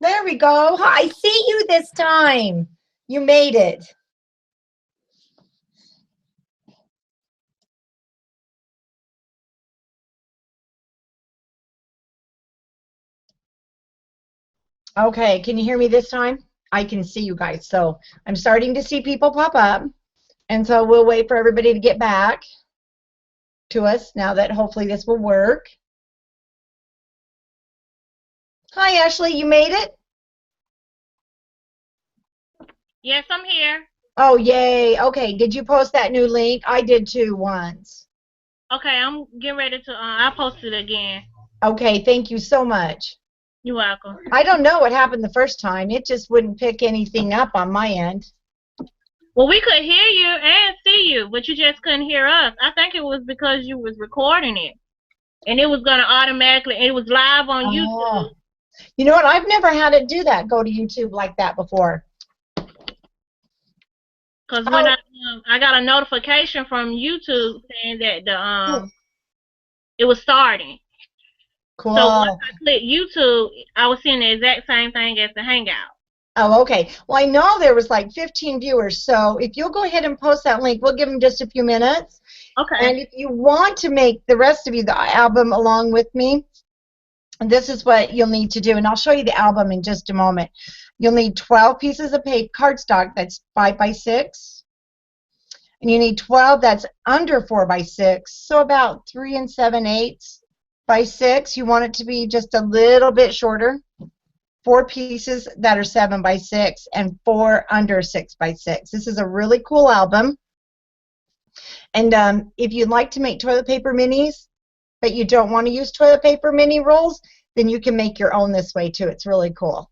There we go. I see you this time. You made it. Okay, can you hear me this time? I can see you guys. So I'm starting to see people pop up. And so we'll wait for everybody to get back to us now that hopefully this will work. Hi, Ashley, you made it? Yes, I'm here. Oh, yay. Okay, did you post that new link? I did too once. Okay, I'm getting ready to. I'll post it again. Okay, thank you so much. You're welcome. I don't know what happened the first time. It just wouldn't pick anything up on my end. Well, we could hear you and see you, but you just couldn't hear us. I think it was because you was recording it, and it was gonna automatically. It was live on YouTube. You know what? I've never had it do that. Go to YouTube like that before. Because when I got a notification from YouTube saying that it was starting. Cool. So once I clicked YouTube, I was seeing the exact same thing as the Hangout. Oh, okay. Well, I know there was like 15 viewers, so if you'll go ahead and post that link, we'll give them just a few minutes. Okay. And if you want to make the rest of you the album along with me, this is what you'll need to do, and I'll show you the album in just a moment. You'll need 12 pieces of paper cardstock that's 5 by 6, and you need 12 that's under 4 by 6, so about 3 7/8 by 6. You want it to be just a little bit shorter. 4 pieces that are 7 by 6 and 4 under 6 by 6. This is a really cool album. And if you'd like to make toilet paper minis, but you don't want to use toilet paper mini rolls, then you can make your own this way too. It's really cool.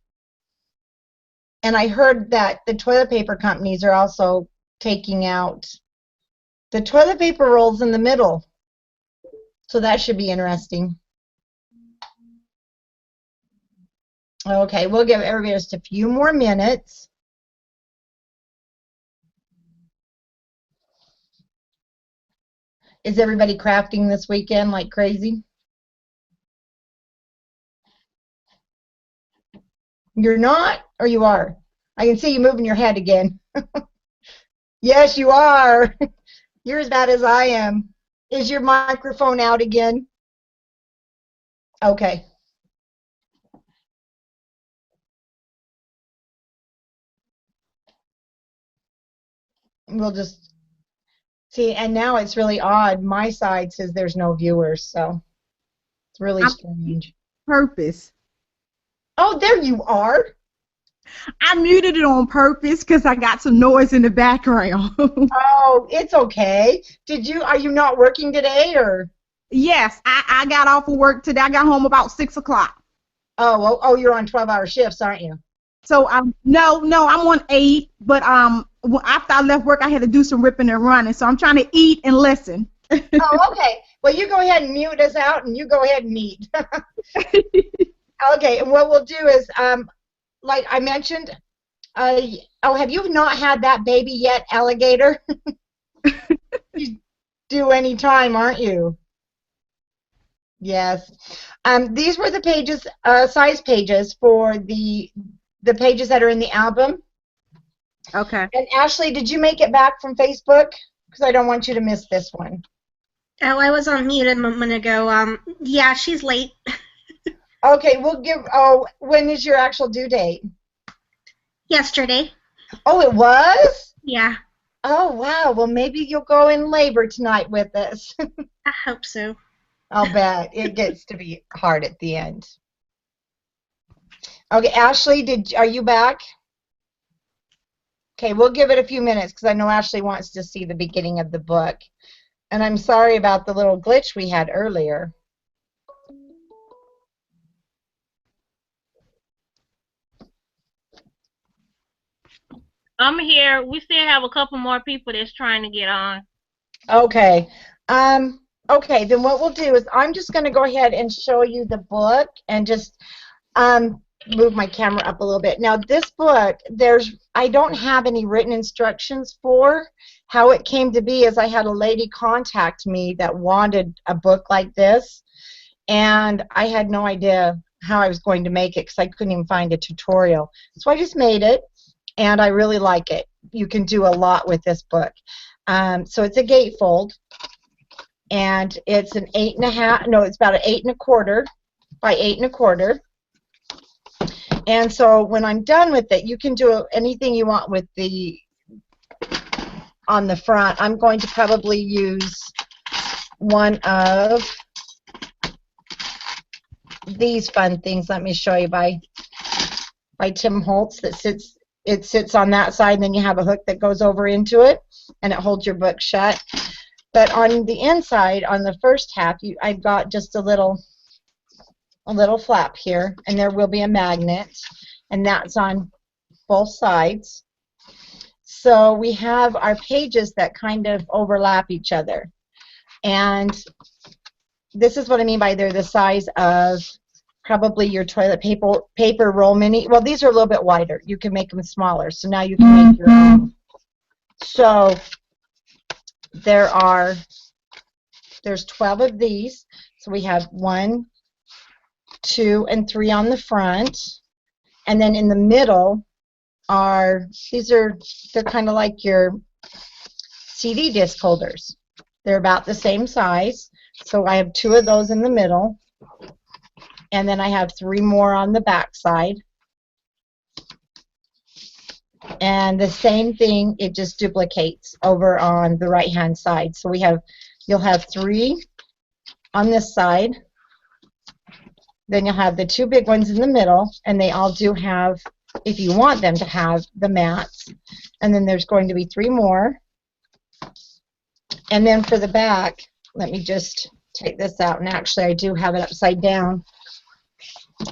And I heard that the toilet paper companies are also taking out the toilet paper rolls in the middle. So that should be interesting. Okay, we'll give everybody just a few more minutes. Is everybody crafting this weekend like crazy? You're not, or you are? I can see you moving your head again. Yes, you are. You're as bad as I am. Is your microphone out again? Okay. We'll just see, and now it's really odd. My side says there's no viewers, so it's really strange. Purpose. Oh, there you are. I muted it on purpose because I got some noise in the background. Oh, it's okay. Are you not working today, or? Yes, I got off of work today. I got home about 6 o'clock. Oh, you're on 12-hour shifts, aren't you? So no, I'm on 8, but after I left work, I had to do some ripping and running. So I'm trying to eat and listen. Oh, okay. Well, you go ahead and mute us out, and you go ahead and eat. Okay, and what we'll do is, like I mentioned, have you not had that baby yet, alligator? You do any time, aren't you? Yes. These were the pages, size pages for the pages that are in the album. Okay. And Ashley, did you make it back from Facebook? Because I don't want you to miss this one. Oh, I was on mute a moment ago. Yeah, she's late. Okay, when is your actual due date? Yesterday. Oh, it was? Yeah. Oh, wow. Well, maybe you'll go in labor tonight with us. I hope so. I'll bet. It gets to be hard at the end. Okay, Ashley, are you back? Okay, we'll give it a few minutes because I know Ashley wants to see the beginning of the book. And I'm sorry about the little glitch we had earlier. I'm here. We still have a couple more people that's trying to get on. Okay. Okay, then what we'll do is I'm just going to go ahead and show you the book and just move my camera up a little bit. Now, this book, I don't have any written instructions for. How it came to be is I had a lady contact me that wanted a book like this, and I had no idea how I was going to make it because I couldn't even find a tutorial. So I just made it, and I really like it. You can do a lot with this book. So it's a gatefold, and it's an 8.5. No, it's about an 8 1/4 by 8 1/4. And so when I'm done with it, you can do anything you want with the on the front. I'm going to probably use one of these fun things. Let me show you by Tim Holtz. It sits on that side, and then you have a hook that goes over into it, and it holds your book shut. But on the inside, on the first half, I've got just a little flap here, and there will be a magnet, and that's on both sides. So we have our pages that kind of overlap each other, and this is what I mean by they're the size of probably your toilet paper roll mini. Well, these are a little bit wider. You can make them smaller, so now you can make your own. So there's 12 of these. So we have 1, 2, and 3 on the front, and then in the middle they're kind of like your CD disc holders. They're about the same size. So I have 2 of those in the middle, and then I have 3 more on the back side. And the same thing, it just duplicates over on the right hand side. So you'll have 3 on this side, then you'll have the 2 big ones in the middle, and they all do have, if you want them to have, the mats. And then there's going to be 3 more. And then for the back, let me just take this out, and actually I do have it upside down.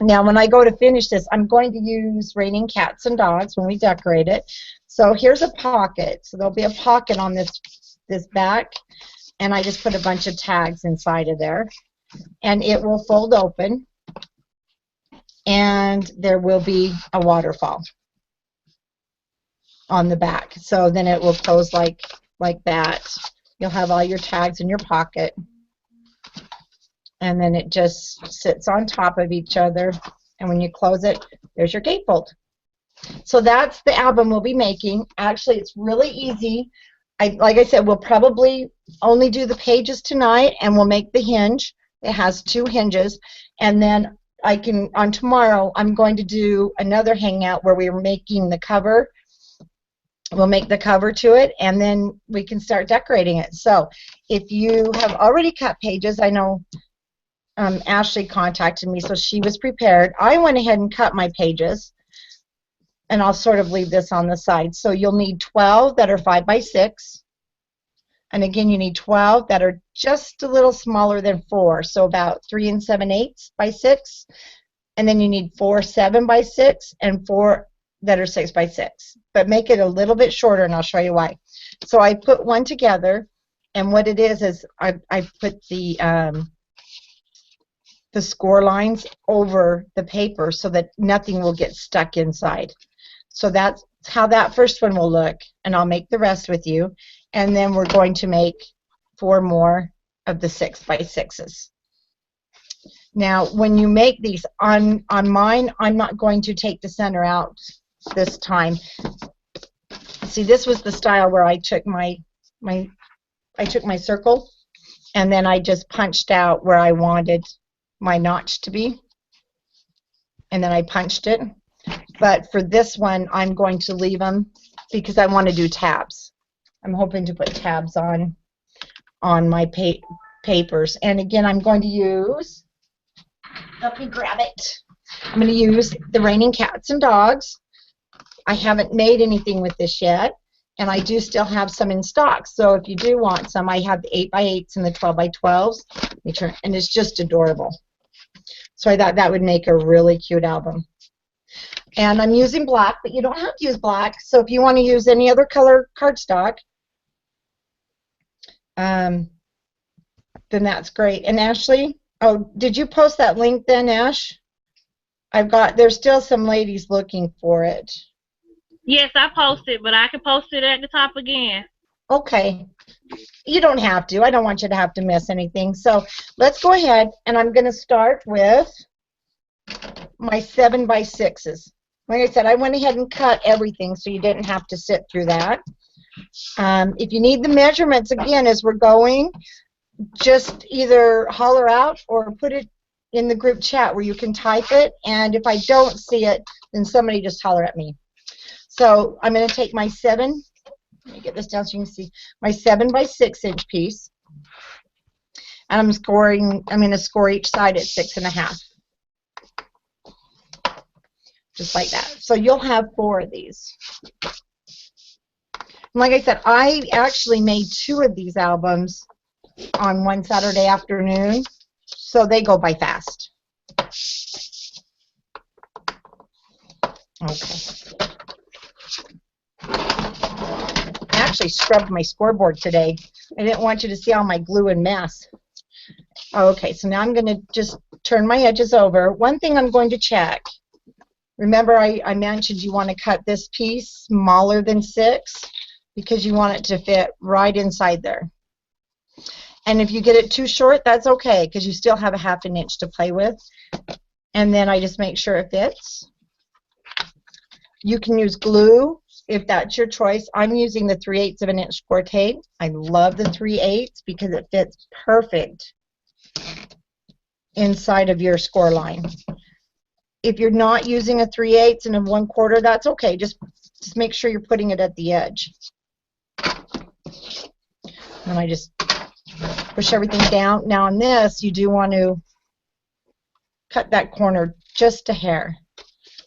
Now when I go to finish this, I'm going to use Raining Cats and Dogs when we decorate it. So here's a pocket. So there'll be a pocket on this back, and I just put a bunch of tags inside of there. And it will fold open, and there will be a waterfall on the back. So then it will close like that. You'll have all your tags in your pocket, and then it just sits on top of each other, and when you close it, there's your gatefold. So that's the album we'll be making. Actually, it's really easy. Like I said, we'll probably only do the pages tonight, and we'll make the hinge. It has 2 hinges, and then on tomorrow I'm going to do another hangout where we're making the cover. We'll make the cover to it, and then we can start decorating it. So if you have already cut pages, I know Ashley contacted me, so she was prepared. I went ahead and cut my pages, and I'll sort of leave this on the side. So you'll need 12 that are 5 by 6, and again you need 12 that are just a little smaller than 4, so about 3 7/8 by 6, and then you need 4 7 by 6 and 4 that are 6 by 6, but make it a little bit shorter, and I'll show you why. So I put one together, and what it is I put the score lines over the paper so that nothing will get stuck inside. So that's how that first one will look, and I'll make the rest with you, and then we're going to make 4 more of the 6 by 6s. Now when you make these, on mine, I'm not going to take the center out this time. See, this was the style where I took my circle, and then I just punched out where I wanted my notch to be, and then I punched it. But for this one, I'm going to leave them because I want to do tabs. I'm hoping to put tabs on my papers. And again, I'm going to use, let me grab it. I'm going to use the Raining Cats and Dogs. I haven't made anything with this yet, and I do still have some in stock. So if you do want some, I have the 8 by 8s and the 12 by 12s, and it's just adorable. So I thought that would make a really cute album. And I'm using black, but you don't have to use black. So if you want to use any other color cardstock, then that's great. And Ashley, oh, did you post that link then, Ash? There's still some ladies looking for it. Yes, I posted, but I can post it at the top again. Okay. You don't have to. I don't want you to have to miss anything. So let's go ahead, and I'm going to start with my 7x6s. Like I said, I went ahead and cut everything so you didn't have to sit through that. If you need the measurements, again, as we're going, just either holler out or put it in the group chat where you can type it, and if I don't see it, then somebody just holler at me. So I'm going to take my let me get this down so you can see, my 7x6 piece, and I'm going to score each side at 6.5. Just like that. So you'll have 4 of these. And like I said, I actually made 2 of these albums on one Saturday afternoon, so they go by fast. Okay. I actually scrubbed my scoreboard today. I didn't want you to see all my glue and mess. Okay, so now I'm going to just turn my edges over. One thing I'm going to check. Remember I mentioned you want to cut this piece smaller than 6 because you want it to fit right inside there. And if you get it too short, that's okay because you still have a 1/2 inch to play with. And then I just make sure it fits. You can use glue if that's your choice. I'm using the 3/8 of an inch score tape. I love the 3/8 because it fits perfect inside of your score line. If you're not using a 3/8 and a 1/4, that's okay. Just make sure you're putting it at the edge. And I just push everything down. Now on this, you do want to cut that corner just a hair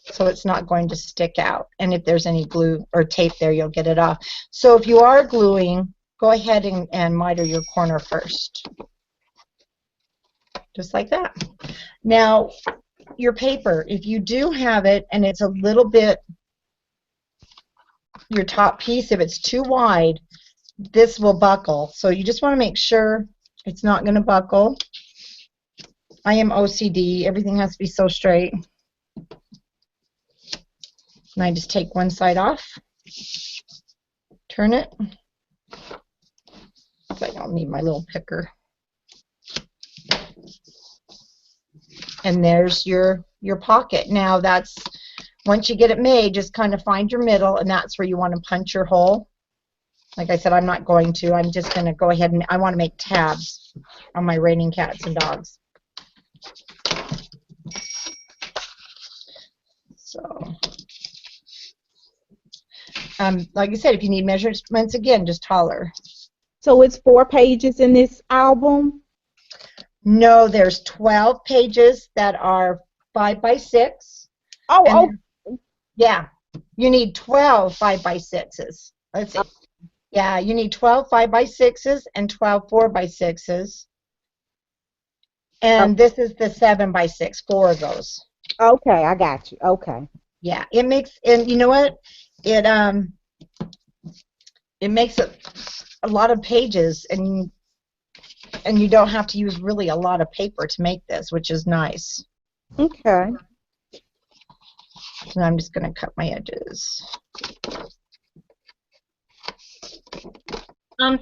so it's not going to stick out. And if there's any glue or tape there, you'll get it off. So if you are gluing, go ahead and miter your corner first. Just like that. Now, your paper, if you do have it and it's a little bit, your top piece, if it's too wide, this will buckle. So you just want to make sure it's not going to buckle. I am OCD. Everything has to be so straight. And I just take one side off, turn it. I don't need my little picker. And there's your pocket. Now that's, once you get it made, just kind of find your middle, and that's where you want to punch your hole. Like I said, I'm not going to. I'm just going to go ahead and I want to make tabs on my raining cats and dogs. So, like I said, if you need measurements again, just holler. So it's 4 pages in this album? No, there's 12 pages that are 5x6. Oh. Yeah, you need 12 5x6s. Let's see. Yeah, you need 12 5x6s and 12 4x6s. And this is the 7x6, 4 of those. Okay, I got you. Okay. Yeah, it makes, and you know what? It makes it a lot of pages, and you don't have to use really a lot of paper to make this, which is nice. Okay. And I'm just going to cut my edges.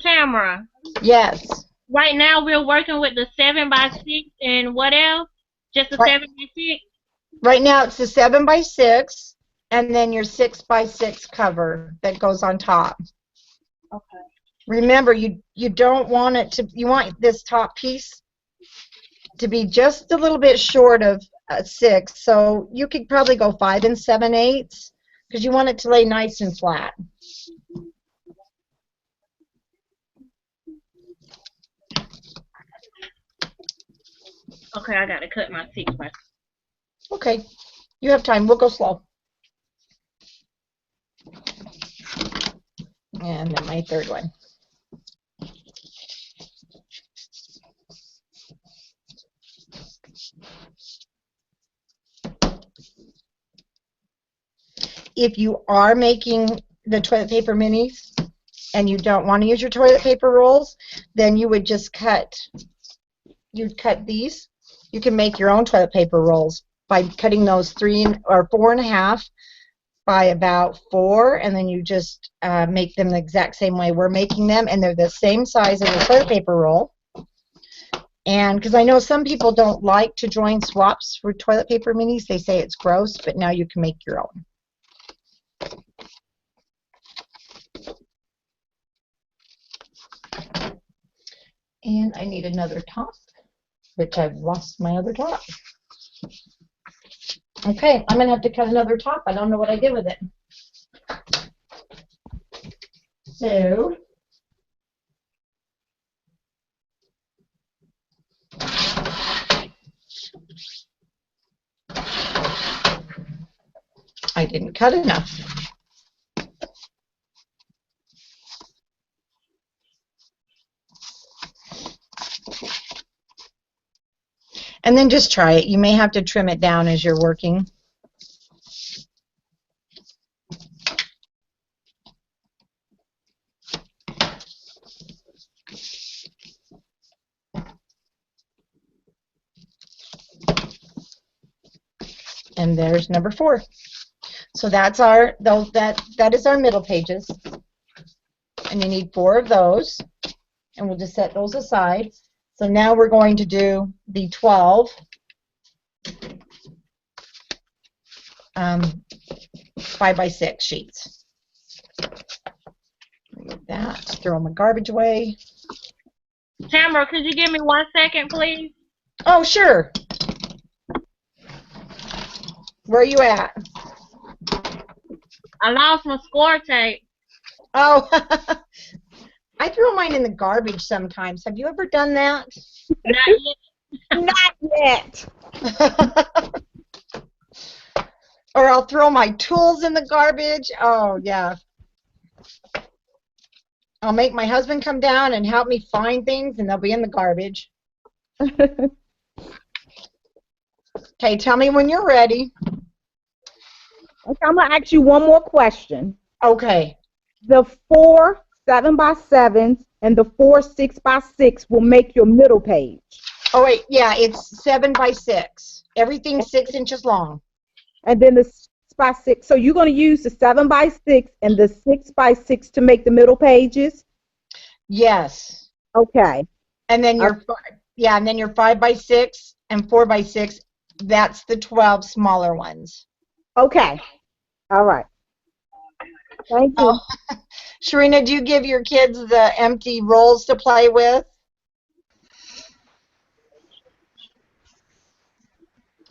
Tamara. Yes. Right now we're working with the 7x6 and what else? Just the 7x6? Right now it's the 7x6 and then your 6x6 cover that goes on top. Okay. Remember, you don't want it to, you want this top piece to be just a little bit short of 6, so you could probably go 5 7/8 because you want it to lay nice and flat. Okay, I gotta cut my 6x6. Okay, you have time. We'll go slow. And then my third one. If you are making the toilet paper minis and you don't want to use your toilet paper rolls, then you would just you'd cut these. You can make your own toilet paper rolls by cutting those 3 or 4.5 by about 4, and then you just make them the exact same way we're making them, and they're the same size as a toilet paper roll. And because I know some people don't like to join swaps for toilet paper minis, they say it's gross, but now you can make your own. And I need another top, which I've lost my other top. Okay, I'm going to have to cut another top. I don't know what I did with it. So, I didn't cut enough. And then just try it. You may have to trim it down as you're working. And there's number 4. So that's our that is our middle pages. And you need 4 of those. And we'll just set those aside. So now we're going to do the 12 5x6 sheets. Like that. Throw my garbage away. Tamara, could you give me 1 second, please? Oh, sure. Where are you at? I lost my score tape. Oh, I throw mine in the garbage sometimes. Have you ever done that? Not yet. Not yet. Or I'll throw my tools in the garbage. Oh, yeah. I'll make my husband come down and help me find things, and they'll be in the garbage. Okay, tell me when you're ready. Okay, I'm going to ask you one more question. Okay. The 4 7x7s and the 4 6x6 will make your middle page. Oh, wait. Yeah, it's 7x6. Everything's 6 inches long. And then the 6x6. So you're going to use the 7x6 and the 6x6 to make the middle pages? Yes. Okay. And then your and then your 5x6 and 4x6. That's the 12 smaller ones. Okay. All right. Thank you. Oh. Sharina, do you give your kids the empty rolls to play with?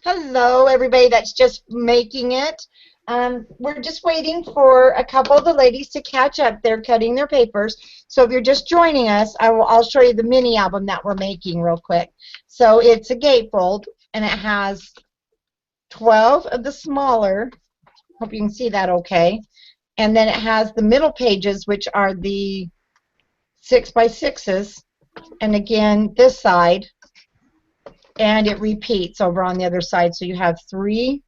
Hello, everybody that's just making it. We're just waiting for a couple of the ladies to catch up. They're cutting their papers. So if you're just joining us, I'll show you the mini album that we're making real quick. So it's a gatefold, and it has 12 of the smaller. Hope you can see that okay. And then it has the middle pages, which are the 6x6s. And again, this side. And it repeats over on the other side. So you have 3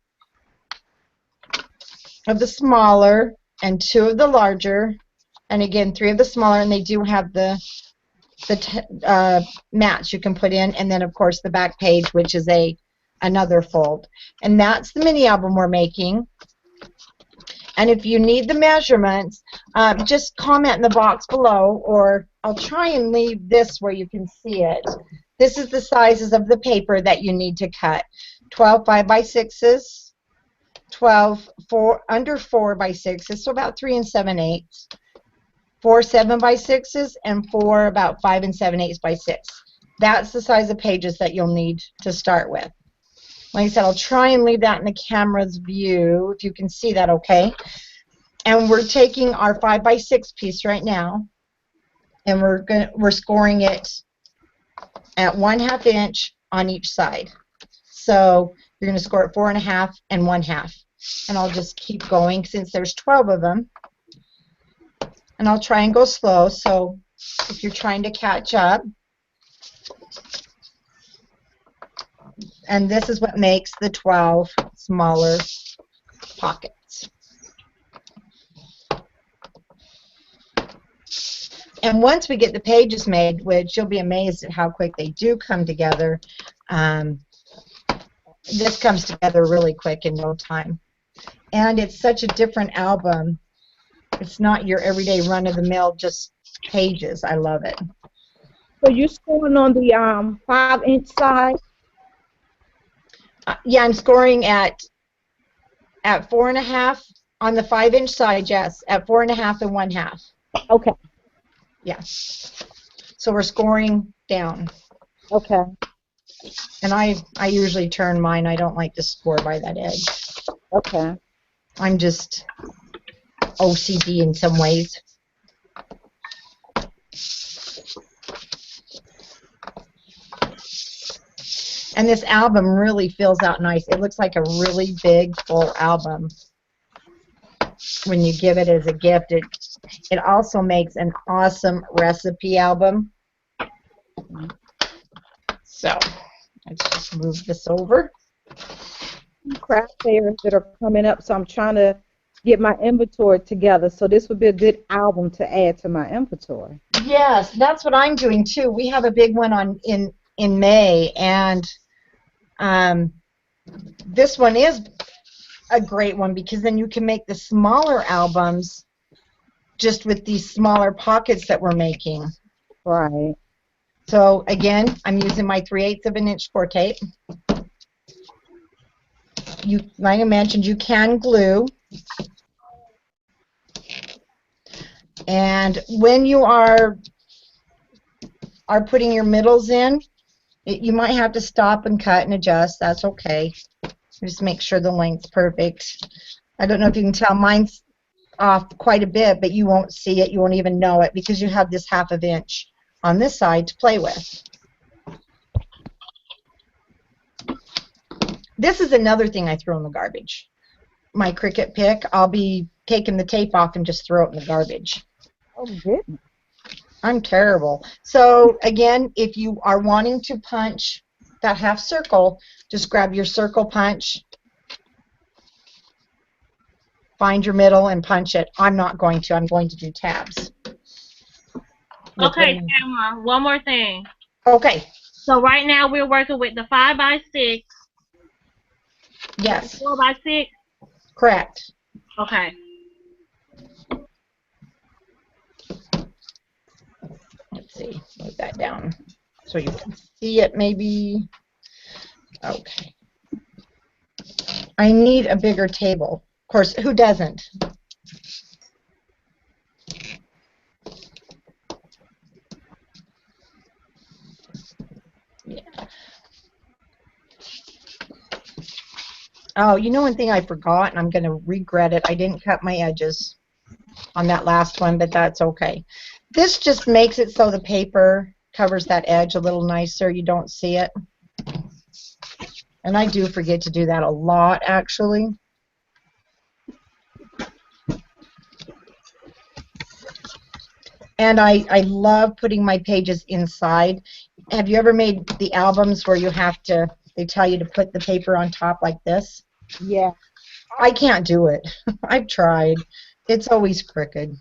of the smaller and 2 of the larger. And again, 3 of the smaller. And they do have the mats you can put in. And then, of course, the back page, which is another fold. And that's the mini album we're making. And if you need the measurements, just comment in the box below, or I'll try and leave this where you can see it. This is the sizes of the paper that you need to cut. 12 5x6s, 12 under 4x6s, so about 3 7/8, 4 7x6s, and 4 about 5 7/8 by 6. That's the size of pages that you'll need to start with. Like I said, I'll try and leave that in the camera's view, if you can see that okay. And we're taking our 5x6 piece right now, and we're scoring it at 1/2 inch on each side. So you're going to score it 4 1/2 and 1/2. And I'll just keep going since there's 12 of them. And I'll try and go slow, so if you're trying to catch up. And this is what makes the 12 smaller pockets. And once we get the pages made, which you'll be amazed at how quick they do come together, this comes together really quick in no time. And it's such a different album. It's not your everyday run-of-the-mill just pages. I love it. So you're scoring on the 5-inch side? Yeah, I'm scoring at 4.5 on the 5-inch side. Yes, at 4.5 and 1/2. Okay. Yeah. So we're scoring down. Okay. And I usually turn mine. I don't like to score by that edge. Okay. I'm just OCD in some ways. And this album really fills out nice. It looks like a really big, full album when you give it as a gift. It also makes an awesome recipe album. So let's just move this over. Craft fairs that are coming up, so I'm trying to get my inventory together. So this would be a good album to add to my inventory. Yes, that's what I'm doing too. We have a big one in May, and this one is a great one because then you can make the smaller albums just with these smaller pockets that we're making. Right. So again, I'm using my 3/8 of an inch score tape. Like I mentioned, you can glue. And when you are putting your middles in, you might have to stop and cut and adjust. That's okay. Just make sure the length's perfect. I don't know if you can tell, mine's off quite a bit, but you won't see it. You won't even know it because you have this 1/2 inch on this side to play with. This is another thing I throw in the garbage. My Cricut pick, I'll be taking the tape off and just throw it in the garbage. Oh, goodness. I'm terrible. So again, if you are wanting to punch that 1/2 circle, just grab your circle punch, find your middle and punch it. I'm not going to. I'm going to do tabs. Okay, Tamara, one more thing. Okay. So right now we're working with the 5x6. Yes. 4x6. Correct. Okay. Let's see. Move that down so you can see it maybe. Okay. I need a bigger table. Of course, who doesn't? Yeah. Oh, you know one thing I forgot, and I'm going to regret it. I didn't cut my edges on that last one, but that's okay. This just makes it so the paper covers that edge a little nicer. You don't see it. And I do forget to do that a lot, actually. And I love putting my pages inside. Have you ever made the albums where you have to, they tell you to put the paper on top like this? Yeah. I can't do it. I've tried. It's always crooked.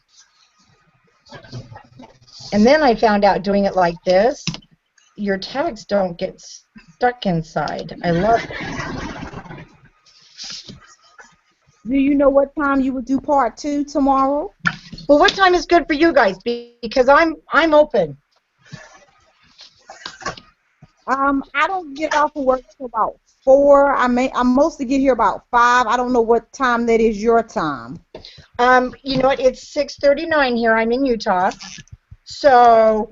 And then I found out doing it like this, your tags don't get stuck inside. I love it. Do you know what time you would do part 2 tomorrow? Well, what time is good for you guys? Because I'm open. I don't get off of work till about 4. I mostly get here about 5. I don't know what time that is your time. You know what? It's 6:39 here. I'm in Utah. So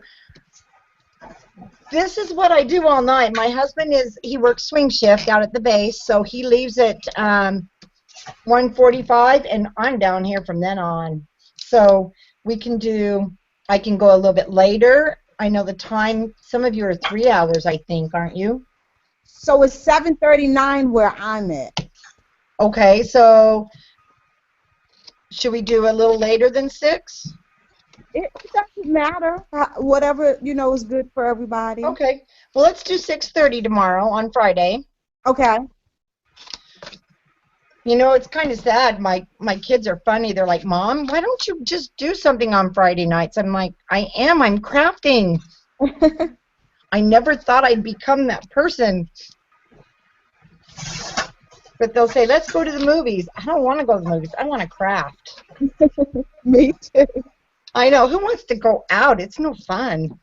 this is what I do all night. My husband he works swing shift out at the base, so he leaves at 1:45, and I'm down here from then on. So I can go a little bit later. I know the time, some of you are 3 hours, I think, aren't you? So it's 7:39 where I'm at. Okay, so should we do a little later than 6? It doesn't matter. Whatever, is good for everybody. Okay, well, let's do 6:30 tomorrow on Friday. Okay. You know, it's kind of sad. My kids are funny. They're like, Mom, why don't you just do something on Friday nights? I'm like, I'm crafting. I never thought I'd become that person. But they'll say, let's go to the movies. I don't want to go to the movies. I want to craft. Me too. I know. Who wants to go out? It's no fun.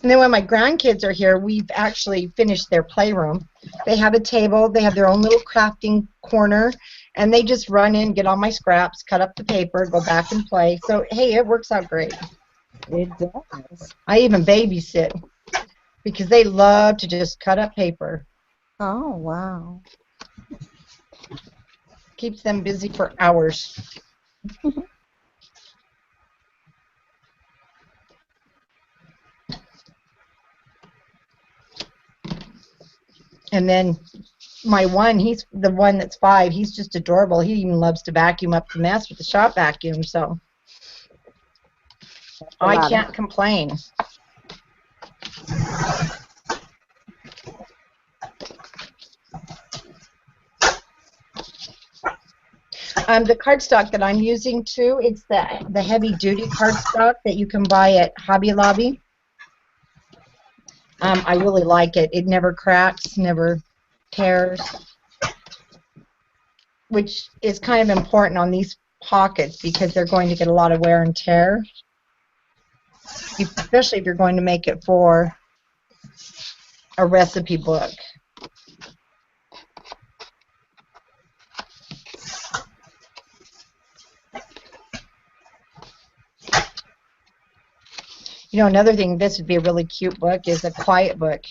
And then when my grandkids are here, we've actually finished their playroom. They have a table, they have their own little crafting corner, and they just run in, get all my scraps, cut up the paper, go back and play. So, hey, it works out great. It does. I even babysit because they love to just cut up paper. Oh, wow. Keeps them busy for hours. And then my one, he's the one that's 5. He's just adorable. He even loves to vacuum up the mess with the shop vacuum. So I can't complain. The cardstock that I'm using too, it's the heavy duty cardstock that you can buy at Hobby Lobby. I really like it. It never cracks, never tears, which is kind of important on these pockets because they're going to get a lot of wear and tear, especially if you're going to make it for a recipe book. You know, another thing, this would be a really cute book, is a quiet book.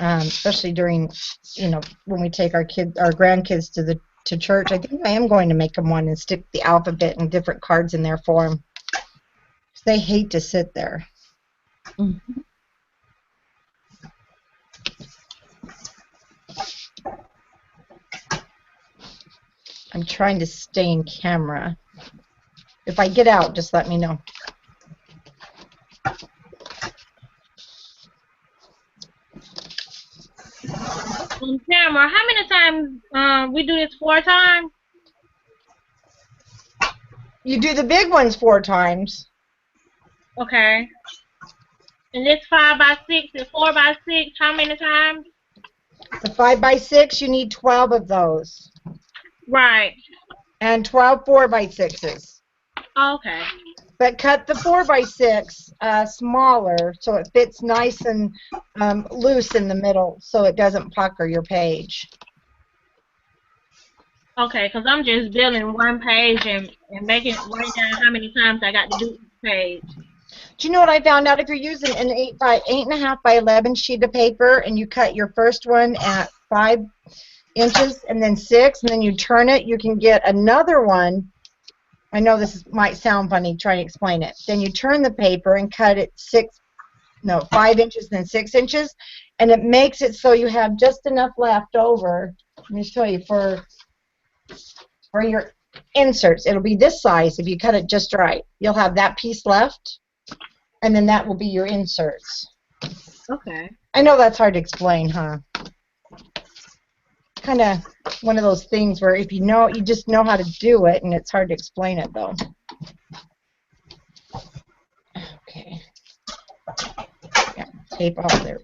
Especially during, you know, when we take our grandkids to church. I think I am going to make them one and stick the alphabet and different cards in there for them. They hate to sit there. Mm-hmm. I'm trying to stay in camera. If I get out, just let me know. Tamara, how many times we do this 4 times? You do the big ones 4 times. Okay. And this 5 by 6 and 4 by 6, how many times? The 5 by 6, you need 12 of those. Right. And 12 4 by 6s. Okay. But cut the 4 by 6 smaller so it fits nice and loose in the middle so it doesn't pucker your page. Okay, because I'm just building one page and making writing down how many times I got to do each page. Do you know what I found out? If you're using an 8.5 by 11 sheet of paper and you cut your first one at 5 inches and then 6 and then you turn it, you can get another one. I know this might sound funny trying to explain it. Then you turn the paper and cut it 5 inches, then 6 inches, and it makes it so you have just enough left over. Let me show you for your inserts. It'll be this size if you cut it just right. You'll have that piece left, and then that will be your inserts. Okay. I know that's hard to explain, huh? Kind of one of those things where if you know, you just know how to do it, and it's hard to explain it, though. Okay. Yeah, tape off there.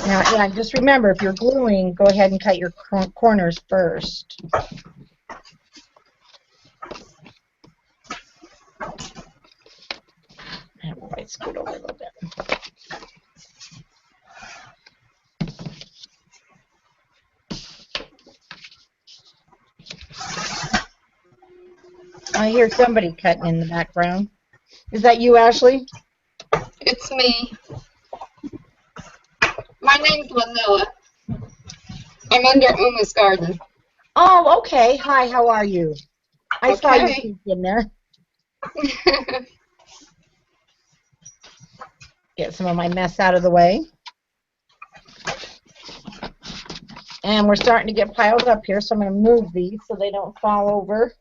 Now, yeah, just remember, if you're gluing, go ahead and cut your corners first. I might scoot over a little bit. I hear somebody cutting in the background. Is that you, Ashley? It's me. My name's Manila. I'm under Uma's garden. Oh, okay. Hi, how are you? I saw you in there. Get some of my mess out of the way. And we're starting to get piled up here, so I'm going to move these so they don't fall over.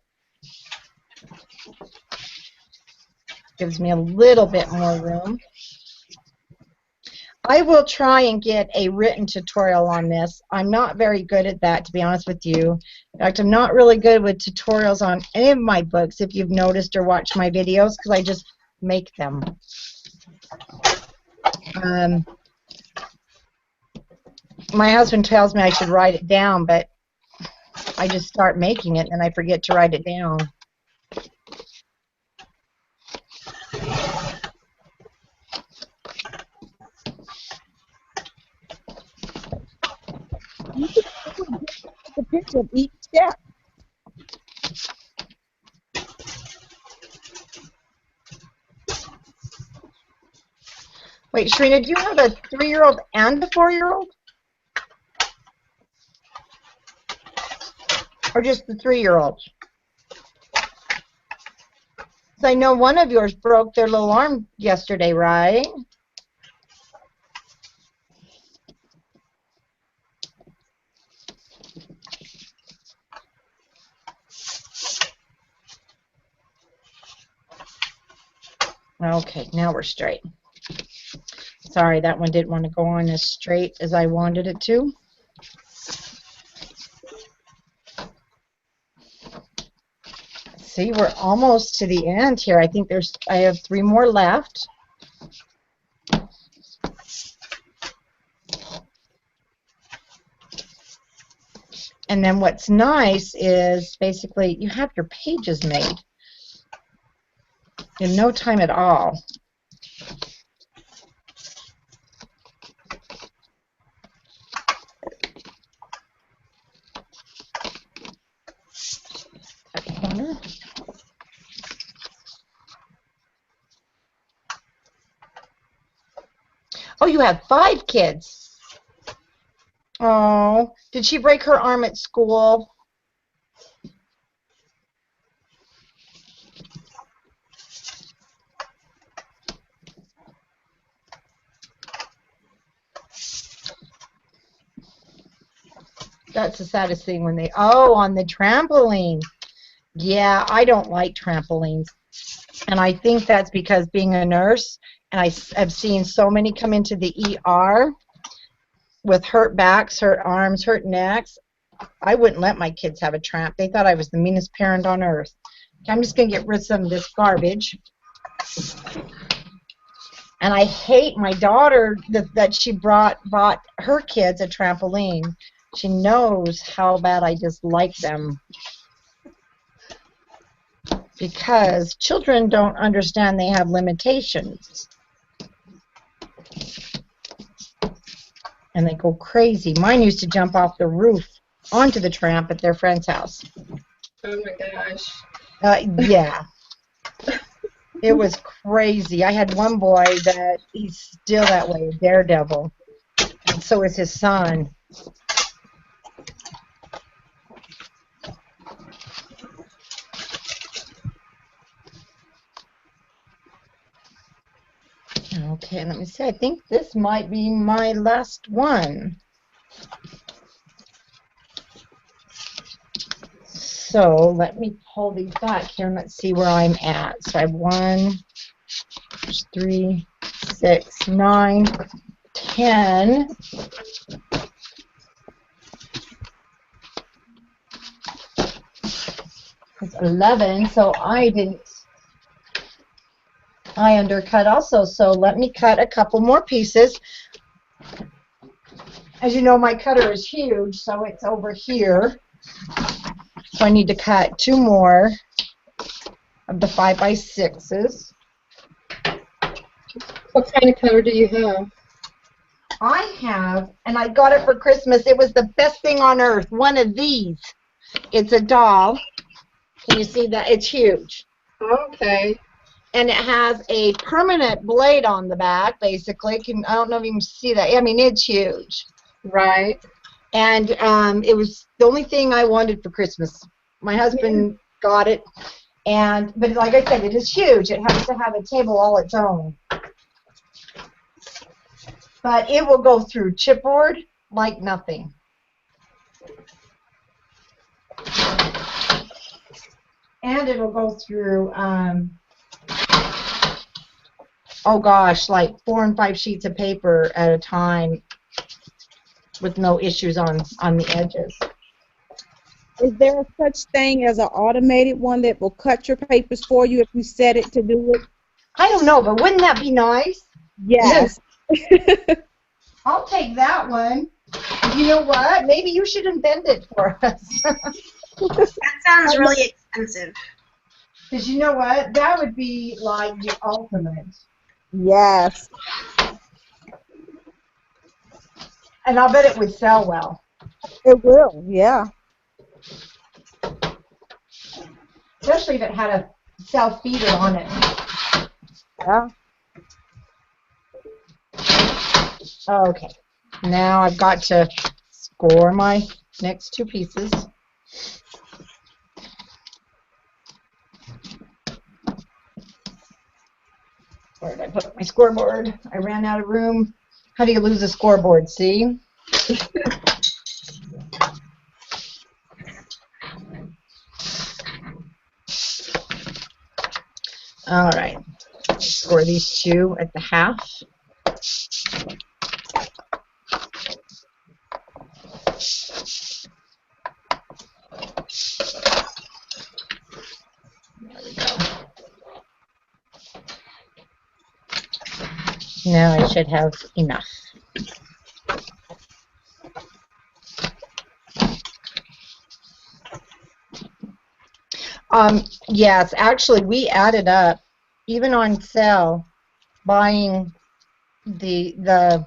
Gives me a little bit more room. I will try and get a written tutorial on this. I'm not very good at that, to be honest with you. In fact, I'm not really good with tutorials on any of my books, if you've noticed or watched my videos, because I just make them. My husband tells me I should write it down, but I just start making it and I forget to write it down. picture of each step. Wait, Sharina, do you have a 3-year-old and a 4-year-old? Or just the 3-year-old? So I know one of yours broke their little arm yesterday, right? Okay, now we're straight. Sorry, that one didn't want to go on as straight as I wanted it to. See, we're almost to the end here. I think I have 3 more left. And then what's nice is basically you have your pages made in no time at all. Oh, you have 5 kids. Oh, did she break her arm at school? That's the saddest thing when they, oh, on the trampoline. Yeah, I don't like trampolines. And I think that's because being a nurse, and I've seen so many come into the ER with hurt backs, hurt arms, hurt necks. I wouldn't let my kids have a tramp. They thought I was the meanest parent on earth. I'm just going to get rid of some of this garbage. And I hate my daughter that she bought her kids a trampoline. She knows how bad I dislike them. Because children don't understand they have limitations. And they go crazy. Mine used to jump off the roof onto the tramp at their friend's house. Oh my gosh. Yeah. It was crazy. I had one boy that he's still that way, a daredevil. And so is his son. Okay, let me see. I think this might be my last one. So let me pull these back here and let's see where I'm at. So I have 1, 3, 6, 9, 10. It's 11, so I undercut also, so let me cut a couple more pieces. As you know, my cutter is huge, so it's over here. So I need to cut 2 more of the 5x6s. What kind of cutter do you have? I have, and I got it for Christmas. It was the best thing on earth. One of these. It's a doll. Can you see that? It's huge. Okay. And it has a permanent blade on the back, basically. I don't know if you can see that. I mean, it's huge. Right. And it was the only thing I wanted for Christmas. My husband got it. But like I said, it is huge. It has to have a table all its own. But it will go through chipboard like nothing. And it'll go through, oh gosh, like 4 and 5 sheets of paper at a time with no issues on the edges. Is there such thing as an automated one that will cut your papers for you if you set it to do it? I don't know, but wouldn't that be nice? Yes. I'll take that one. You know what? Maybe you should invent it for us. That sounds really expensive. Because you know what? That would be like the ultimate. Yes. And I'll bet it would sell well. It will, yeah. especially if it had a self-feeder on it. Yeah. Okay, now I've got to score my next two pieces. Where did I put my scoreboard? I ran out of room. How do you lose a scoreboard, see? All right, score these two at the half. There we go. Now I should have enough. Yes, actually, we added up, even on sale, buying the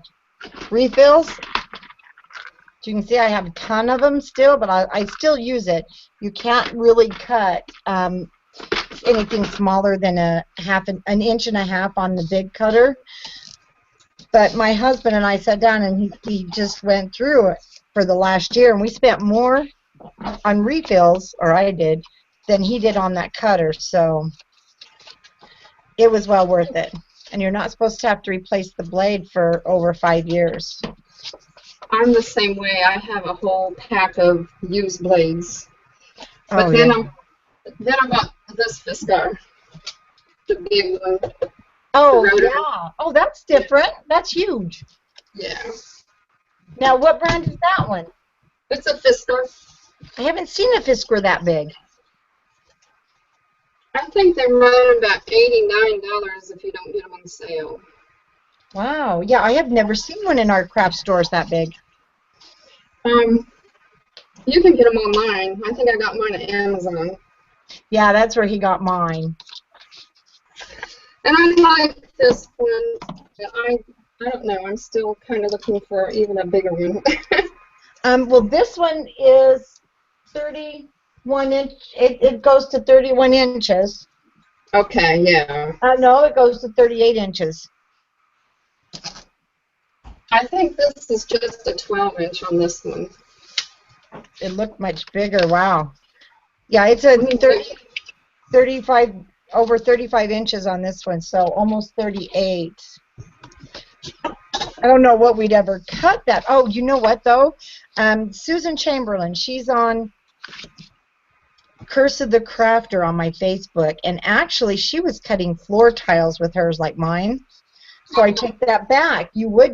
refills. You can see I have a ton of them still, but I still use it. You can't really cut anything smaller than an inch and a half on the big cutter. But my husband and I sat down and he just went through it for the last year, and we spent more on refills, or I did, than he did on that cutter. So it was well worth it. And you're not supposed to have to replace the blade for over 5 years. I'm the same way. I have a whole pack of used blades. But Oh, then yeah. I got this Fiskar, the big one. Oh, The rotary. yeah. Oh, that's different. That's huge. Yeah. Now, what brand is that one? It's a Fiskar. I haven't seen a Fiskar that big. I think they're running about $89 if you don't get them on sale. Wow. Yeah, I have never seen one in our craft stores that big. You can get them online. I think I got mine at Amazon. Yeah, that's where he got mine. And I like this one. I don't know. I'm still kind of looking for even a bigger one. Well, this one is 31 inch. It goes to 31 inches. Okay, yeah. No, it goes to 38 inches. I think this is just a 12-inch on this one. It looked much bigger. Wow. Yeah, it's a 35, over 35 inches on this one, so almost 38. I don't know what we'd ever cut that. Oh, you know what, though? Susan Chamberlain, she's on Curse of the Crafter on my Facebook, and actually she was cutting floor tiles with hers like mine. So I take that back.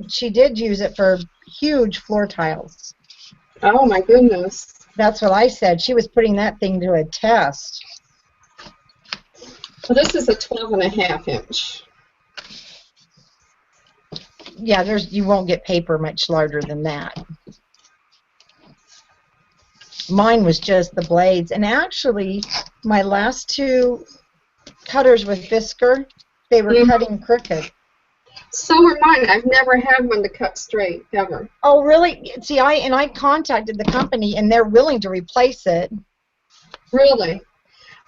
She did use it for huge floor tiles. Oh, my goodness. That's what I said. She was putting that thing to a test. So this is a 12.5-inch. Yeah, you won't get paper much larger than that. Mine was just the blades, and actually, my last two cutters with Fiskar, they were cutting crooked. So were mine. I've never had one to cut straight, ever. Oh, really? See, I contacted the company, and they're willing to replace it. Really?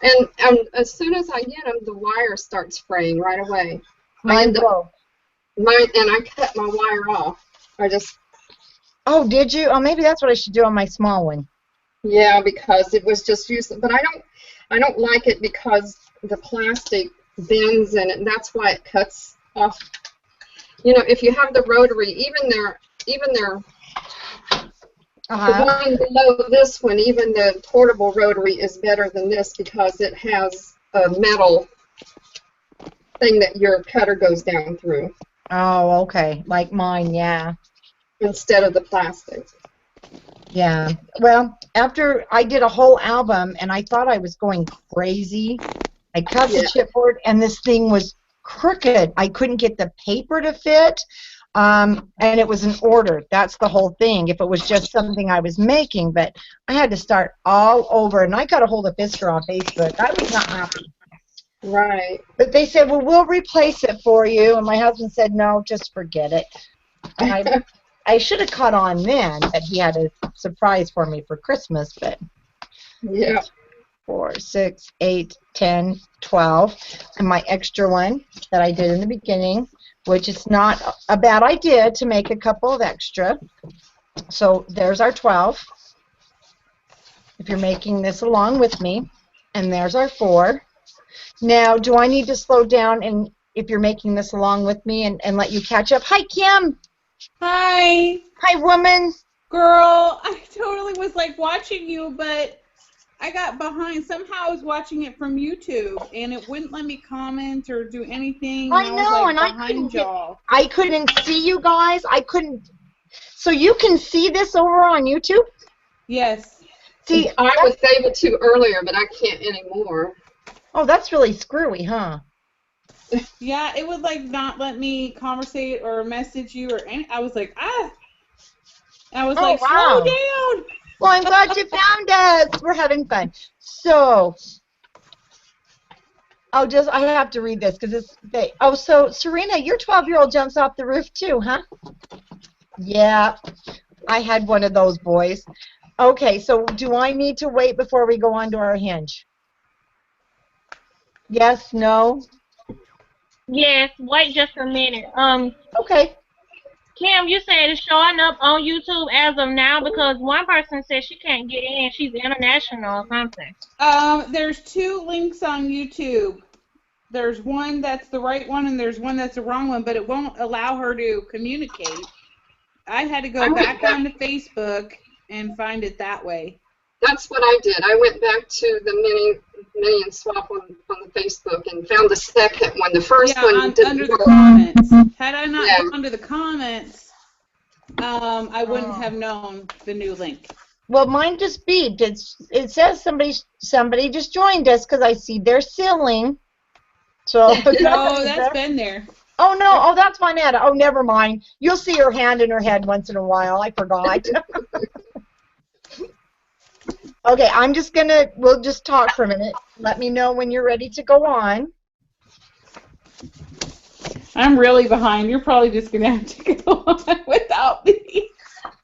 And as soon as I get them, the wire starts fraying right away. Mine broke. And I cut my wire off. Oh, did you? Oh, maybe that's what I should do on my small one. Yeah, because it was just useless. But I don't like it because the plastic bends, and that's why it cuts off. You know, if you have the rotary, even their the one below this one, even the portable rotary is better than this because it has a metal thing that your cutter goes down through. Oh, okay. Like mine, yeah. Instead of the plastic. Yeah. Well, after I did a whole album, and I thought I was going crazy, I cut the chipboard, and this thing was crooked. I couldn't get the paper to fit, and it was an order. That's the whole thing. If it was just something I was making, but I had to start all over, and I got a hold of Fiskar on Facebook. I was not happy. Right. But they said, well, we'll replace it for you, and my husband said, no, just forget it. And I should have caught on then that he had a surprise for me for Christmas, but yeah. 4, 6, 8, 10, 12, and my extra one that I did in the beginning, which is not a bad idea to make a couple of extra. So there's our 12, if you're making this along with me, and there's our 4. Now, do I need to slow down and if you're making this along with me and let you catch up? Hi, Kim. Hi. Hi, woman. Girl, I totally was like watching you, but I got behind. Somehow I was watching it from YouTube, and it wouldn't let me comment or do anything. I know, was, like, and I couldn't see you guys. I couldn't. So you can see this over on YouTube? Yes. See, I was able to earlier, but I can't anymore. Oh, that's really screwy, huh? Yeah, it would like not let me conversate or message you or any. I was like, ah. I was like, wow. Slow down. Well, I'm glad you found us. We're having fun. So, I have to read this because it's. Oh, so Serena, your 12-year-old jumps off the roof too, huh? Yeah, I had one of those boys. Okay, so do I need to wait before we go on to our hinge? Yes, no? Yes, wait just a minute. Okay. Kim, you said it's showing up on YouTube as of now because one person said she can't get in. She's international or something. There's 2 links on YouTube. There's one that's the right one and there's one that's the wrong one, but it won't allow her to communicate. I had to go back onto Facebook and find it that way. That's what I did. I went back to the mini and swap on the Facebook and found the second one. The first one didn't under work. the comments. Had I not gone to the comments, I wouldn't have known the new link. Well, mine just beeped. It says somebody just joined us because I see their ceiling. So no, that's been there. Oh no! Oh, that's Monetta. Oh, never mind. You'll see her hand in her head once in a while. I forgot. Okay, we'll just talk for a minute. Let me know when you're ready to go on. I'm really behind. You're probably just going to have to go on without me.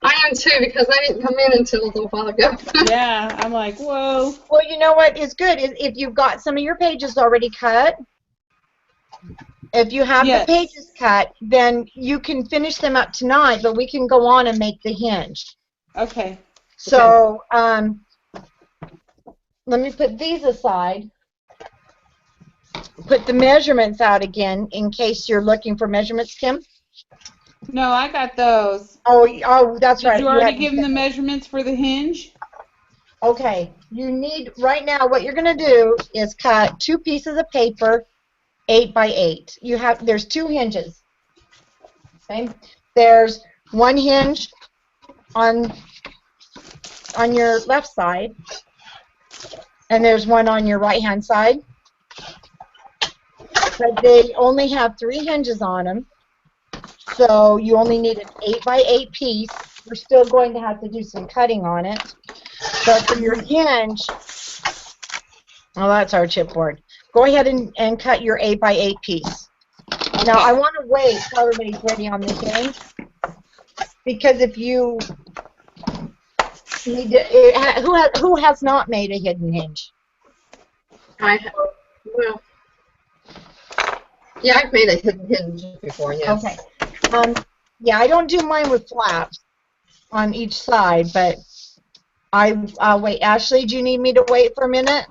I am too, because I didn't come in until a little while ago. Yeah, I'm like, whoa. Well, you know what is good is if you've got some of your pages already cut. If you have the pages cut, then you can finish them up tonight, but we can go on and make the hinge. Okay. So, let me put these aside. Put the measurements out again in case you're looking for measurements, Kim. No, I got those. Oh, that's right. Did you already give them the measurements for the hinge? Okay. You need, right now, what you're going to do is cut 2 pieces of paper, 8 by 8. There's 2 hinges. Okay. There's one hinge on your left side, and there's one on your right-hand side. But they only have 3 hinges on them, so you only need an 8 by 8 piece. We're still going to have to do some cutting on it. But for your hinge, oh, that's our chipboard. Go ahead and cut your 8 by 8 piece. Now, I want to wait till everybody's ready on the hinge, because if you need to, who has not made a hidden hinge? Yeah, I've made a hidden hinge before, yes. Okay. Yeah, I don't do mine with flaps on each side, but I'll wait. Ashley, do you need me to wait for a minute?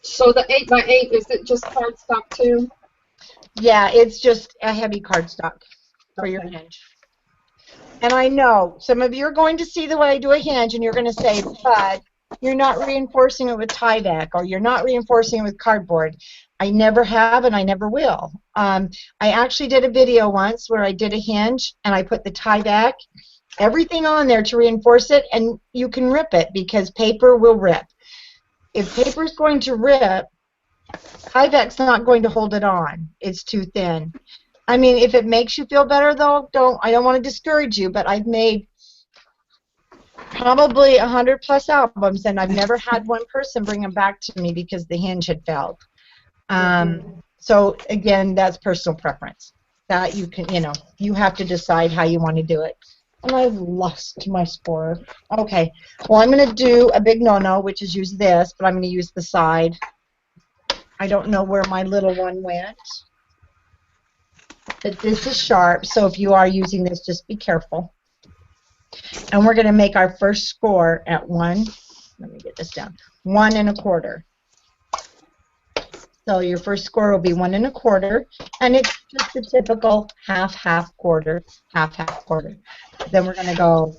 So the 8 by 8, is it just cardstock too? Yeah, it's just a heavy cardstock for your hinge. And I know some of you are going to see the way I do a hinge, and you're going to say, but you're not reinforcing it with Tyvek, or you're not reinforcing it with cardboard. I never have, and I never will. I actually did a video once where I did a hinge, and I put the Tyvek, everything on there to reinforce it, and you can rip it because paper will rip. If paper is going to rip, Tyvek's not going to hold it on. It's too thin. I mean, if it makes you feel better, though, I don't want to discourage you, but I've made probably 100+ albums, and I've never had one person bring them back to me because the hinge had failed. So again, that's personal preference. That you can, you have to decide how you want to do it. And I've lost my score. Okay. Well, I'm going to do a big no-no, which is use this, but I'm going to use the side. I don't know where my little one went. But this is sharp, so if you are using this, just be careful. And we're going to make our first score at 1. Let me get this down. 1 1/4. So your first score will be 1 1/4, and it's just a typical half, half, quarter, half, half, quarter. Then we're going to go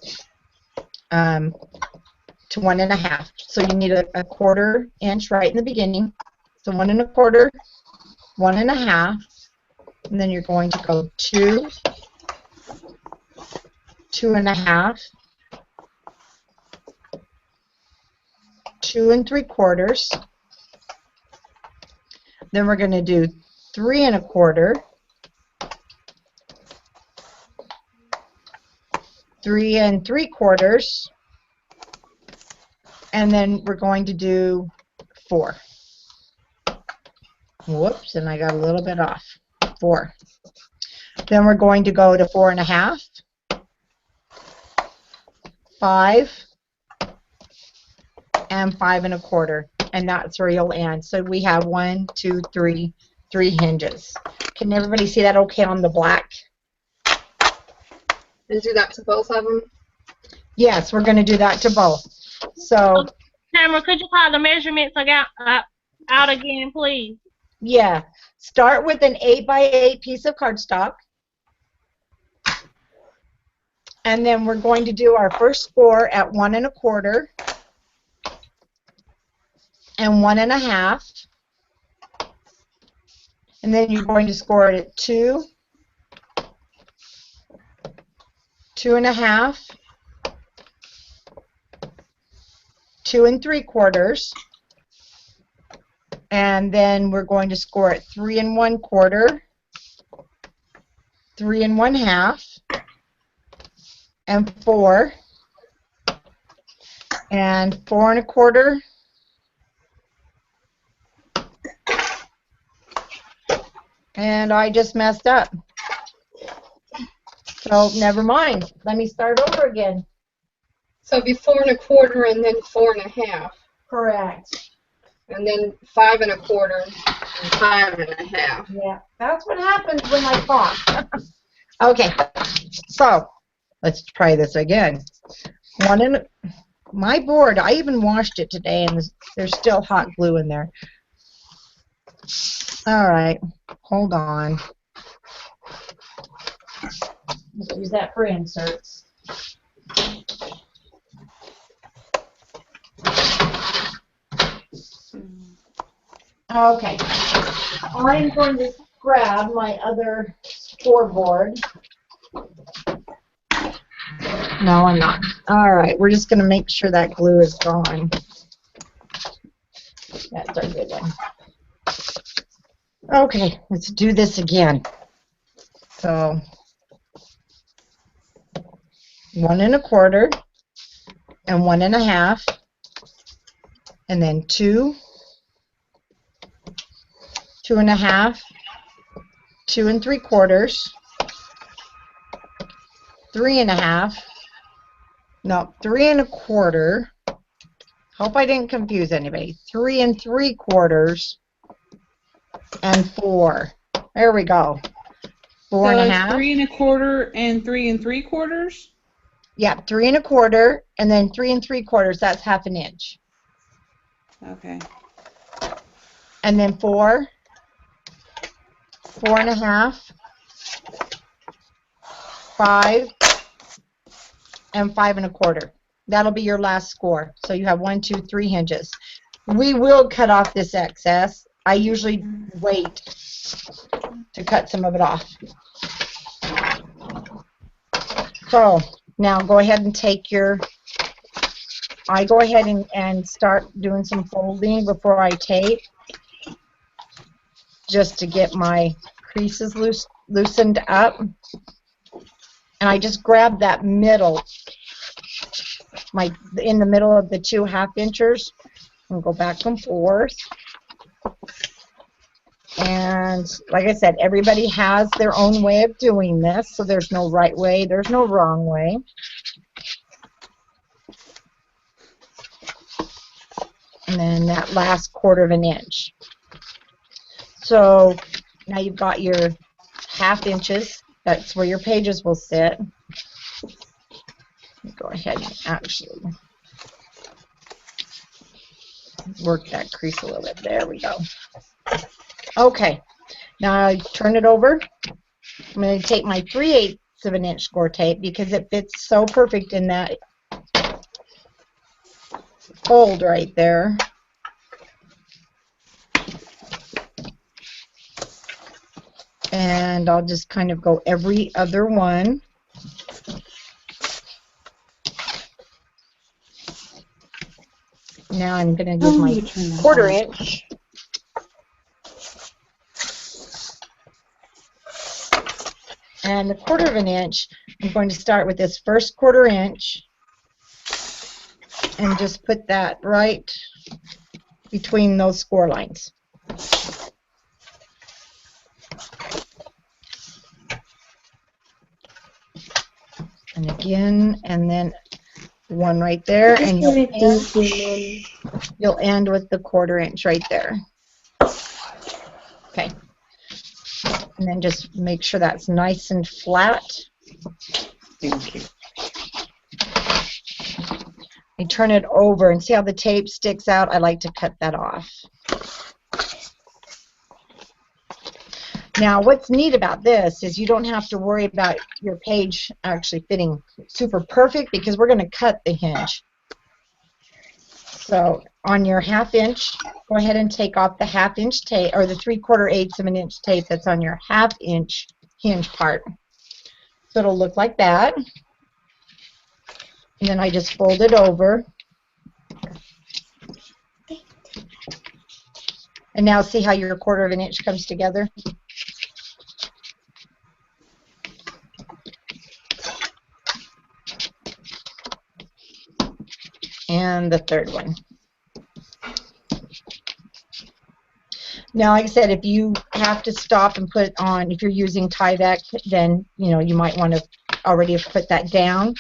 to 1 1/2. So you need a 1/4 inch right in the beginning. So 1 1/4, 1 1/2, and then you're going to go 2, 2 1/2, 2 3/4. Then we're going to do 3 1/4, 3 3/4, and then we're going to do 4. Whoops, and I got a little bit off. 4. Then we're going to go to 4 1/2, 5, and 5 1/4. And that's where you'll end. So we have 1, 2, 3 hinges. Can everybody see that okay on the black? And do that to both of them? Yes, we're going to do that to both. So, Tamara, could you call the measurements out again, please? yeah, start with an 8x8 piece of cardstock. And then we're going to do our first score at 1 1/4. And 1 1/2, and then you're going to score it at 2, 2 1/2, 2 3/4, and then we're going to score at 3 1/4, 3 1/2, and 4, and 4 1/4. And I just messed up. So never mind. Let me start over again. So it'd be 4 1/4 and then 4 1/2. Correct. And then 5 1/4 and 5 1/2. Yeah, that's what happens when I talk. Okay, so let's try this again. My board, I even washed it today, and there's still hot glue in there. All right, hold on. Let's use that for inserts. Okay, I'm going to grab my other scoreboard. No, I'm not. All right, we're just going to make sure that glue is gone. That's our good one. Okay, let's do this again. So 1 1/4 and 1 1/2, and then 2, 2 1/2, 2 3/4, 3 1/2. No, 3 1/4. Hope I didn't confuse anybody. 3 3/4 and 4. There we go. 4 so 1/2. 3 1/4 and 3 3/4. Yeah, 3 1/4 and then 3 3/4. That's half an inch. Okay. And then 4, 4 1/2, 5, and 5 1/4. That'll be your last score. So you have 1, 2, 3 hinges. We will cut off this excess. I usually wait to cut some of it off. So now go ahead and take your, I go ahead and start doing some folding before I tape, just to get my creases loosened up. And I just grab that middle, in the middle of the 2 1/2 inches, and go back and forth. And like I said, everybody has their own way of doing this, so there's no right way, there's no wrong way. And then that last 1/4 of an inch. So now you've got your 1/2 inches. That's where your pages will sit. Go ahead and actually work that crease a little bit. There we go. Okay, now I turn it over. I'm going to take my 3/8 of an inch score tape because it fits so perfect in that fold right there. And I'll just kind of go every other one. Now I'm going to use my 1/4 inch. And the 1/4 of an inch, I'm going to start with this first 1/4 inch and just put that right between those score lines. And again, and then one right there, and you'll end with the 1/4 inch right there. Okay. And then just make sure that's nice and flat. Thank you. I turn it over and see how the tape sticks out. I like to cut that off. Now, what's neat about this is you don't have to worry about your page actually fitting super perfect because we're going to cut the hinge. So on your 1/2 inch, go ahead and take off the 1/2 inch tape or the 3/4 of an inch tape that's on your 1/2 inch hinge part. So it'll look like that. And then I just fold it over. And now see how your 1/4 of an inch comes together? And the third one. Now, like I said, if you have to stop and put on, if you're using Tyvek, then you might want to already have put that down.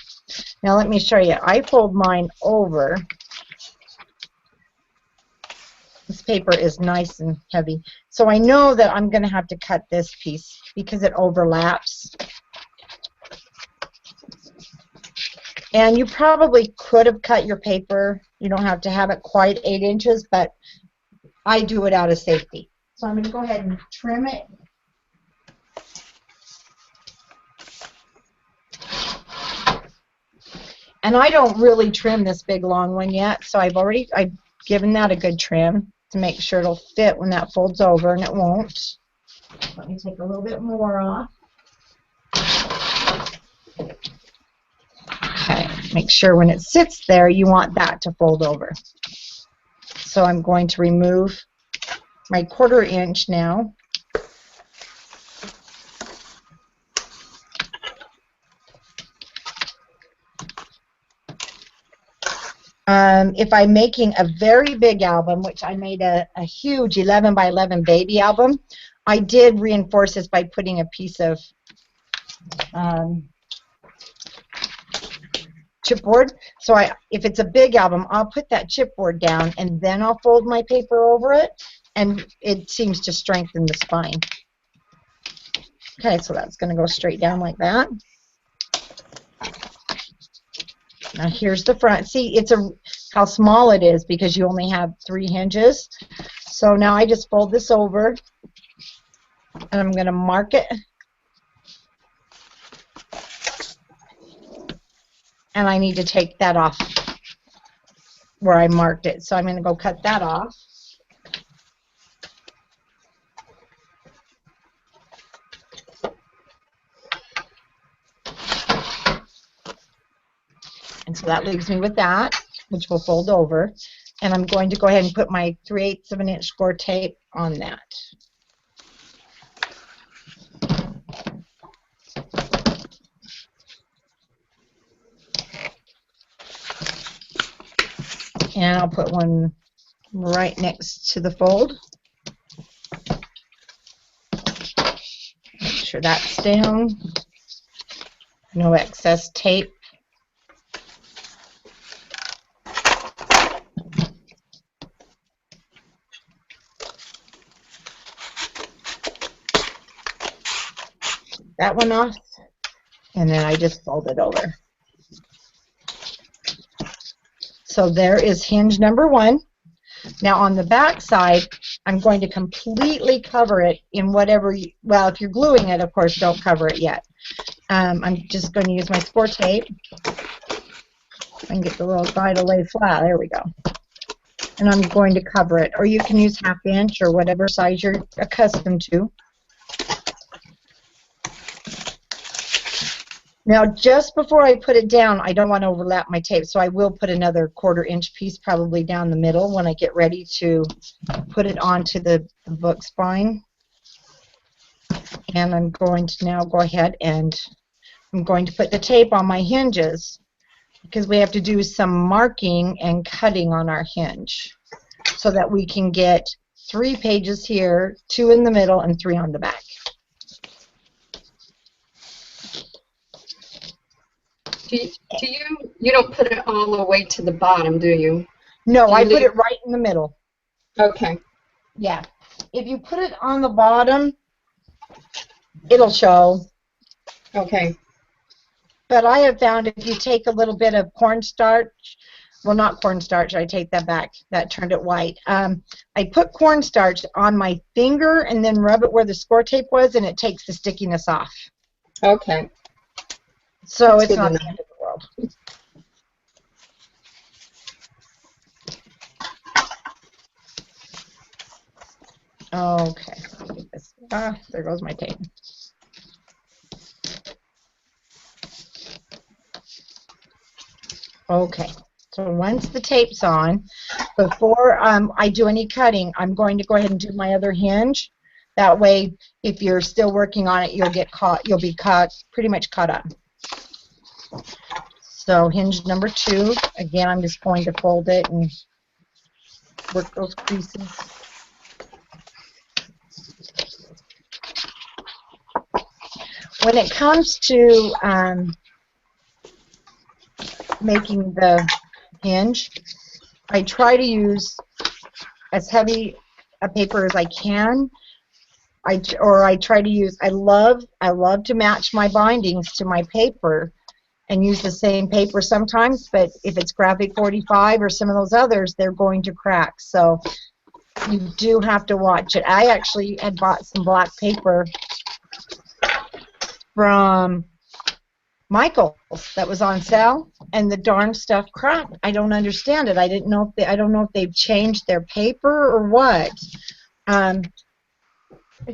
Now let me show you. I fold mine over. This paper is nice and heavy. So I know that I'm going to have to cut this piece because it overlaps. And you probably could have cut your paper. You don't have to have it quite 8 inches, but I do it out of safety. So I'm going to go ahead and trim it. And I don't really trim this big long one yet, so I've given that a good trim to make sure it'll fit when that folds over, and it won't. Let me take a little bit more off. Okay, make sure when it sits there, you want that to fold over. So I'm going to remove my 1/4 inch now. If I'm making a very big album, which I made a huge 11 by 11 baby album, I did reinforce this by putting a piece of chipboard. So if it's a big album, I'll put that chipboard down and then I'll fold my paper over it, and it seems to strengthen the spine. Okay, so that's going to go straight down like that. Now here's the front. See, how small it is because you only have 3 hinges. So now I just fold this over and I'm going to mark it. And I need to take that off where I marked it. So I'm going to go cut that off. And so that leaves me with that, which will fold over. And I'm going to go ahead and put my 3/8 of an inch score tape on that. And I'll put one right next to the fold. sure that's down. No excess tape. That one off, and then I just fold it over. So there is hinge number 1. Now on the back side, I'm going to completely cover it in whatever, well, if you're gluing it, of course, don't cover it yet. I'm just going to use my score tape and get the little guy to lay flat. There we go. And I'm going to cover it, or you can use 1/2 inch or whatever size you're accustomed to. Now, just before I put it down, I don't want to overlap my tape, so I will put another 1/4 inch piece probably down the middle when I get ready to put it onto the book spine. And I'm going to now go ahead and I'm going to put the tape on my hinges because we have to do some marking and cutting on our hinge so that we can get 3 pages here, 2 in the middle, and 3 on the back. You don't put it all the way to the bottom, do you? No, I put leave- it right in the middle. Okay. Yeah. If you put it on the bottom, it'll show. Okay. But I have found if you take a little bit of cornstarch, well, not cornstarch, I take that back. That turned it white. I put cornstarch on my finger and then rub it where the score tape was, and it takes the stickiness off. Okay. So That's it's good to not know. the end of the world. Okay. Get this. There goes my tape. Okay. So once the tape's on, before I do any cutting, I'm going to go ahead and do my other hinge. That way, if you're still working on it, you'll be pretty much caught up. So hinge number 2, again, I'm just going to fold it and work those creases. When it comes to making the hinge, I try to use as heavy a paper as I can. I try to use, I love to match my bindings to my paper and use the same paper sometimes, but if it's Graphic 45 or some of those others, they're going to crack. So you do have to watch it. I actually had bought some black paper from Michael's that was on sale, and the darn stuff cracked. I don't understand it. I don't know if they've changed their paper or what. In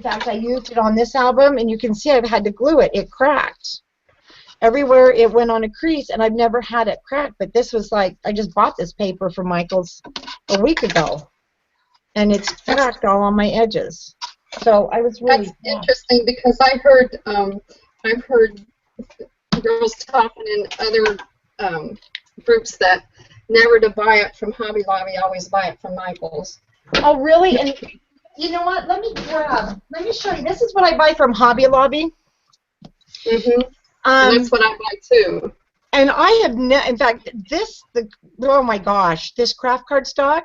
fact, I used it on this album, and you can see I've had to glue it. It cracked. Everywhere it went on a crease, and I've never had it crack, but this was like, I just bought this paper from Michael's a week ago, and it's cracked all on my edges. So I was really... That's interesting because I've heard girls talking in other groups that never to buy it from Hobby Lobby, always buy it from Michael's. Oh, really? And you know what? Let me show you. This is what I buy from Hobby Lobby. Mm-hmm. And that's what I buy too. And I have in fact, oh my gosh, this craft cardstock,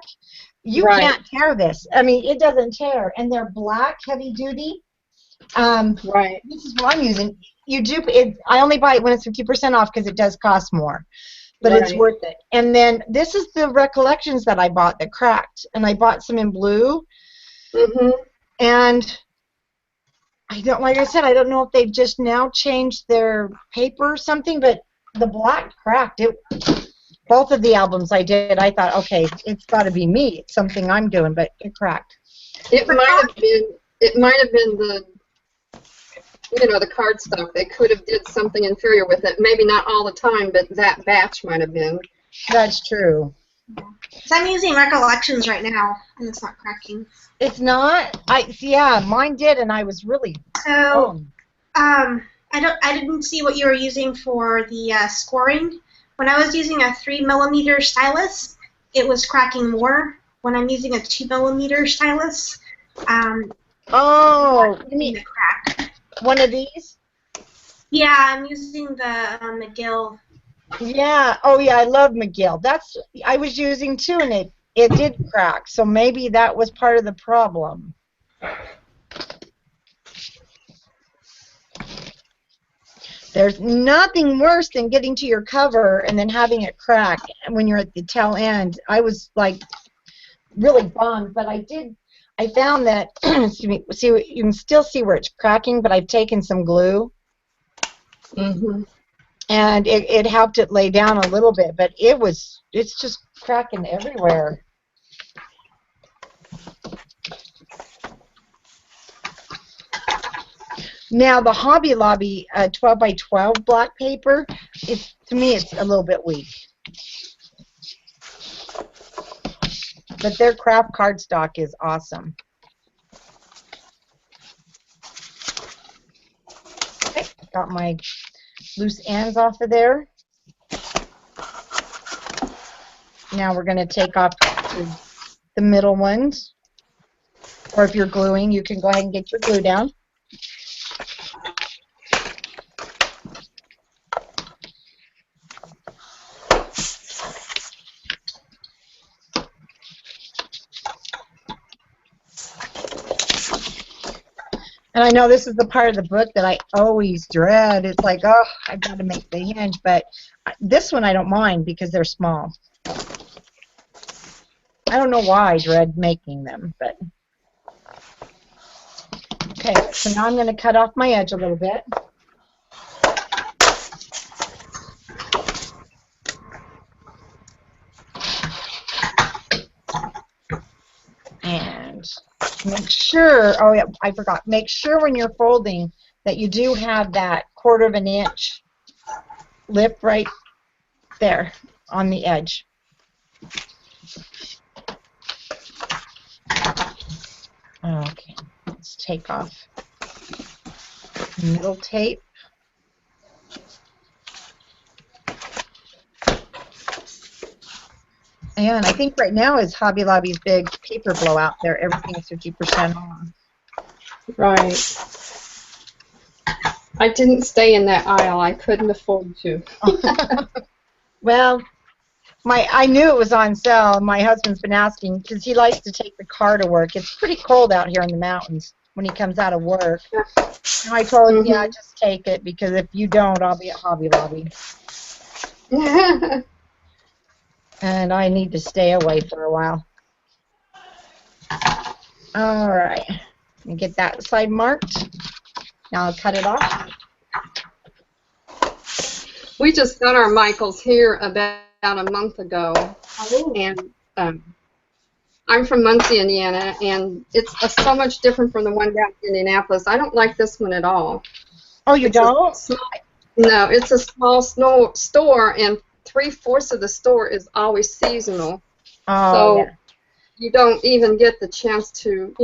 you Right. can't tear this. I mean, it doesn't tear. And they're black, heavy duty. Right. This is what I'm using. I only buy it when it's 50% off because it does cost more. But it's Right. worth it. And then this is the Recollections that I bought that cracked. And I bought some in blue. Mm-hmm. And like I said, I don't know if they've just now changed their paper or something, but the black cracked. Both of the albums I did, I thought, okay, it's got to be me. It's something I'm doing, but it cracked. It might have been the the cardstock. They could have did something inferior with it. Maybe not all the time, but that batch might have been. That's true. So I'm using Recollections right now, and it's not cracking. It's not. Yeah, mine did, and I was really. So, I didn't see what you were using for the scoring. When I was using a 3mm stylus, it was cracking more. When I'm using a 2mm stylus, Oh, you mean the crack? one of these? Yeah, I'm using the McGill. Yeah. Oh, yeah. I love McGill. That's I was using too, and it did crack. So maybe that was part of the problem. There's nothing worse than getting to your cover and then having it crack when you're at the tail end. I was like really bummed, but I found that, excuse me, see, you can still see where it's cracking, but I've taken some glue. Mm-hmm. And it helped it lay down a little bit, but it's just cracking everywhere. Now the Hobby Lobby 12 by 12 black paper, to me it's a little bit weak. But their craft cardstock is awesome. Okay, got my loose ends off of there. Now we're going to take off the middle ones. Or if you're gluing, you can go ahead and get your glue down. And I know this is the part of the book that I always dread. It's like, oh, I've got to make the hinge. But this one I don't mind because they're small. I don't know why I dread making them, but. Okay, so now I'm going to cut off my edge a little bit. And make sure, oh yeah, I forgot, make sure when you're folding that you do have that 1/4 of an inch lip right there on the edge. Okay, let's take off middle tape. And I think right now is Hobby Lobby's big paper blowout there. Everything is 50% off. Right. I didn't stay in that aisle. I couldn't afford to. Well, I knew it was on sale. My husband's been asking because he likes to take the car to work. It's pretty cold out here in the mountains when he comes out of work. And I told him, yeah, just take it because if you don't, I'll be at Hobby Lobby. And I need to stay away for a while. All right. Let me get that side marked. Now I'll cut it off. We just got our Michaels here about a month ago. And I'm from Muncie, Indiana, and it's so much different from the one down in Indianapolis. I don't like this one at all. Oh, you don't? No, it's a small store, and 3/4 of the store is always seasonal. Oh, so yeah. You don't even get the chance to,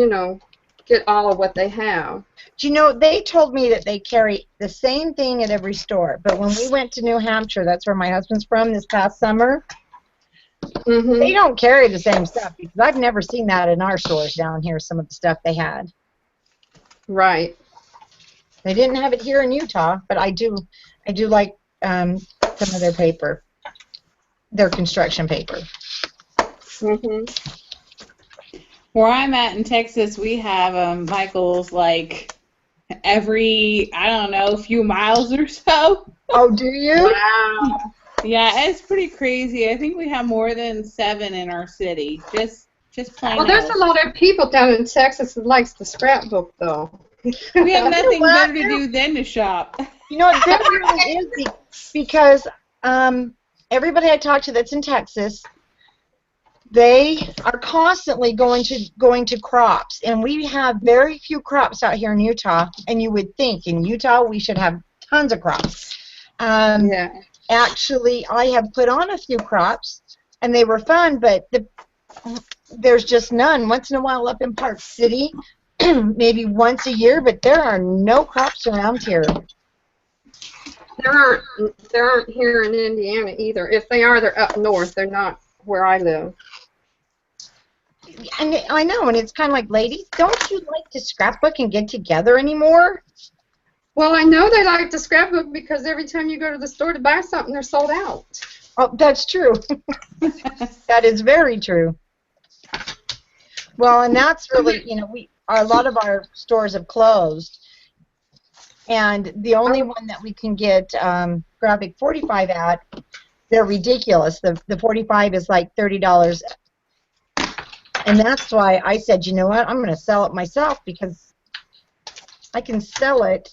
get all of what they have. Do you know, they told me that they carry the same thing at every store, but when we went to New Hampshire, that's where my husband's from this past summer, they don't carry the same stuff because I've never seen that in our stores down here, some of the stuff they had. Right. They didn't have it here in Utah, but I do like some of their paper, their construction paper. Where I'm at in Texas, we have Michael's like every, I don't know, few miles or so. Oh, do you? Wow. Yeah, it's pretty crazy. I think we have more than 7 in our city. Just plain. Well, there's a lot of people down in Texas that likes the scrapbook, though. We have nothing better to do than to shop. You know, it really is because everybody I talk to that's in Texas, they are constantly going to crops, and we have very few crops out here in Utah. And you would think in Utah we should have tons of crops. Yeah. Actually, I have put on a few crops, and they were fun, but there's just none. Once in a while up in Park City, maybe once a year, but there are no crops around here. There aren't here in Indiana either. If they are, they're up north. They're not where I live. And I know, and it's kind of like, ladies, don't you like to scrapbook and get together anymore? Well, I know they like the scrapbook because every time you go to the store to buy something, they're sold out. Oh, that's true. That is very true. Well, and that's really, a lot of our stores have closed, and the only one that we can get graphic 45 at, they're ridiculous. The 45 is like $30, and that's why I said, you know what, I'm going to sell it myself because I can sell it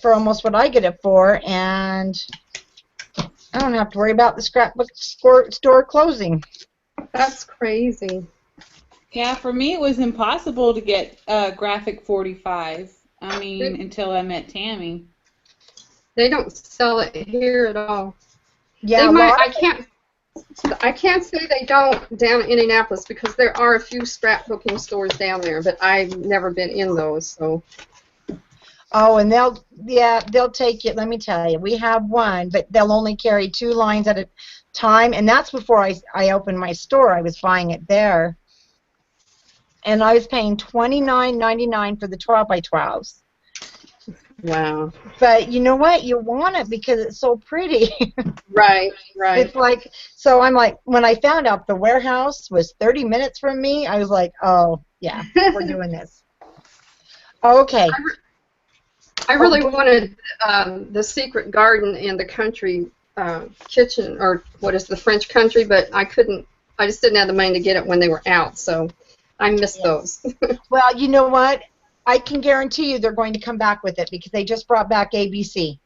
for almost what I get it for, and I don't have to worry about the scrapbook store closing. That's crazy. Yeah, for me it was impossible to get graphic 45. I mean, until I met Tammy. They don't sell it here at all. Yeah, I can't say they don't down in Indianapolis because there are a few scrapbooking stores down there, but I've never been in those. So. Oh, and they'll take it. Let me tell you, we have one, but they'll only carry 2 lines at a time, and that's before I opened my store. I was buying it there, and I was paying $29.99 for the 12 by 12s. Wow. But you know what? You want it because it's so pretty. Right. It's like, so I'm like, when I found out the warehouse was 30 minutes from me, I was like, oh yeah, we're doing this. Okay. I really wanted the Secret Garden and the Country Kitchen, or what is the French Country, but I couldn't. I just didn't have the money to get it when they were out, so I missed those. Well, you know what? I can guarantee you they're going to come back with it because they just brought back ABC.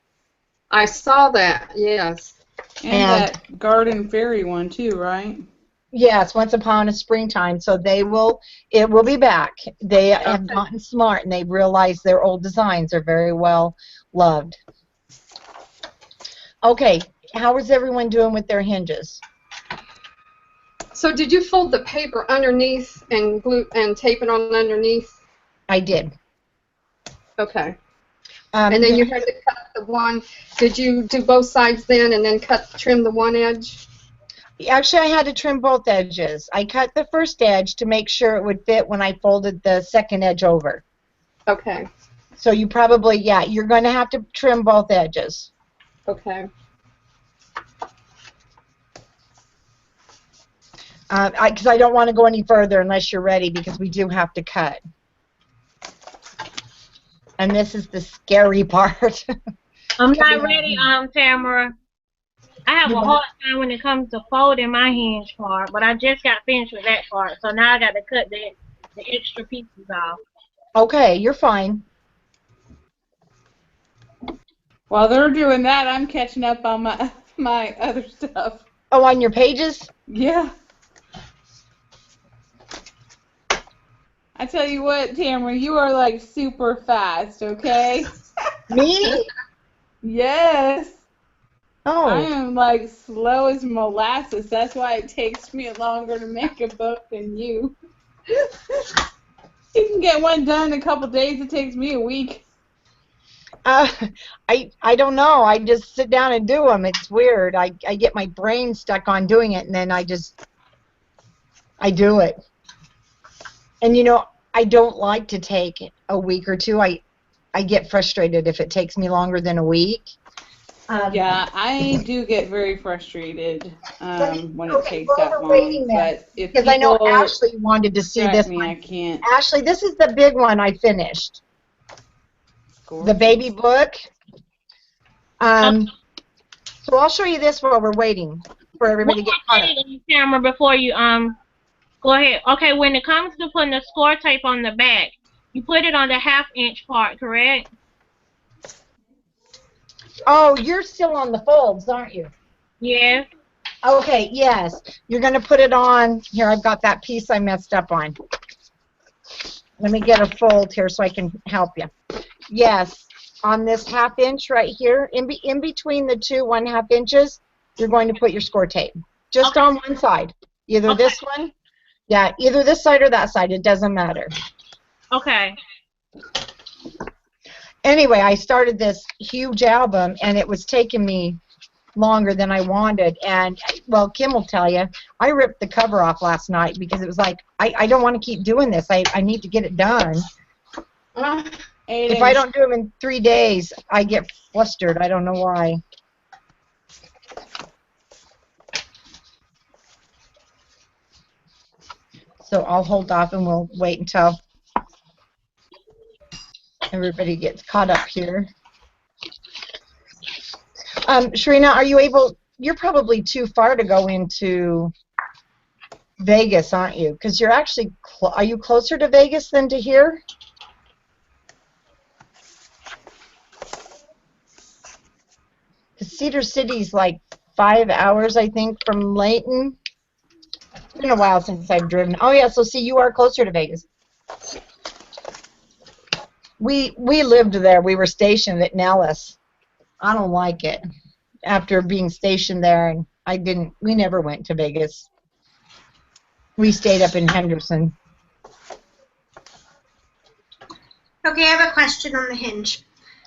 I saw that, yes. And that Garden Fairy one too, right? Yes, Once Upon a Springtime. So it will be back. They have gotten smart and they realize their old designs are very well loved. Okay, how is everyone doing with their hinges? So did you fold the paper underneath and glue and tape it on underneath? I did. Okay. And then you had to cut the one. Did you do both sides then and then trim the one edge? Actually, I had to trim both edges. I cut the first edge to make sure it would fit when I folded the second edge over. Okay. So you probably, you're going to have to trim both edges. Okay. Because I don't want to go any further unless you're ready, because we do have to cut. And this is the scary part. I'm not ready, Tamara. I have a hard time when it comes to folding my hinge part, but I just got finished with that part, so now I got to cut the extra pieces off. Okay, you're fine. While they're doing that, I'm catching up on my other stuff. Oh, on your pages? Yeah. I tell you what, Tamara, you are like super fast, okay? Me? Yes. Oh. I am like slow as molasses. That's why it takes me longer to make a book than you. You can get one done in a couple days. It takes me a week. I don't know. I just sit down and do them. It's weird. I get my brain stuck on doing it, and then I do it. And I don't like to take a week or two. I get frustrated if it takes me longer than a week. Yeah, I do get very frustrated when it takes that long. But if because I know Ashley wanted to see this one. I can't. Ashley, this is the big one I finished. The baby book. So I'll show you this while we're waiting for everybody to get caught up. Camera before you go ahead. Okay, when it comes to putting the score tape on the back, you put it on the 1/2 inch part, correct? Oh, you're still on the folds, aren't you? Yes. Okay, yes. You're going to put it on. Here, I've got that piece I messed up on. Let me get a fold here so I can help you. Yes, on this 1/2 inch right here, in between the two 1/2 inches, you're going to put your score tape. Just on one side. Either this one, either this side or that side. It doesn't matter. Okay. Anyway, I started this huge album, and it was taking me longer than I wanted. And, well, Kim will tell you, I ripped the cover off last night because it was like, I don't want to keep doing this. I need to get it done. If I don't do them in 3 days, I get flustered. I don't know why. So I'll hold off and we'll wait until everybody gets caught up here. Sharina, are you able? You're probably too far to go into Vegas, aren't you? Because you're actually, are you closer to Vegas than to here? Because Cedar City's like 5 hours, I think, from Layton. It's been a while since I've driven. Oh yeah, so see, you are closer to Vegas. We lived there. We were stationed at Nellis. I don't like it. After being stationed there, and we never went to Vegas. We stayed up in Henderson. Okay, I have a question on the hinge.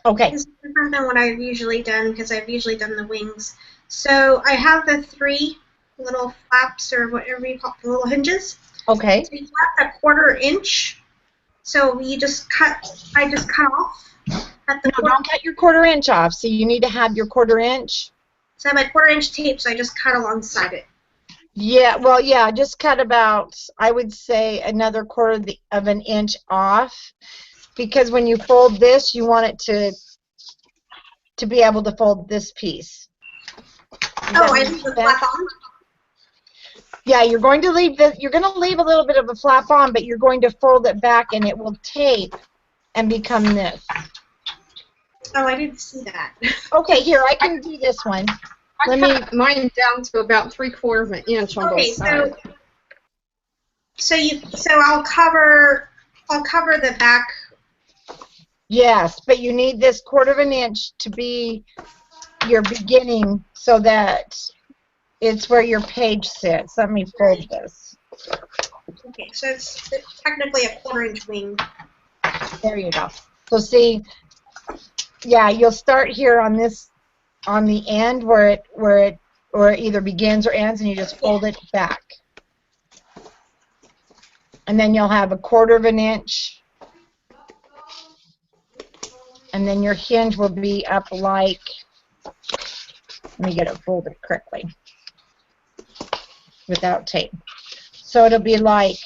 Okay. This is different than what I've usually done because I've usually done the wings. So I have the 3 little flaps or whatever you call it, the little hinges. Okay. So you have a 1/4 inch. So I just cut off at the No, don't cut your 1/4 inch off. So you need to have your 1/4 inch. So I have my 1/4 inch tape, so I just cut alongside it. Yeah, well, yeah, just cut about, I would say, another 1/4 of an inch off, because when you fold this, you want it to be able to fold this piece. Oh, I leave the flap on? Yeah, you're going to leave a little bit of a flap on, but you're going to fold it back, and it will tape and become this. Oh, I didn't see that. Okay, here, I can do this one. I cut mine down to about 3/4 of an inch on both sides. So I'll cover the back. Yes, but you need this 1/4 of an inch to be your beginning, so that it's where your page sits. Let me fold this. Okay, so it's technically a 1/4 inch wing. There you go. So see, yeah, you'll start here on this, on the end where it either begins or ends, and you just fold it back. And then you'll have a 1/4 of an inch, and then your hinge will be up like, let me get it folded correctly without tape. So it'll be like,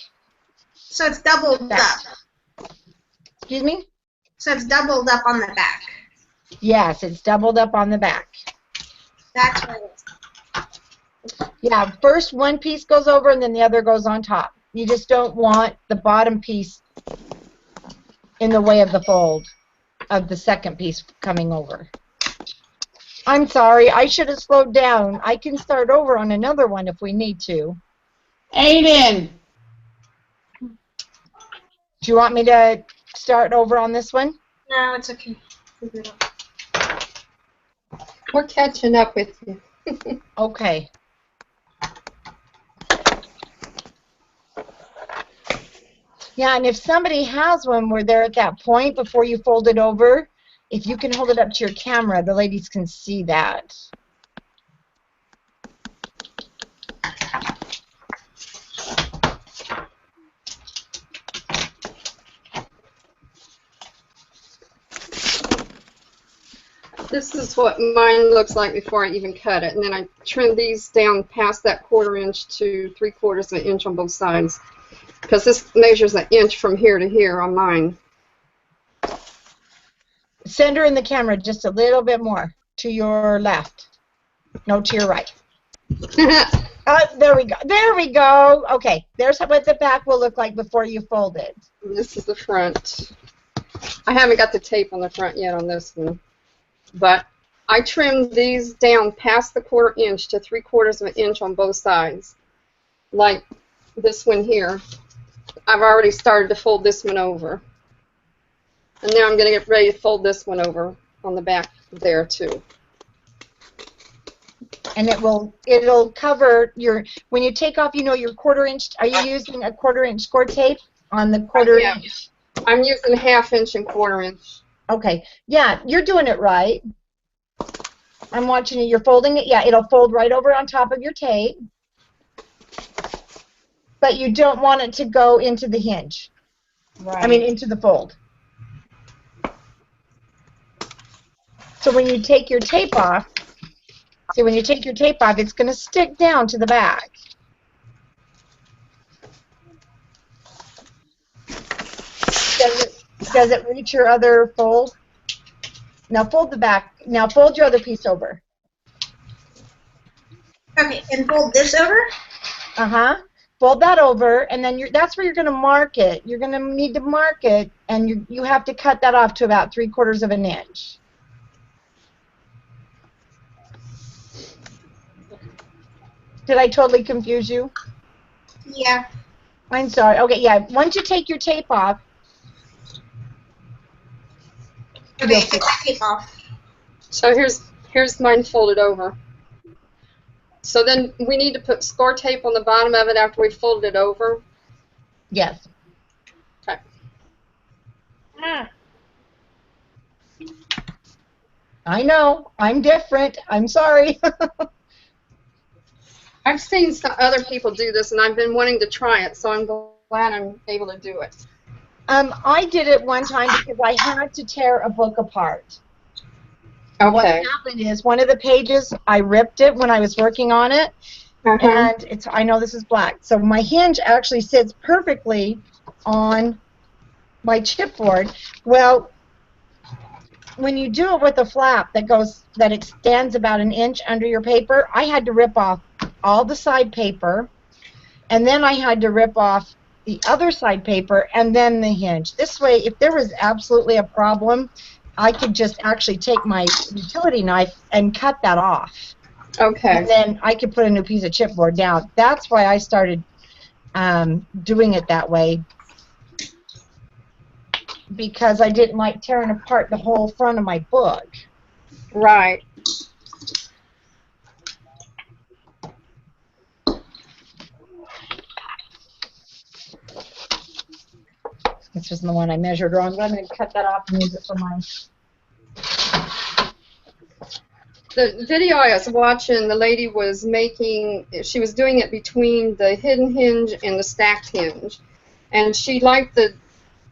So it's doubled that. up. Excuse me? So it's doubled up on the back. Yes, it's doubled up on the back. That's what it is. Yeah, first one piece goes over and then the other goes on top. You just don't want the bottom piece in the way of the fold of the second piece coming over. I'm sorry, I should have slowed down. I can start over on another one if we need to. Aiden! Do you want me to start over on this one? No, it's okay. Figure it out. We're catching up with you. Okay. Yeah, and if somebody has one where they're at that point before you fold it over, if you can hold it up to your camera, the ladies can see that. This is what mine looks like before I even cut it, and then I trim these down past that 1/4 inch to 3/4 of an inch on both sides, because this measures an inch from here to here on mine. Send her in the camera just a little bit more to your left. No, to your right. There we go. There we go. Okay, there's what the back will look like before you fold it. This is the front. I haven't got the tape on the front yet on this one, but I trimmed these down past the 1/4 inch to 3/4 of an inch on both sides, like this one here. I've already started to fold this one over. And now I'm going to get ready to fold this one over on the back there too. And it'll cover your, when you take off, you know, your 1/4 inch, are you using a 1/4 inch score tape on the 1/4 Yeah. inch? I'm using 1/2 inch and 1/4 inch. Okay, yeah, you're doing it right. I'm watching you, you're folding it, yeah, it'll fold right over on top of your tape. But you don't want it to go into the hinge. Right. I mean, into the fold. So when you take your tape off, see, when you take your tape off, it's going to stick down to the back. Does it reach your other fold? Now fold the back. Now fold your other piece over. Okay, and fold this over? Uh-huh. Fold that over, and then that's where you're going to mark it. You're going to need to mark it, and you have to cut that off to about 3/4 of an inch. Did I totally confuse you? Yeah. I'm sorry. Okay, yeah. Once you take your tape off. Okay, take that tape off. So here's mine folded over. So then we need to put score tape on the bottom of it after we folded it over? Yes. Okay. Ah. I know. I'm different. I'm sorry. I've seen some other people do this, and I've been wanting to try it, so I'm glad I'm able to do it. I did it one time because I had to tear a book apart. Okay. What happened is one of the pages, I ripped it when I was working on it, and I know this is black. So my hinge actually sits perfectly on my chipboard. Well, when you do it with a flap that extends about an inch under your paper, I had to rip off all the side paper, and then I had to rip off the other side paper and then the hinge. This way, if there was absolutely a problem, I could just actually take my utility knife and cut that off. Okay. And then I could put a new piece of chipboard down. That's why I started doing it that way, because I didn't like tearing apart the whole front of my book. Right. This isn't the one I measured wrong, but I'm going to cut that off and use it for mine. The video I was watching, the lady was she was doing it between the hidden hinge and the stacked hinge. And she liked the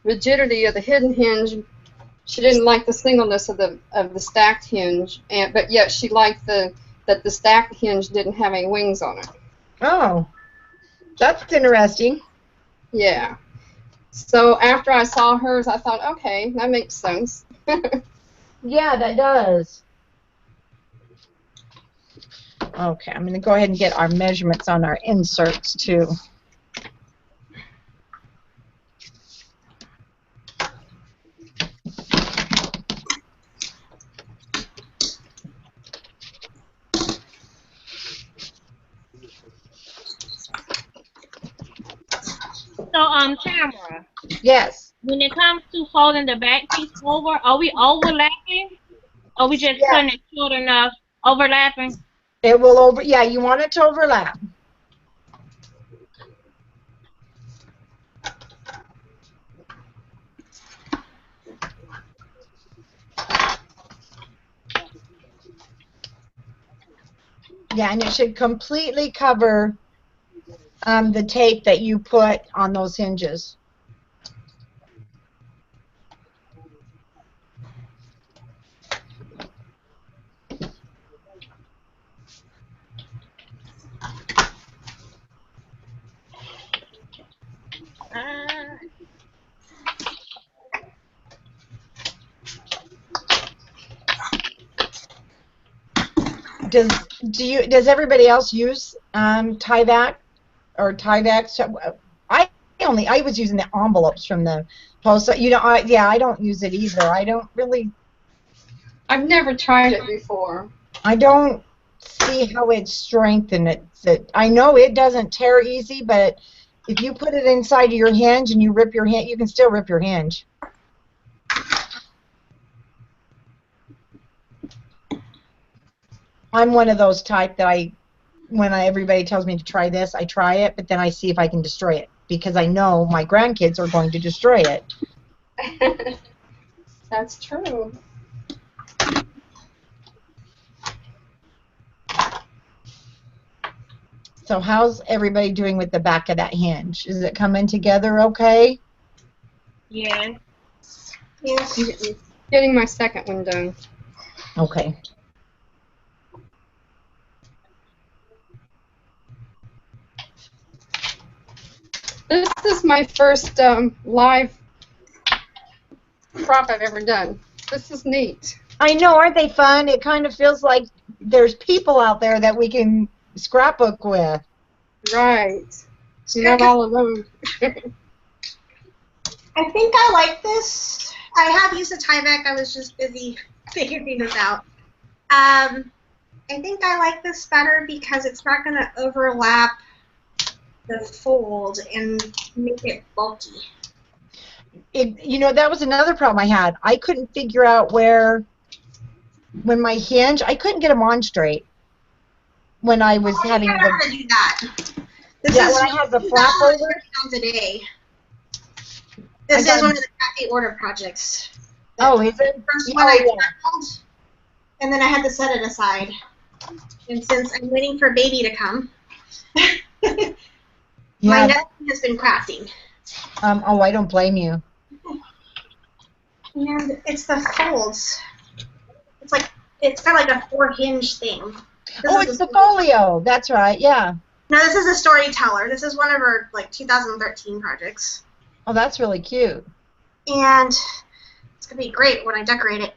rigidity of the hidden hinge. She didn't like the singleness of the stacked hinge, but yet she liked that the stacked hinge didn't have any wings on it. Oh, that's interesting. Yeah. So after I saw hers, I thought, okay, that makes sense. Yeah, that does. Okay, I'm going to go ahead and get our measurements on our inserts, too. So, Tamara, Yes. when it comes to folding the back piece over, are we overlapping? Or are we just cutting it short enough, overlapping? It will yeah, you want it to overlap. Yeah, and it should completely cover the tape that you put on those hinges. Does everybody else use Tyvek or Tyvek? So I was using the envelopes from the post. You know, I don't use it either. I don't really. I've never tried it before. I don't see how it strengthens it. I know it doesn't tear easy, but if you put it inside of your hinge and you rip your hinge, you can still rip your hinge. I'm one of those type that when everybody tells me to try this, I try it, but then I see if I can destroy it, because I know my grandkids are going to destroy it. That's true. So how's everybody doing with the back of that hinge? Is it coming together okay? Yeah. Yes. Getting my second one done. Okay. This is my first live crop I've ever done. This is neat. I know, aren't they fun? It kind of feels like there's people out there that we can scrapbook with. Right. You're not all alone. I think I like this. I have used a Tyvek. I was just busy figuring this out. I think I like this better because it's not going to overlap the fold and make it bulky. You know, that was another problem I had. I couldn't figure out when my hinge, I couldn't get them on straight when I was having I know how to do that. This yeah, is when I had the flap over. pounds a day. This is one of the cafe order projects. Oh, is it? First one I tackled, and then I had to set it aside. And since I'm waiting for baby to come, my nephew has been crafting. Oh, I don't blame you. And it's the folds. It's got like a 4-hinge thing. It's the folio. That's right. Yeah. No, this is a storyteller. This is one of our 2013 projects. Oh, that's really cute. And it's gonna be great when I decorate it.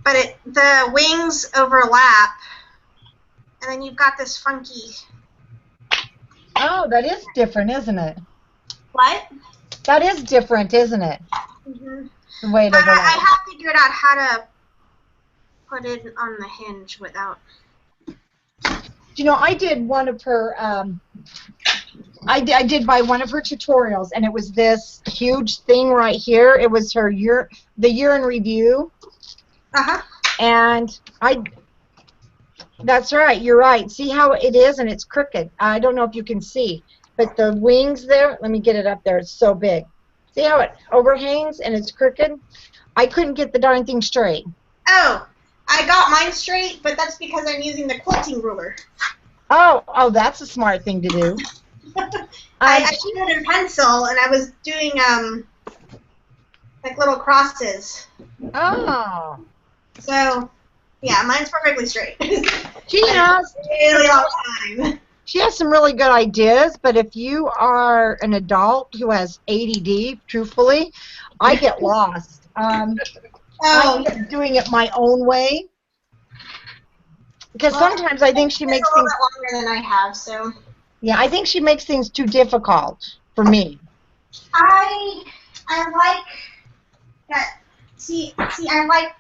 But the wings overlap, and then you've got this funky. Oh, that is different, isn't it? What? That is different, isn't it? Mm-hmm. The way it But overlaps. I have figured out how to put it on the hinge without. You know, I did one of her. I did buy one of her tutorials, and it was this huge thing right here. It was her the year in review. And that's right. You're right. See how it is, and it's crooked. I don't know if you can see, but the wings there. Let me get it up there. It's so big. See how it overhangs and it's crooked? I couldn't get the darn thing straight. Oh, I got mine straight, but that's because I'm using the quilting ruler. Oh, that's a smart thing to do. I did it in pencil, and I was doing little crosses. Oh. So, yeah, mine's perfectly straight. She has really long time. She has some really good ideas, but if you are an adult who has ADD, truthfully, I get lost. I'm doing it my own way. Because sometimes I think she makes things a little bit longer than I have, so. Yeah, I think she makes things too difficult for me. I like that. See, I like.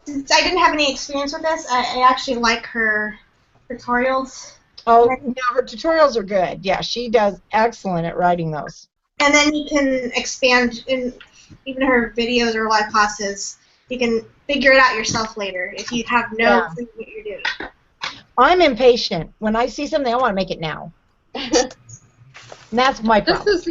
Since I didn't have any experience with this, I actually like her tutorials. Oh, no, her tutorials are good. Yeah, she does excellent at writing those. And then you can expand in even her videos or live classes. You can figure it out yourself later if you have no clue what you're doing. I'm impatient. When I see something, I want to make it now. And that's my problem. This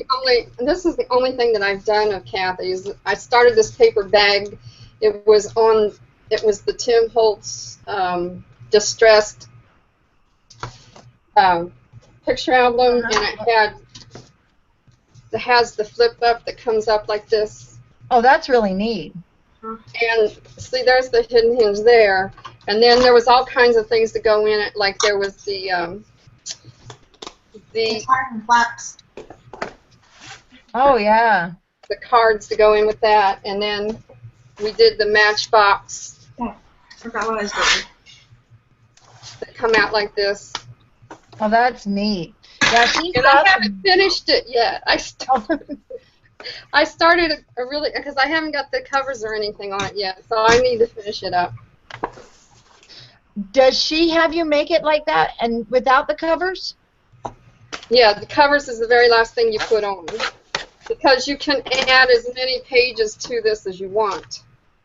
is the only thing that I've done of Kathy's. I started this paper bag. It was the Tim Holtz distressed picture album, and it has the flip up that comes up like this. Oh, that's really neat. And see, there's the hidden hinge there, and then there was all kinds of things to go in it. Like there was the flaps. Oh yeah. The cards to go in with that, and then we did the matchbox. Oh, I forgot what I was doing. That come out like this. Oh, that's neat. Yeah, and I haven't finished it yet. I started because I haven't got the covers or anything on it yet, so I need to finish it up. Does she have you make it like that and without the covers? Yeah, the covers is the very last thing you put on, because you can add as many pages to this as you want.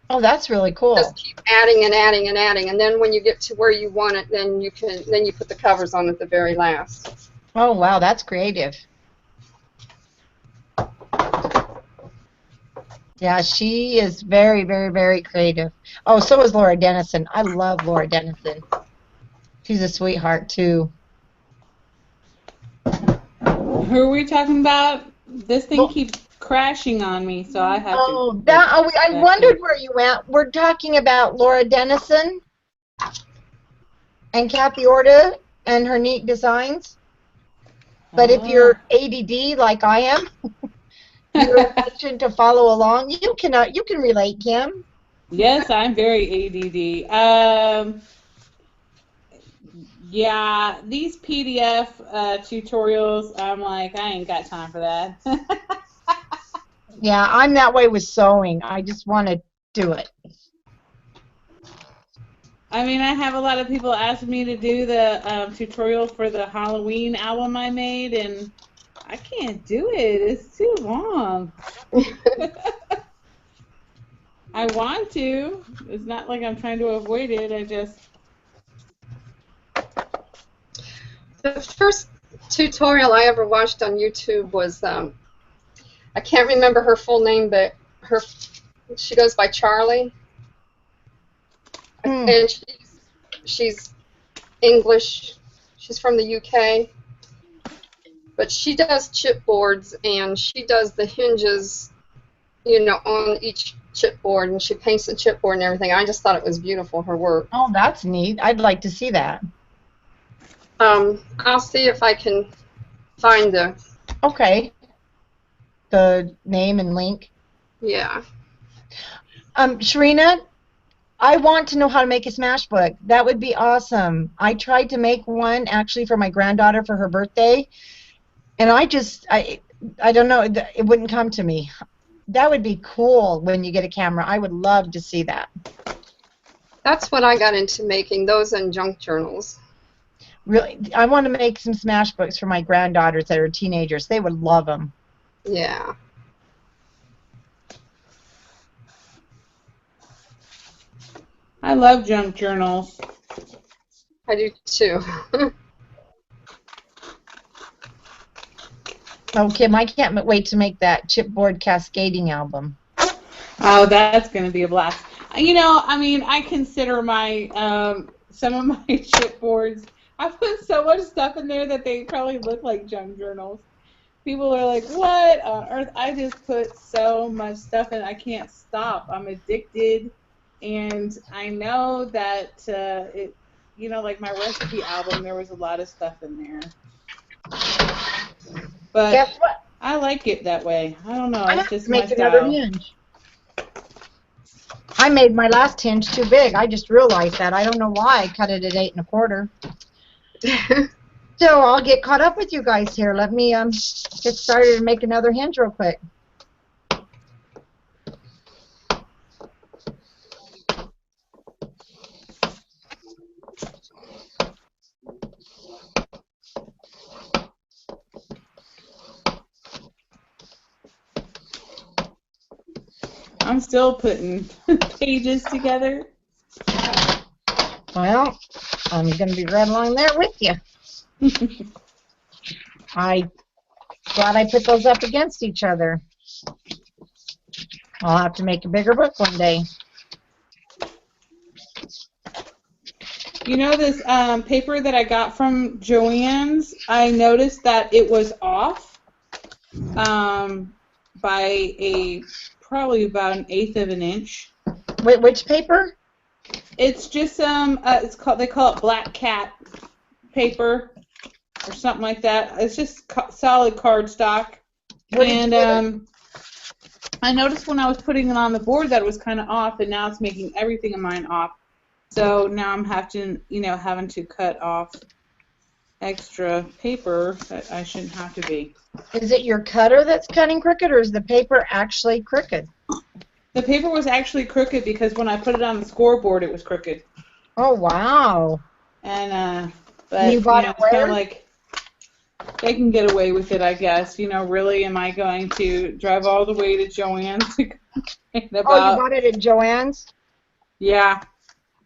Oh, that's really cool. Just keep adding and adding and adding, and then when you get to where you want it, then you put the covers on at the very last. Oh wow, that's creative. Yeah, she is very, very, very creative. Oh, so is Laura Dennison. I love Laura Dennison. She's a sweetheart too. Who are we talking about? This thing keeps crashing on me, so I have Oh, to. I wondered where you went. We're talking about Laura Dennison and Kathy Orta and her neat designs. But if you're ADD like I am, you're efficient to follow along. You can relate, Kim. Yes, I'm very ADD. Yeah, these PDF tutorials, I'm like, I ain't got time for that. Yeah, I'm that way with sewing. I just want to do it. I mean, I have a lot of people ask me to do the tutorial for the Halloween album I made, and I can't do it. It's too long. I want to. It's not like I'm trying to avoid it. I just... The first tutorial I ever watched on YouTube was, I can't remember her full name, but she goes by Charlie. And she's English. She's from the UK. But she does chipboards, and she does the hinges, you know, on each chipboard, and she paints the chipboard and everything. I just thought it was beautiful, her work. Oh, that's neat. I'd like to see that. I'll see if I can find the name and link. Yeah. Sharina, I want to know how to make a smash book. That would be awesome. I tried to make one actually for my granddaughter for her birthday, and I don't know, it wouldn't come to me. That would be cool when you get a camera. I would love to see that. That's what I got into making, those and junk journals. Really, I want to make some smash books for my granddaughters that are teenagers. They would love them. Yeah. I love junk journals. I do too. Oh, Kim, I can't wait to make that chipboard cascading album. Oh, that's going to be a blast. You know, I mean, I consider my some of my chipboards, I put so much stuff in there that they probably look like junk journals. People are like, what on earth? I just put so much stuff in, I can't stop. I'm addicted, and I know that it, you know, like my recipe album, there was a lot of stuff in there. But guess what? I like it that way. I don't know. I It's have just to make my another style. hinge. I made my last hinge too big. I just realized that. I don't know why I cut it at 8 1/4. So I'll get caught up with you guys here. Let me get started and make another hinge real quick. I'm still putting pages together. Well, I'm going to be right along there with you. I'm glad I put those up against each other. I'll have to make a bigger book one day. You know this paper that I got from Joann's? I noticed that it was off by probably about 1/8 of an inch. Wait, which paper? It's just they call it Black Cat paper or something like that. It's just solid cardstock. And I noticed when I was putting it on the board that it was kind of off, and now it's making everything of mine off. So now I'm having to cut off extra paper that I shouldn't have to be. Is it your cutter that's cutting crooked, or is the paper actually crooked? The paper was actually crooked because when I put it on the scoreboard, it was crooked. Oh, wow. And but you bought it it's kind where? of like they can get away with it, I guess. You know, really, am I going to drive all the way to Joann's to complain about? Oh, you bought it at Joann's? Yeah.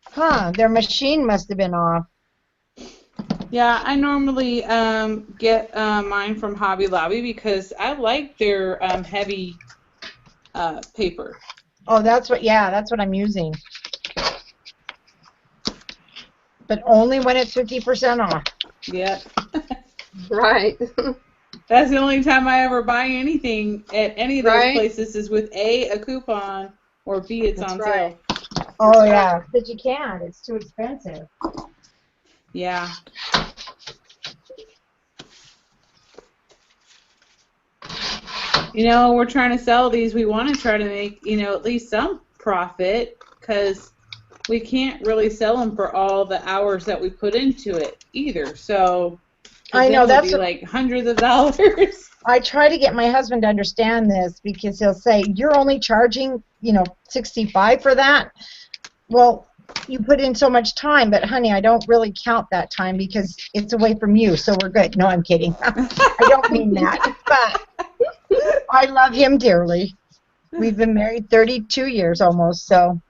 Huh, their machine must have been off. Yeah, I normally get mine from Hobby Lobby because I like their heavy paper. Oh, that's what I'm using. But only when it's 50% off. Yep. Right. That's the only time I ever buy anything at any of those Right. places is with a coupon, or B, it's That's on right. sale. Oh yeah, but you can't. It's too expensive. Yeah. You know, we're trying to sell these. We want to try to make, at least some profit, because we can't really sell them for all the hours that we put into it either. So, 'cause I then know, it'll that's be what like hundreds of dollars. I try to get my husband to understand this, because he'll say, "You're only charging, $65 for that." Well, you put in so much time, but honey, I don't really count that time because it's away from you, so we're good. No, I'm kidding. I don't mean that, but I love him dearly. We've been married 32 years almost, so.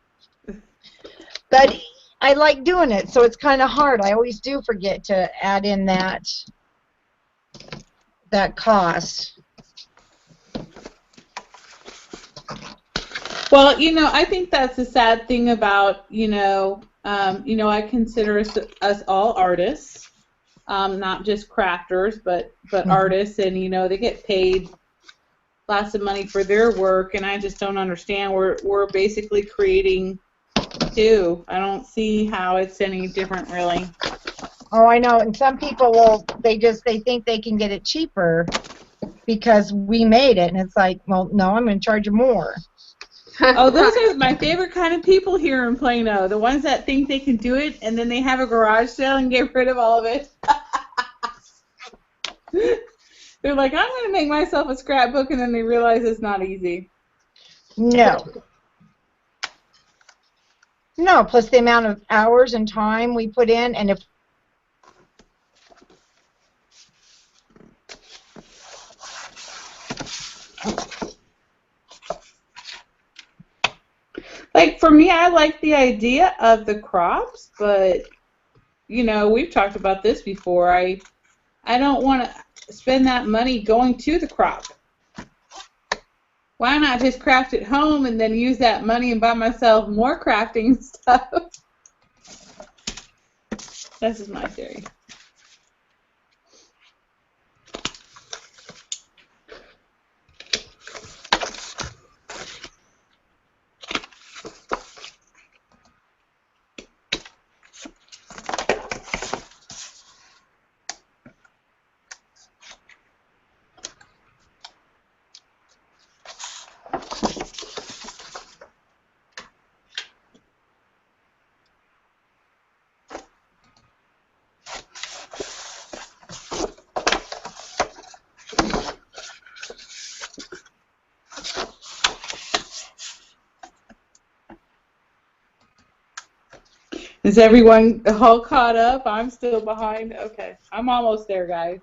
But I like doing it, so it's kind of hard. I always do forget to add in that cost. Well, I think that's the sad thing about, I consider us all artists, not just crafters, but artists, and they get paid lots of money for their work, and I just don't understand. We're basically creating too. I don't see how it's any different, really. Oh, I know. And some people they think they can get it cheaper because we made it, and it's like, well, no, I'm going to charge you more. Oh, those are my favorite kind of people here in Plano. The ones that think they can do it, and then they have a garage sale and get rid of all of it. They're like, I'm going to make myself a scrapbook, and then they realize it's not easy. No. No, plus the amount of hours and time we put in, and if like, for me, I like the idea of the crops, but we've talked about this before. I don't want to spend that money going to the crop. Why not just craft at home and then use that money and buy myself more crafting stuff? This is my theory. Is everyone all caught up? I'm still behind. Okay, I'm almost there, guys.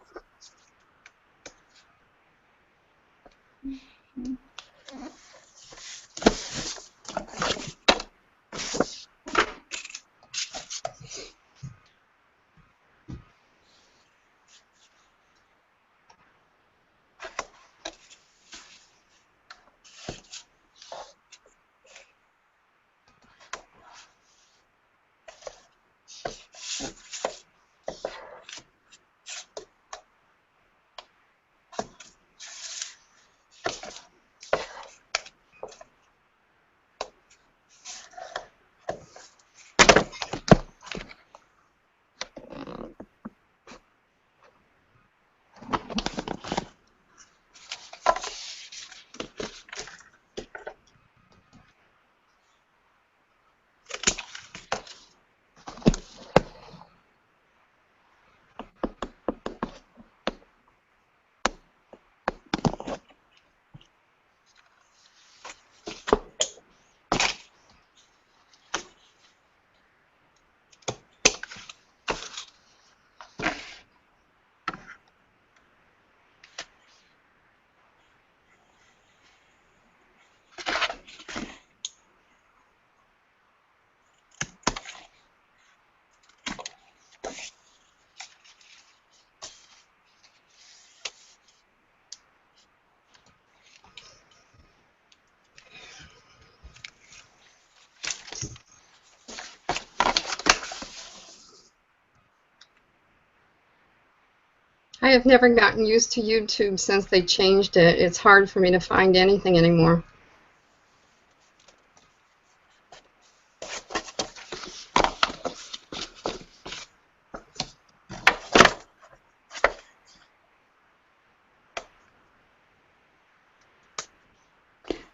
I have never gotten used to YouTube since they changed it. It's hard for me to find anything anymore.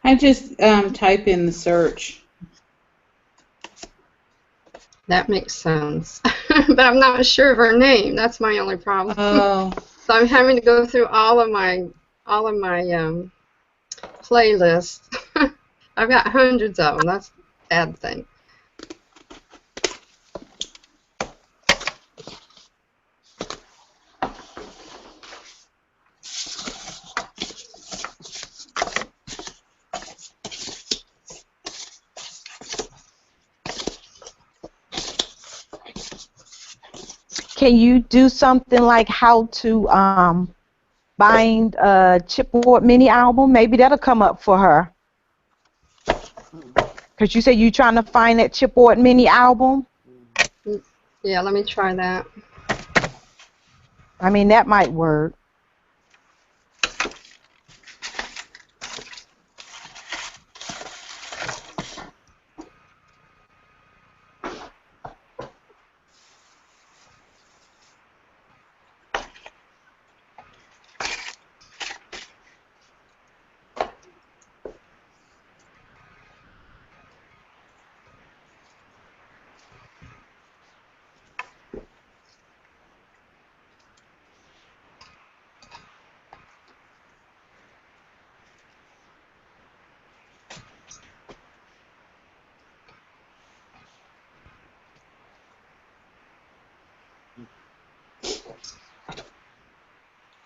I just type in the search. That makes sense. But I'm not sure of her name. That's my only problem. Oh. So I'm having to go through all of my playlists. I've got hundreds of them. That's a bad thing. Can you do something like how to bind a chipboard mini album? Maybe that'll come up for her. Because you said you're trying to find that chipboard mini album. Yeah, let me try that. I mean, that might work.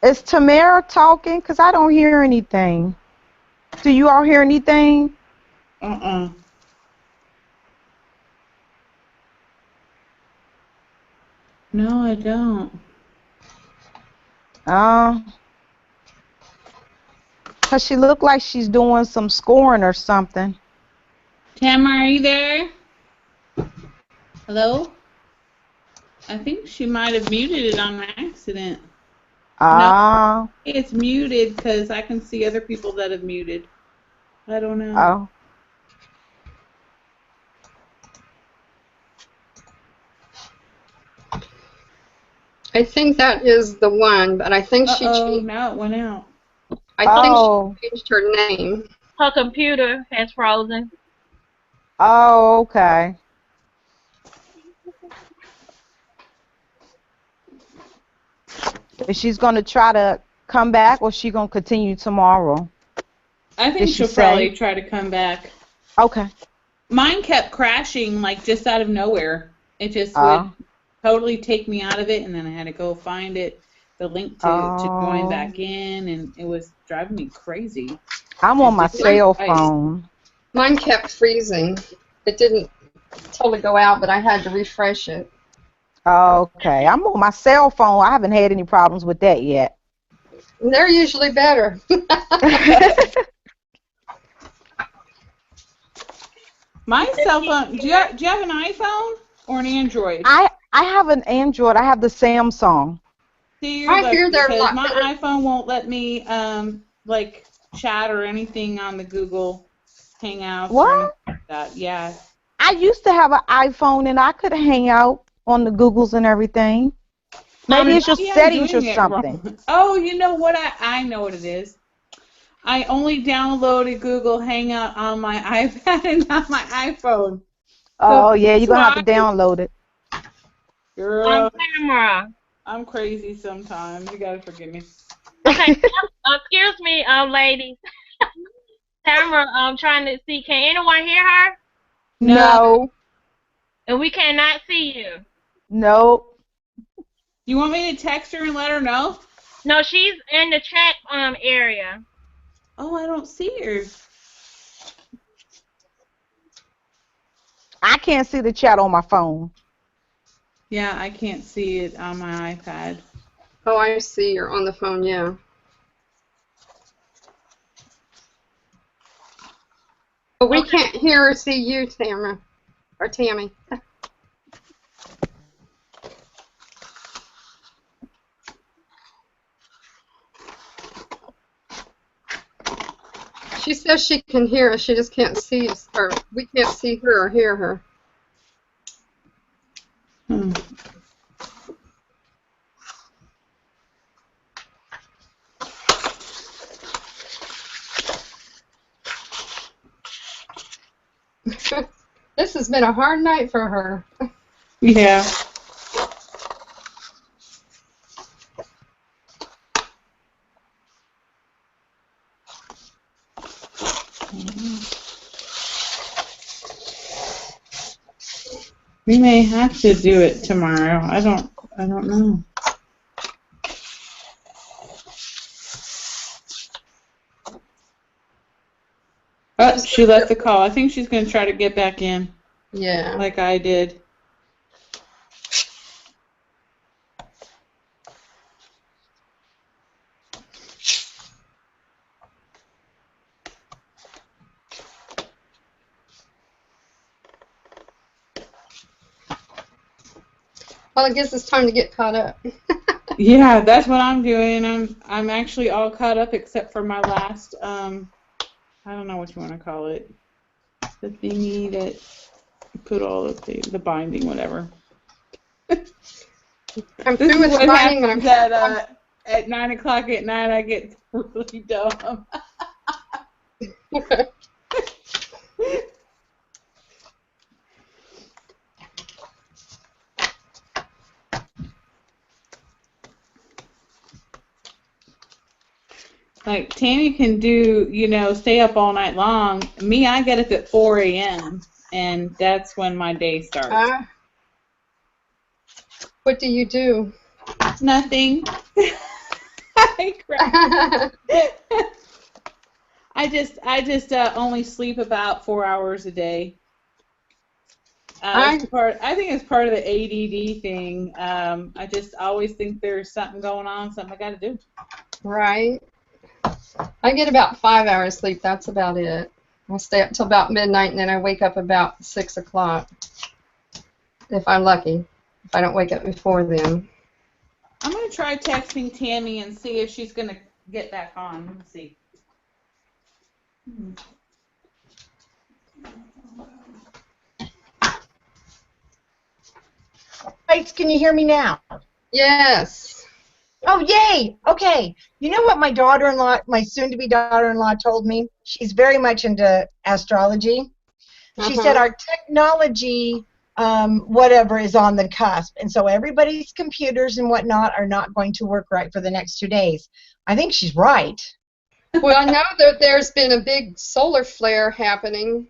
Is Tamara talking? Because I don't hear anything. Do you all hear anything? No, I don't. Because she looked like she's doing some scoring or something. Tamara, are you there? Hello? I think she might have muted it on accident. No, it's muted because I can see other people that have muted. I don't know. I think that is the one, but I think she changed. Now it went out. I think she changed her name. Her computer has frozen. Oh, okay. Is she's going to try to come back, or is she going to continue tomorrow? I think she'll probably try to come back. Okay. Mine kept crashing, like, just out of nowhere. It just would totally take me out of it, and then I had to go find it, the link to join back in, and it was driving me crazy. I'm on my cell phone. Mine kept freezing. It didn't totally go out, but I had to refresh it. Okay, I'm on my cell phone. I haven't had any problems with that yet. They're usually better. My cell phone, do you have an iPhone or an Android? I have an Android. I have the Samsung. See, I hear they're because my iPhone won't let me like chat or anything on the Google Hangouts. What? Or anything like that. Yeah. I used to have an iPhone and I could hang out on the Googles and everything. Maybe it's your settings or something. Wrong. Oh, you know what? I know what it is. I only downloaded Google Hangout on my iPad and not my iPhone. Oh, yeah, you're going to have to download it. Girl, On camera. I'm crazy sometimes. You got to forgive me. Okay, excuse me, ladies. Tamara, I'm trying to see. Can anyone hear her? No. And we cannot see you. No. You want me to text her and let her know? No, she's in the chat area. Oh, I don't see her. I can't see the chat on my phone. Yeah, I can't see it on my iPad. Oh, I see. You're on the phone, yeah. But we can't hear or see you, Tamara. Or Tammy. She says she can hear us. She just can't see us, or we can't see her or hear her. Hmm. This has been a hard night for her. Yeah. We may have to do it tomorrow. I don't know. Oh, she left the call. I think she's going to try to get back in Yeah. like I did. Well, it gives us time to get caught up. Yeah, that's what I'm doing. I'm actually all caught up except for my last I don't know what you want to call it. The thingy that you put all of the binding, whatever. I'm This through is with what binding. happens at 9 o'clock at night. I get really dumb. Like, Tammy can do, stay up all night long. Me, I get up at 4 a.m., and that's when my day starts. What do you do? Nothing. I cry. I just only sleep about 4 hours a day. I think it's part of the ADD thing. I just always think there's something going on, something I got to do. Right. I get about 5 hours sleep. That's about it. I'll stay up till about midnight, and then I wake up about 6 o'clock. If I'm lucky. If I don't wake up before then. I'm going to try texting Tammy and see if she's going to get back on. Let me see. Right, can you hear me now? Yes. Oh, yay! Okay. You know what my daughter-in-law, my soon-to-be daughter-in-law told me? She's very much into astrology. She said our technology, whatever, is on the cusp. And so everybody's computers and whatnot are not going to work right for the next 2 days. I think she's right. Well, I know that there's been a big solar flare happening.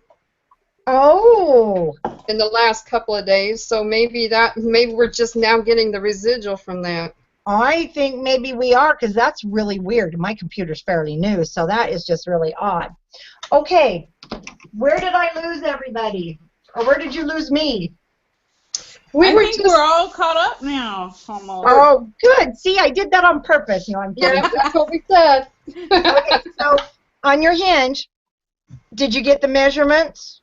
Oh. In the last couple of days, so maybe we're just now getting the residual from that. I think maybe we are, because that's really weird. My computer's fairly new, so that is just really odd. Okay, where did I lose everybody? Or where did you lose me? I think we're all caught up now, almost. Oh, good. See, I did that on purpose. I'm yeah, that's what we said. Okay, so on your hinge, did you get the measurements?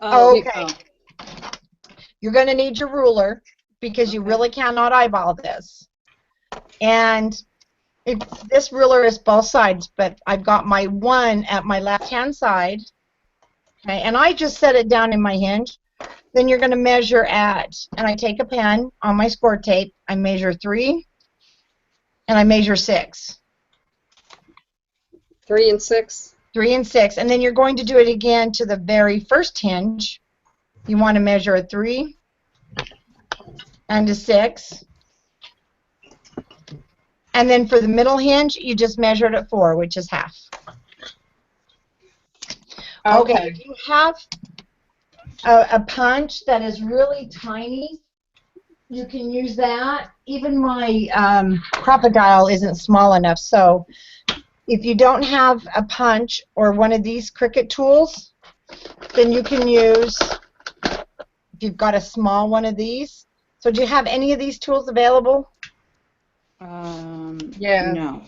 Okay. You're going to need your ruler because you really cannot eyeball this. And this ruler is both sides, but I've got my 1 at my left-hand side. Okay, and I just set it down in my hinge. Then you're going to measure and I take a pen on my score tape. I measure 3, and I measure 6. 3 and 6. 3 and 6, and then you're going to do it again to the very first hinge. You want to measure a 3 and a 6, and then for the middle hinge, you just measure it at 4, which is half. Okay, if you have a punch that is really tiny, you can use that. Even my crocodile isn't small enough, so if you don't have a punch or one of these Cricut tools, then you can use, if you've got a small one of these. So do you have any of these tools available? Yeah. No.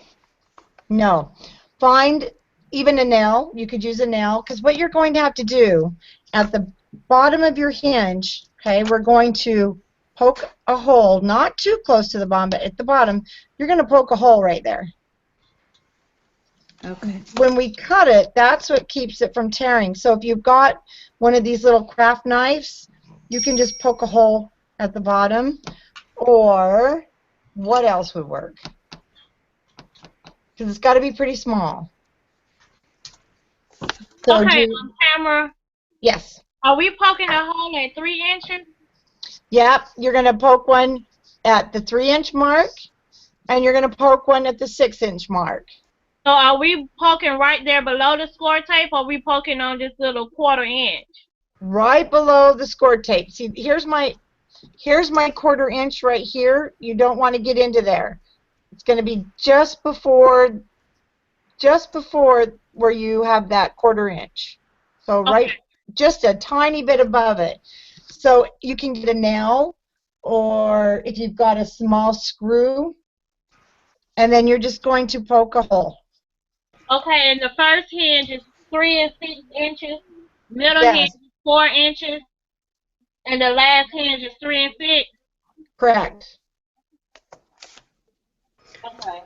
No. Find even a nail. You could use a nail, because what you're going to have to do at the bottom of your hinge, okay, we're going to poke a hole, not too close to the bottom, but at the bottom, you're going to poke a hole right there. Okay. when we cut it, that's what keeps it from tearing. So if you've got one of these little craft knives, you can just poke a hole at the bottom. Or what else would work? Because it's got to be pretty small. So Okay, camera. yes. Are we poking a hole at 3 inches? Yep, you're going to poke one at the 3-inch mark, and you're going to poke one at the 6-inch mark. So are we poking right there below the score tape, or are we poking on this little 1/4 inch? Right below the score tape. See, here's my 1/4 inch right here. You don't want to get into there. It's going to be just before where you have that 1/4 inch. So right, just a tiny bit above it. So you can get a nail, or if you've got a small screw, and then you're just going to poke a hole. Okay, and the first hinge is 3 and 6 inches, middle Yes. hinge is 4 inches, and the last hinge is 3 and 6. Correct. Okay.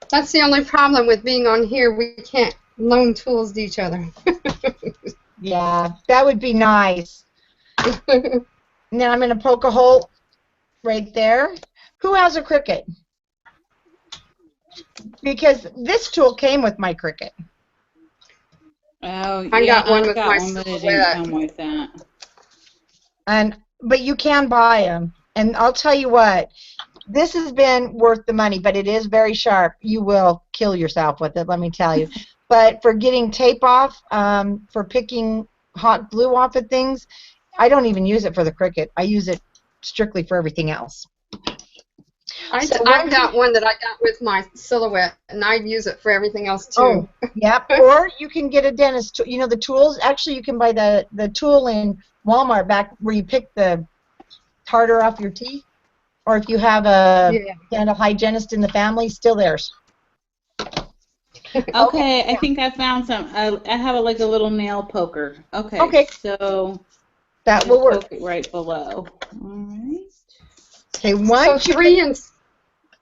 That's the only problem with being on here. We can't loan tools to each other. Yeah, that would be nice. Now I'm going to poke a hole right there. Who has a Cricut? Because this tool came with my Cricut. Oh, I yeah, got one I've with got my one, but it didn't silhouette. come with that. But you can buy them. And I'll tell you what, this has been worth the money, but it is very sharp. You will kill yourself with it, let me tell you. But for getting tape off, for picking hot glue off of things, I don't even use it for the Cricut. I use it strictly for everything else. I've got one that I got with my silhouette, and I use it for everything else too. Oh, yep. Or you can get a dentist tool. You know the tools? Actually, you can buy the tool in Walmart back where you pick the tartar off your teeth. Or if you have a dental hygienist in the family, still theirs. Okay, I think I found some. I have like a little nail poker. Okay. So that will work. Poke it right below. All right. Okay, So 3 and 6.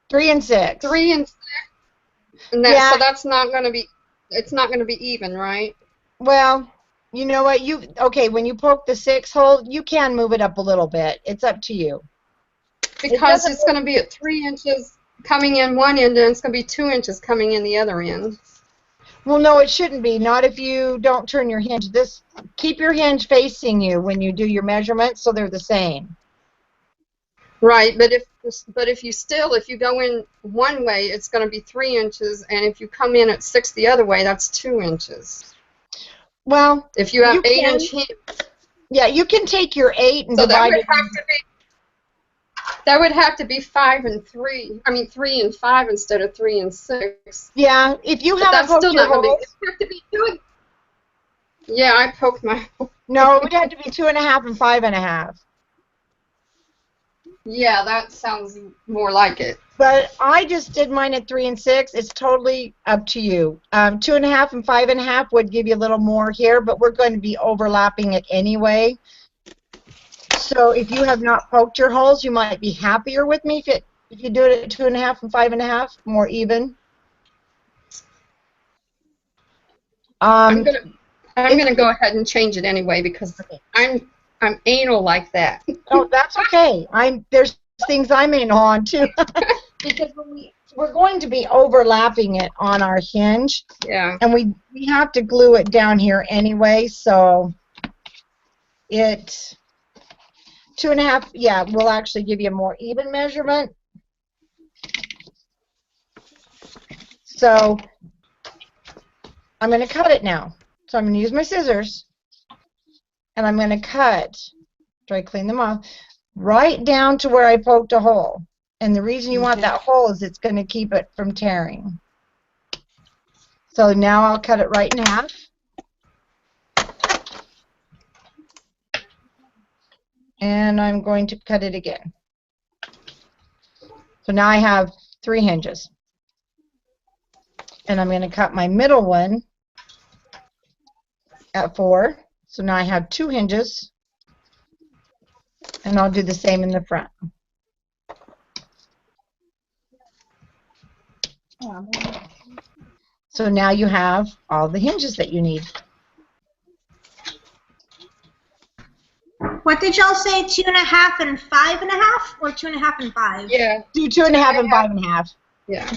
3 and 6. 3 and 6. And that, so that's not going to be. It's not going to be even, right? Well, you know what? When you poke the 6 hole, you can move it up a little bit. It's up to you. Because it's going to be at 3 inches coming in one end, and it's going to be 2 inches coming in the other end. Well, no, it shouldn't be. Not if you don't turn your hinge. Keep your hinge facing you when you do your measurements, so they're the same. Right, but if you go in one way, it's going to be 3 inches, and if you come in at 6 the other way, that's 2 inches. Well, if you have 8-inch hinge. Yeah, you can take your 8 and so divide it. That would have to be 5 and 3. I mean 3 and 5 instead of 3 and 6. Yeah, if you haven't poked your hole. It would have to be 2. Yeah, I poked my hole. No, it would have to be 2.5 and 5.5. Yeah, that sounds more like it. But I just did mine at 3 and 6. It's totally up to you. 2.5 and 5.5 would give you a little more here, but we're going to be overlapping it anyway. So if you have not poked your holes, you might be happier with me if you do it at 2.5 and 5.5, more even. I'm gonna go ahead and change it anyway because I'm anal like that. Oh, that's okay. There's things I'm anal on too. Because we're going to be overlapping it on our hinge. Yeah. And we have to glue it down here anyway, so 2.5, yeah, will actually give you a more even measurement. So I'm going to cut it now. So I'm going to use my scissors, and I'm going to cut, after I clean them off, right down to where I poked a hole. And the reason you want that hole is it's going to keep it from tearing. So now I'll cut it right in half. And I'm going to cut it again. So now I have 3 hinges. And I'm going to cut my middle one at 4. So now I have 2 hinges. And I'll do the same in the front. So now you have all the hinges that you need. What did y'all say? 2.5 and 5.5, or 2.5 and 5? Yeah. Do 2.5 and 5.5. Yeah.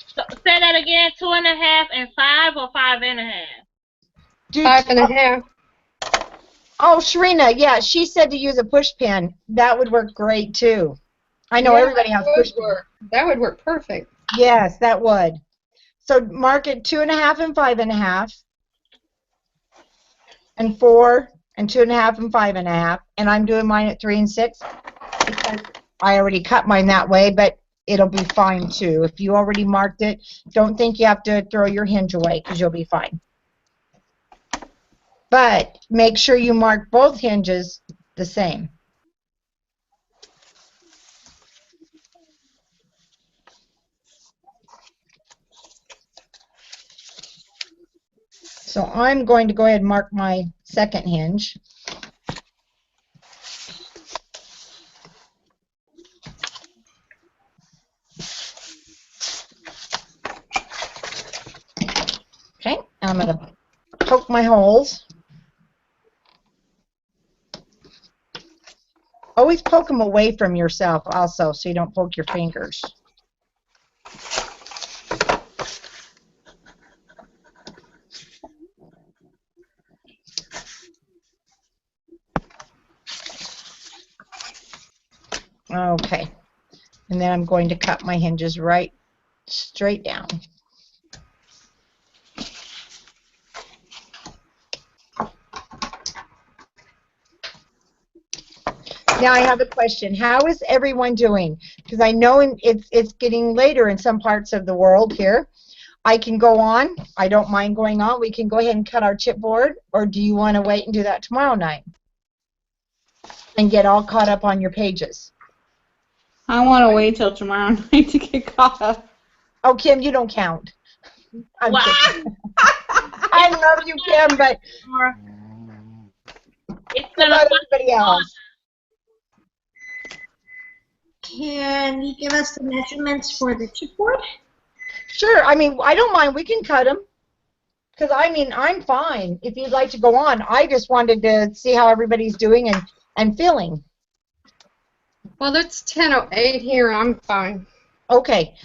So, say that again. 2.5 and 5 or 5.5? Do 5.5. Oh, Sharina, yeah, she said to use a push pin. That would work great too. I know Yeah, everybody has that push would work. That would work perfect. Yes, that would. So mark it 2.5 and 5.5, and 4 and 2.5 and 5.5, and I'm doing mine at 3 and 6 because I already cut mine that way, but it'll be fine too. If you already marked it, don't think you have to throw your hinge away because you'll be fine. But make sure you mark both hinges the same. So I'm going to go ahead and mark my second hinge. Okay, I'm going to poke my holes. Always poke them away from yourself also so you don't poke your fingers. Okay, and then I'm going to cut my hinges right straight down. Now I have a question. How is everyone doing? Because I know it's getting later in some parts of the world here. I can go on. I don't mind going on. We can go ahead and cut our chipboard, or do you want to wait and do that tomorrow night and get all caught up on your pages? I want to wait till tomorrow night to get caught up. Oh, Kim, you don't count. I'm Wow. kidding. I love you, Kim, but It's what gonna about everybody else? Can you give us the measurements for the chipboard? Sure. I mean, I don't mind. We can cut them. Because, I mean, I'm fine if you'd like to go on. I just wanted to see how everybody's doing and feeling. Well, it's 10:08 here. I'm fine. Okay.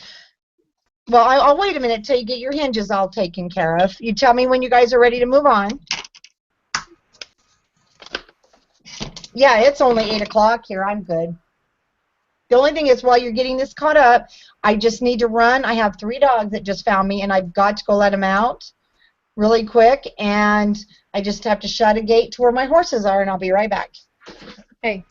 Well, I'll wait a minute till you get your hinges all taken care of. You tell me when you guys are ready to move on. Yeah, it's only 8 o'clock here. I'm good. The only thing is, while you're getting this caught up, I just need to run. I have 3 dogs that just found me, and I've got to go let them out really quick, and I just have to shut a gate to where my horses are, and I'll be right back. Hey.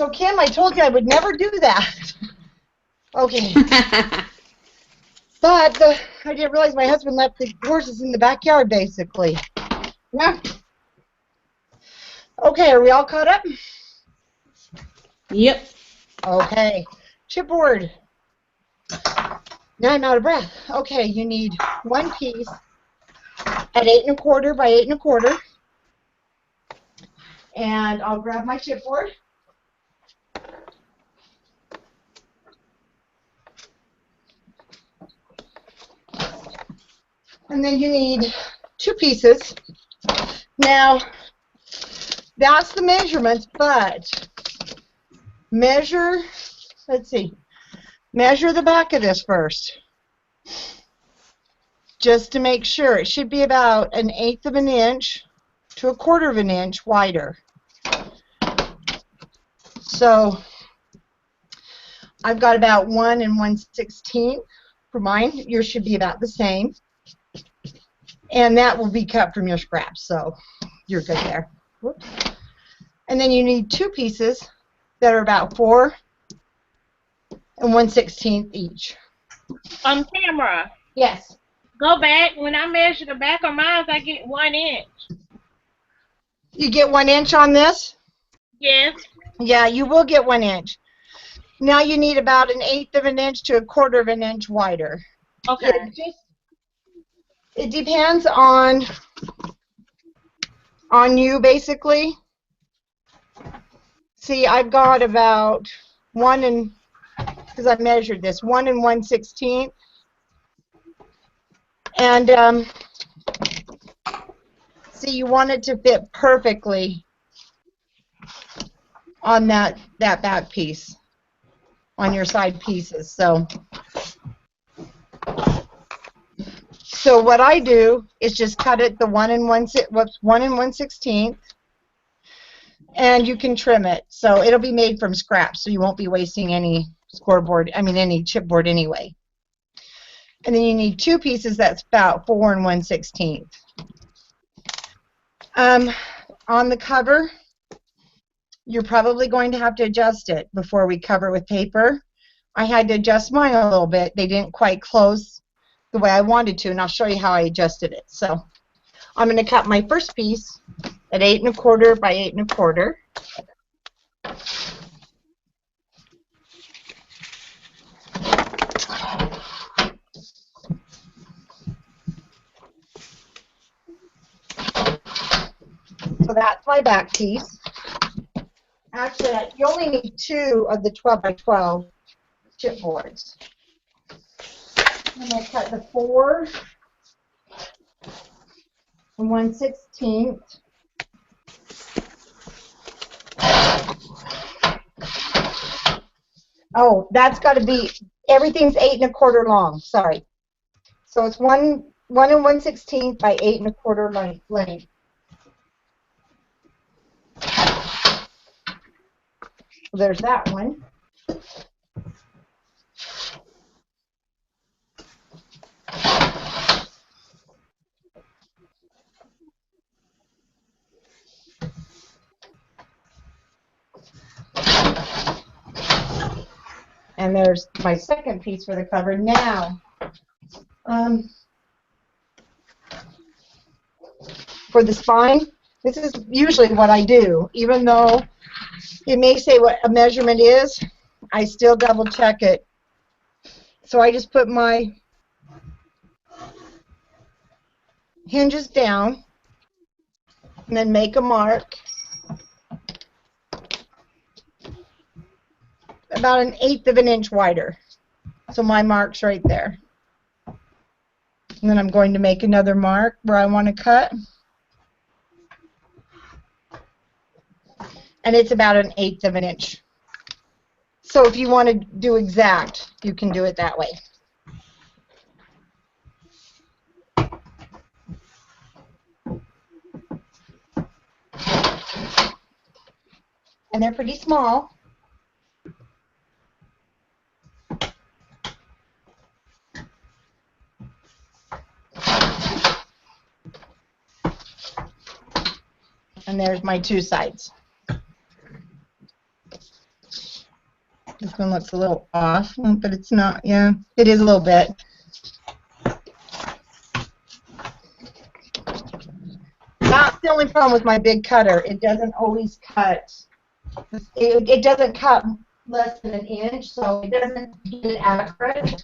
So Kim, I told you I would never do that. Okay. But I didn't realize my husband left the horses in the backyard, basically. Yeah. Okay, are we all caught up? Yep. Okay. Chipboard. Now I'm out of breath. Okay, you need one piece at 8 1/4 by 8 1/4. And I'll grab my chipboard. And then you need 2 pieces. Now, that's the measurements, but measure, let's see, measure the back of this first. Just to make sure. It should be about 1/8 of an inch to 1/4 of an inch wider. So, I've got about 1 1/16 for mine. Yours should be about the same. And that will be cut from your scraps, so you're good there. Whoops. And then you need 2 pieces that are about 4 1/16 each. Camera. Yes. Go back. When I measure the back of mine, I get 1 inch. You get 1 inch on this? Yes. Yeah, you will get 1 inch. Now you need about 1/8 of an inch to 1/4 of an inch wider. Okay. It depends on you, basically. See, I've got about 1 because I measured this, 1 1/16. And see, you want it to fit perfectly on that back piece, on your side pieces. So what I do is just cut it the 1 1/16, and you can trim it. So it'll be made from scraps, so you won't be wasting any any chipboard anyway. And then you need 2 pieces that's about 4 1/16. On the cover, you're probably going to have to adjust it before we cover with paper. I had to adjust mine a little bit. They didn't quite close the way I wanted to, and I'll show you how I adjusted it. So I'm going to cut my first piece at 8 1/4 by 8 1/4. So that's my back piece. Actually, you only need 2 of the 12 by 12 chipboards. I'm going to cut the 4 1/16. Oh, that's got to be, everything's 8 1/4 long. Sorry. So it's 1 1/16 by 8 1/4 length. There's that one. And there's my second piece for the cover. Now, for the spine, this is usually what I do. Even though it may say what a measurement is, I still double check it. So I just put my hinges down and then make a mark about 1/8 of an inch wider. So my mark's right there. And then I'm going to make another mark where I want to cut. And it's about 1/8 of an inch. So if you want to do exact, you can do it that way. And they're pretty small. And there's my 2 sides. This one looks a little off, but it's not. Yeah, it is a little bit. That's the only problem with my big cutter. It doesn't always cut. It doesn't cut less than an inch, so it doesn't get it accurate.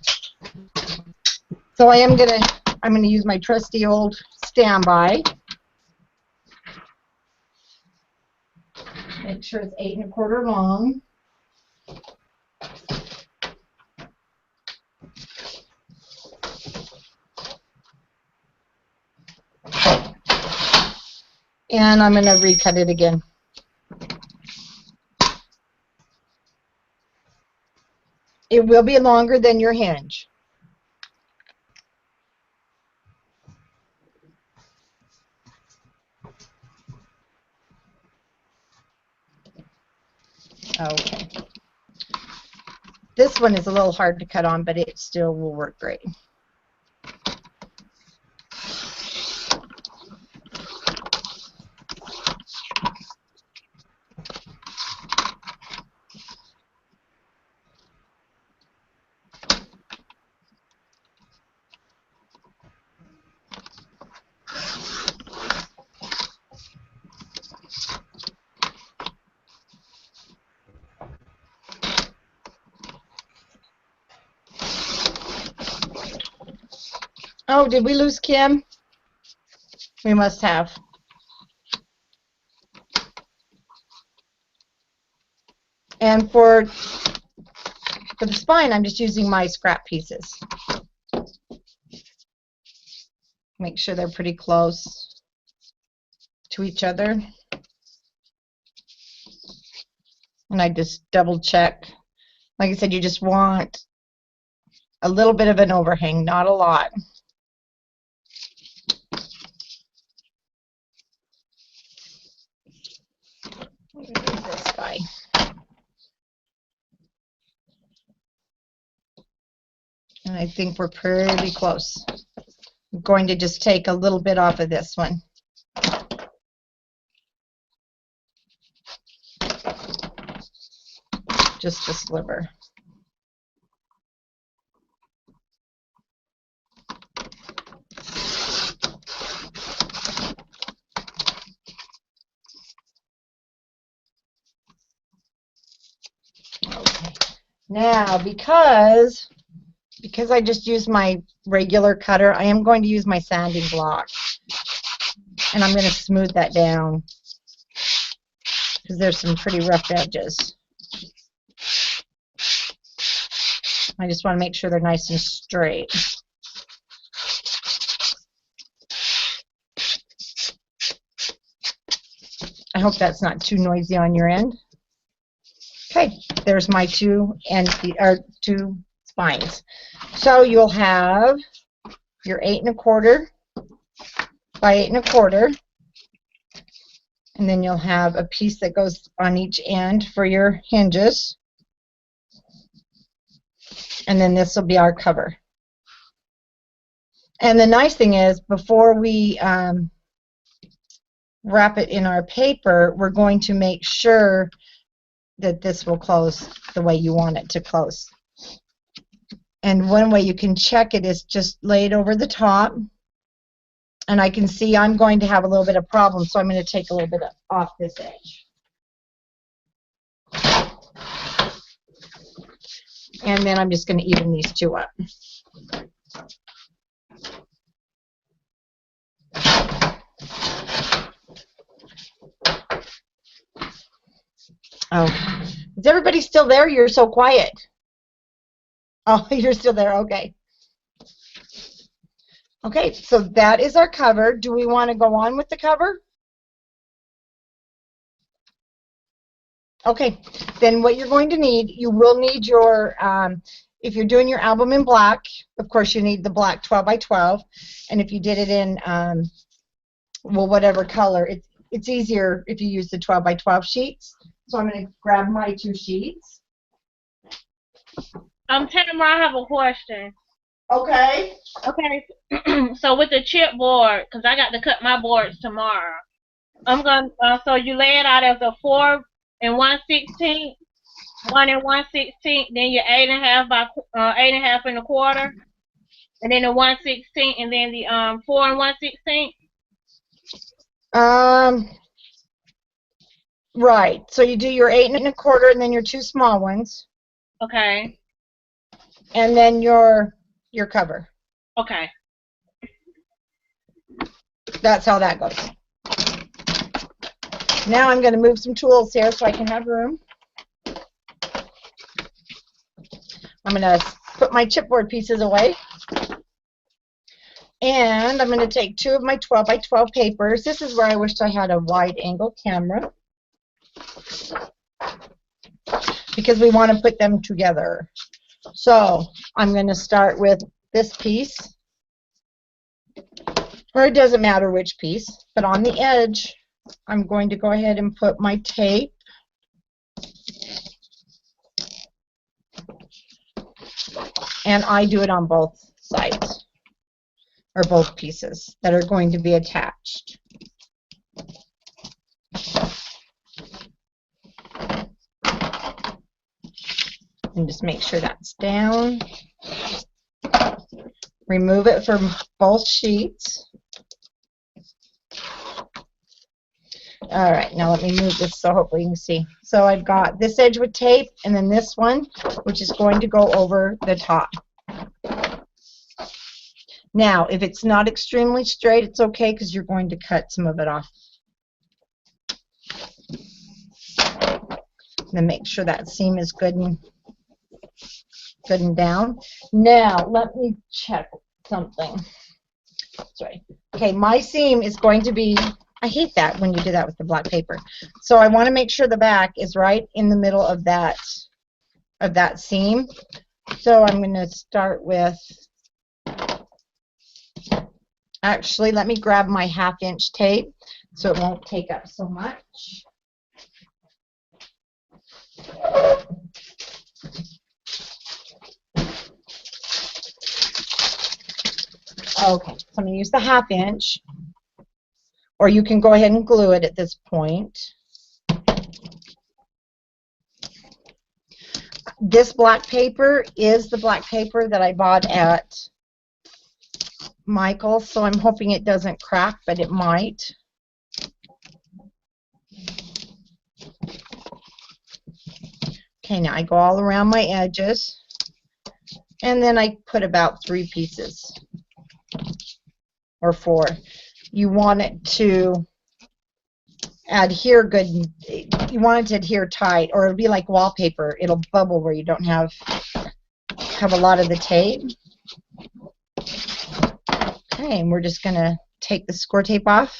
So I'm gonna use my trusty old standby. Make sure it's 8 1/4 long. And I'm gonna recut it again. It will be longer than your hinge. Okay. This one is a little hard to cut on, but it still will work great. Oh, did we lose Kim? We must have. And for the spine, I'm just using my scrap pieces. Make sure they're pretty close to each other. And I just double check. Like I said, you just want a little bit of an overhang, not a lot. This guy. And I think we're pretty close. I'm going to just take a little bit off of this one. Just a sliver. Okay. Now, because I just used my regular cutter, I am going to use my sanding block. And I'm going to smooth that down because there's some pretty rough edges. I just want to make sure they're nice and straight. I hope that's not too noisy on your end. Okay, there's my two spines. So you'll have your 8 1/4 by 8 1/4, and then you'll have a piece that goes on each end for your hinges, and then this will be our cover. And the nice thing is, before we wrap it in our paper, we're going to make sure that this will close the way you want it to close. And one way you can check it is just lay it over the top. And I can see I'm going to have a little bit of problem, so I'm going to take a little bit off this edge. And then I'm just going to even these two up. Oh, is everybody still there? You're so quiet. Oh, you're still there. Okay. Okay, so that is our cover. Do we want to go on with the cover? Okay, then what you're going to need, you will need your, if you're doing your album in black, of course you need the black 12 by 12. And if you did it in, well, whatever color, it's easier if you use the 12 by 12 sheets. So I'm going to grab my 2 sheets. Tamara, I have a question. Okay. Okay, so with the chipboard, because I got to cut my boards tomorrow, I'm going to, so you lay it out as a 4 1/16? 1 and 1/16, then your 8 and a half by 8 and a half and a quarter, and then the 1/16, and then the 4 and 1/16. Right. So you do your 8 and a quarter, and then your 2 small ones, Okay. and then your cover. Okay. That's how that goes. Now I'm going to move some tools here so I can have room. I'm going to put my chipboard pieces away. And I'm going to take 2 of my 12 by 12 papers. This is where I wished I had a wide angle camera, because we want to put them together. So I'm going to start with this piece, or it doesn't matter which piece, but on the edge I'm going to go ahead and put my tape. And I do it on both sides, or both pieces that are going to be attached. And just make sure that's down. Remove it from both sheets. All right, now let me move this so hopefully you can see. So I've got this edge with tape, and then this one, which is going to go over the top. Now, if it's not extremely straight, it's okay, because you're going to cut some of it off. Then make sure that seam is good and down. Now, let me check something. Sorry. Okay, my seam is going to be, I hate that when you do that with the black paper. So I want to make sure the back is right in the middle of that seam. So I'm going to start with, actually, let me grab my 1/2 inch tape so it won't take up so much. Okay, so I'm going to use the 1/2 inch, or you can go ahead and glue it at this point. This black paper is the black paper that I bought at Michael's, so I'm hoping it doesn't crack, but it might. Okay, now I go all around my edges, and then I put about 3 pieces, or 4. You want it to adhere good. You want it to adhere tight, or it'll be like wallpaper. It'll bubble where you don't have a lot of the tape. Okay, and we're just going to take the score tape off,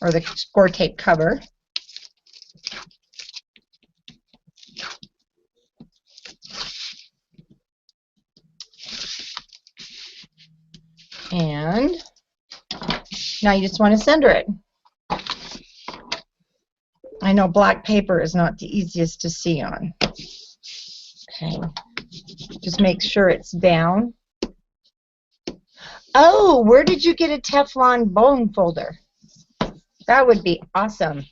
or the score tape cover. And now you just want to center it. I know black paper is not the easiest to see on. Okay, just make sure it's down. Oh, where did you get a Teflon bone folder? That would be awesome.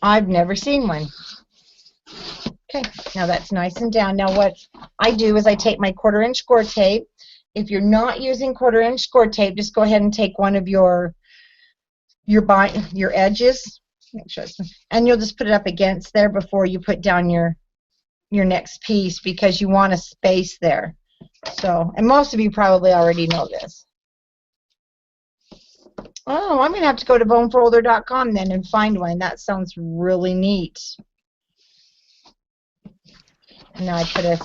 I've never seen one. Okay, now that's nice and down. Now what I do is I take my 1/4 inch score tape. If you're not using 1/4 inch score tape, just go ahead and take one of your edges, make sure and you'll just put it up against there before you put down your next piece, because you want a space there. So, and most of you probably already know this. Oh, I'm going to have to go to bonefolder.com then and find one. That sounds really neat. And now I put a...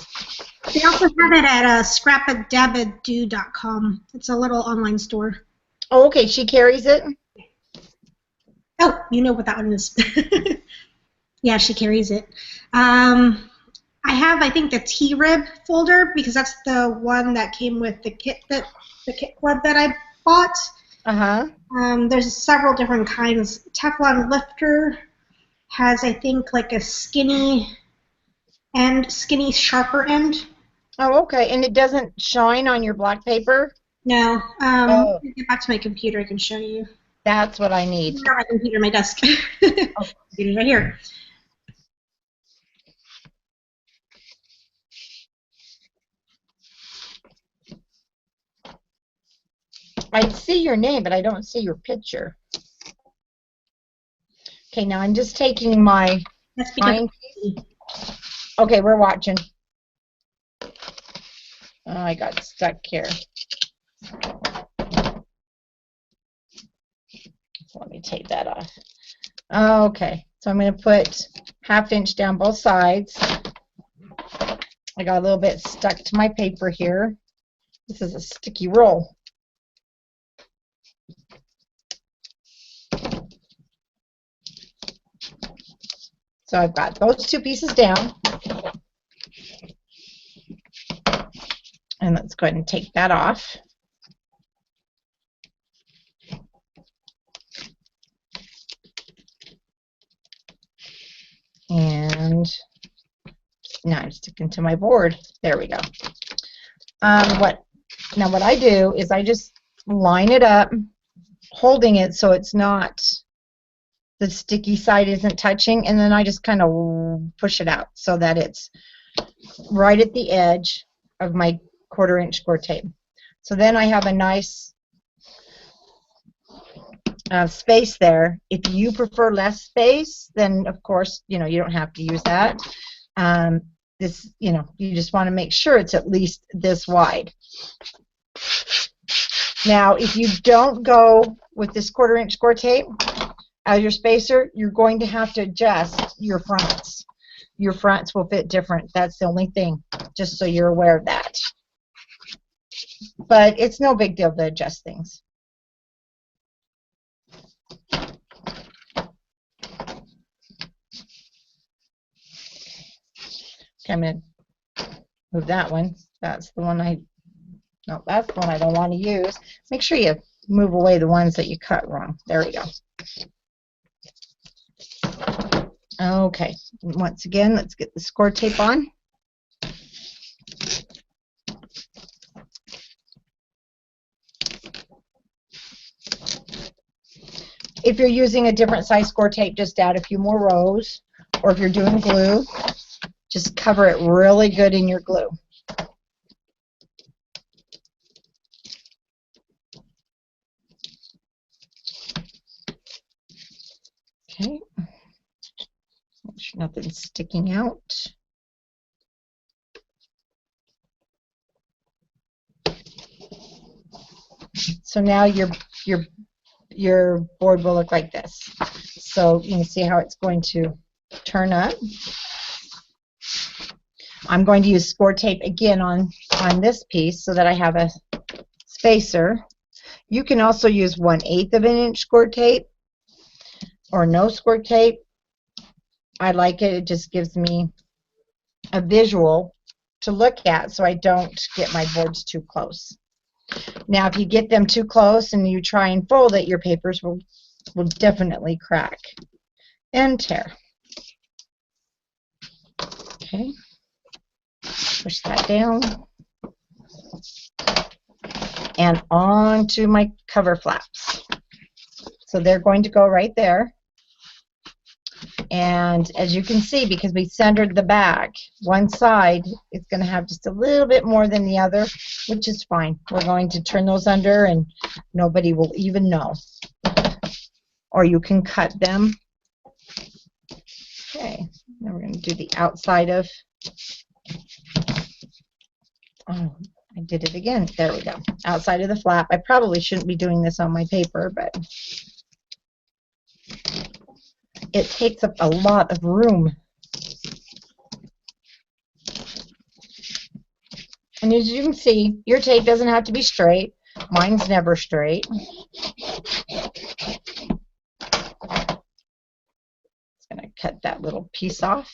They also have it at scrapadabbado.com. It's a little online store. Oh, okay. She carries it? Oh, you know what that one is. Yeah, she carries it. I have, I think, the T-Rib folder, because that's the one that came with the kit club that I bought. Uh-huh. There's several different kinds. Teflon Lifter has, I think, like a skinny sharper end. Oh, okay. And it doesn't shine on your black paper? No. Oh. Let me get back to my computer. I can show you. That's what I need. I got my computer on my desk. Computer's right here. I see your name, but I don't see your picture. Okay, now I'm just taking my That's because Okay, we're watching. Oh, I got stuck here. Let me take that off. Okay, so I'm going to put 1/2 inch down both sides. I got a little bit stuck to my paper here. This is a sticky roll. So I've got those 2 pieces down. And let's go ahead and take that off. And now I'm sticking to my board. There we go. What I do is I just line it up, holding it so it's not, the sticky side isn't touching, and then I just kind of push it out so that it's right at the edge of my 1/4 inch score tape. So then I have a nice space there. If you prefer less space, then of course, you don't have to use that. This, you just want to make sure it's at least this wide. Now, if you don't go with this 1/4 inch score tape as your spacer, you're going to have to adjust your fronts. Your fronts will fit different. That's the only thing, just so you're aware of that. But it's no big deal to adjust things. Okay, I'm going to move that one. That's the one that's the one I don't want to use. Make sure you move away the ones that you cut wrong. There we go. Okay, once again, let's get the score tape on. If you're using a different size score tape, just add a few more rows. Or if you're doing glue, just cover it really good in your glue. Okay. Make sure nothing's sticking out. So now your board will look like this. So you can see how it's going to turn up. I'm going to use score tape again on this piece so that I have a spacer. You can also use 1/8 of an inch score tape or no score tape. I like it. It just gives me a visual to look at so I don't get my boards too close. Now, if you get them too close and you try and fold it, your papers will definitely crack and tear. Okay. Push that down. And onto my cover flaps. So they're going to go right there. And as you can see, because we centered the back, one side is going to have just a little bit more than the other, which is fine. We're going to turn those under and nobody will even know. Or you can cut them. Okay, now we're going to do the outside of, oh, I did it again. There we go. Outside of the flap. I probably shouldn't be doing this on my paper, but it takes up a lot of room. And as you can see, your tape doesn't have to be straight. Mine's never straight. Just going to cut that little piece off.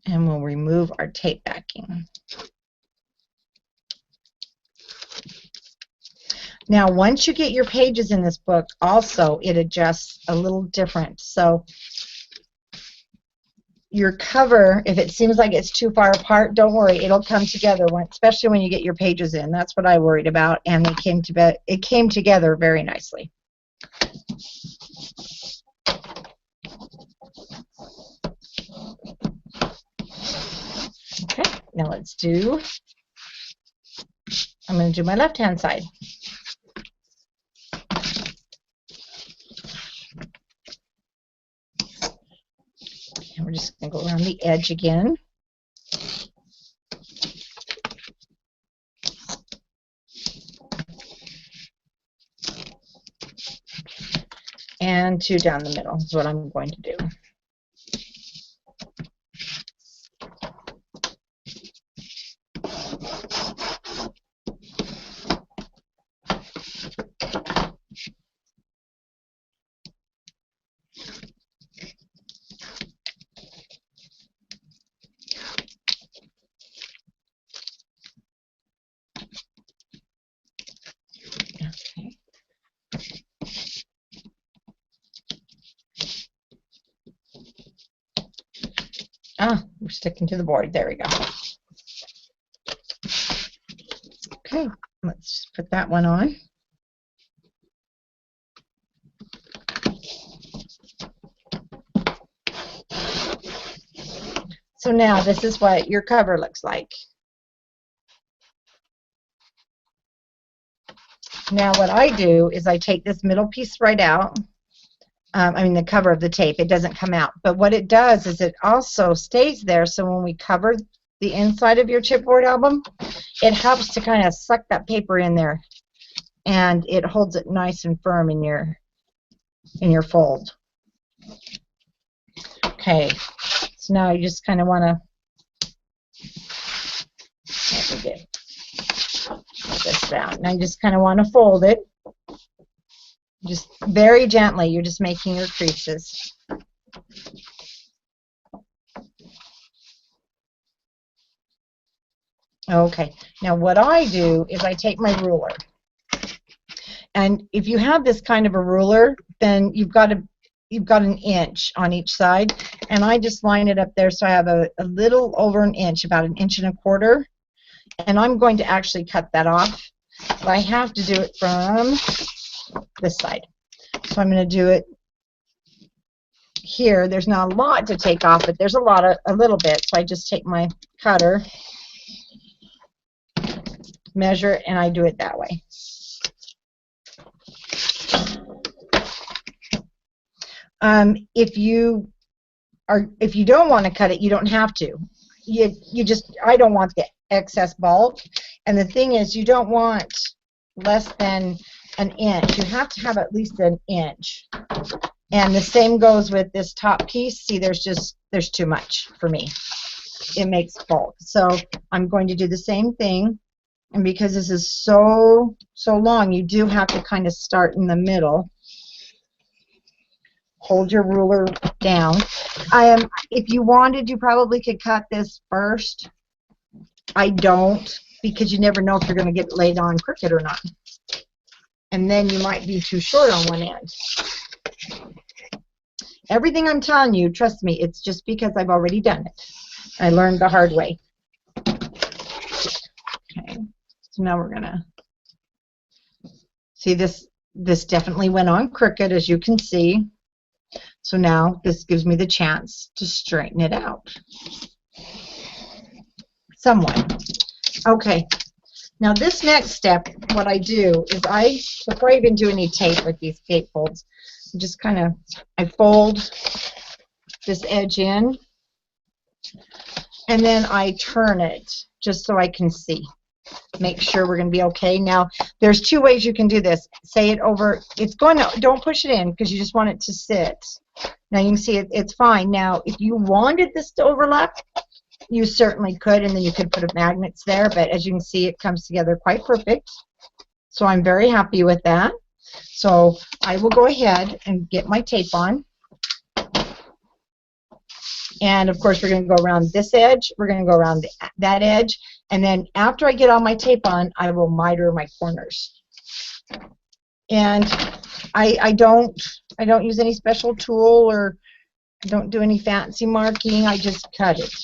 And we'll remove our tape backing. Now, once you get your pages in this book, also it adjusts a little different. So your cover, if it seems like it's too far apart, don't worry, it'll come together, especially when you get your pages in. That's what I worried about, and it came together very nicely. Okay, now I'm going to do my left-hand side. And we're just going to go around the edge again. And 2 down the middle is what I'm going to do. We're sticking to the board. There we go. Okay, let's just put that one on. So now this is what your cover looks like. Now what I do is I take this middle piece right out. I mean the cover of the tape, it doesn't come out. But what it does is it also stays there, so when we cover the inside of your chipboard album, it helps to kind of suck that paper in there, and it holds it nice and firm in your fold. Okay, so now you just kind of want to get this down. Now you just kind of want to fold it. Just very gently, you're just making your creases. Okay, now what I do is I take my ruler. And if you have this kind of a ruler, then you've got an inch on each side. And I just line it up there so I have a little over an inch, about 1 1/4 inches. And I'm going to actually cut that off. But I have to do it from this side. So I'm going to do it here. There's not a lot to take off, but there's a little bit. So I just take my cutter, measure it, and I do it that way. If you don't want to cut it, you don't have to. I don't want the excess bulk. And the thing is, you don't want less than 1 inch. You have to have at least 1 inch. And the same goes with this top piece. See, there's too much for me. It makes bulk. So I'm going to do the same thing. And because this is so long, you do have to kind of start in the middle. Hold your ruler down. If you wanted, you probably could cut this first. I don't, because you never know if you're going to get it laid on crooked or not. And then you might be too short on one end. Everything I'm telling you, trust me, it's just because I've already done it. I learned the hard way. Okay, so now we're going to see this definitely went on crooked, as you can see. So now this gives me the chance to straighten it out somewhat. Okay, now this next step, what I do is before I even do any tape with these tape folds, just kind of, I fold this edge in, and then I turn it just so I can see. Make sure we're going to be okay. Now, there's 2 ways you can do this. Say it over, don't push it in because you just want it to sit. Now you can see it's fine. Now, if you wanted this to overlap, you certainly could, and then you could put magnets there, but as you can see, it comes together quite perfect. So I'm very happy with that. So I will go ahead and get my tape on. And of course, we're going to go around this edge, we're going to go around that edge, and then after I get all my tape on, I will miter my corners. And I don't use any special tool or I don't do any fancy marking, I just cut it.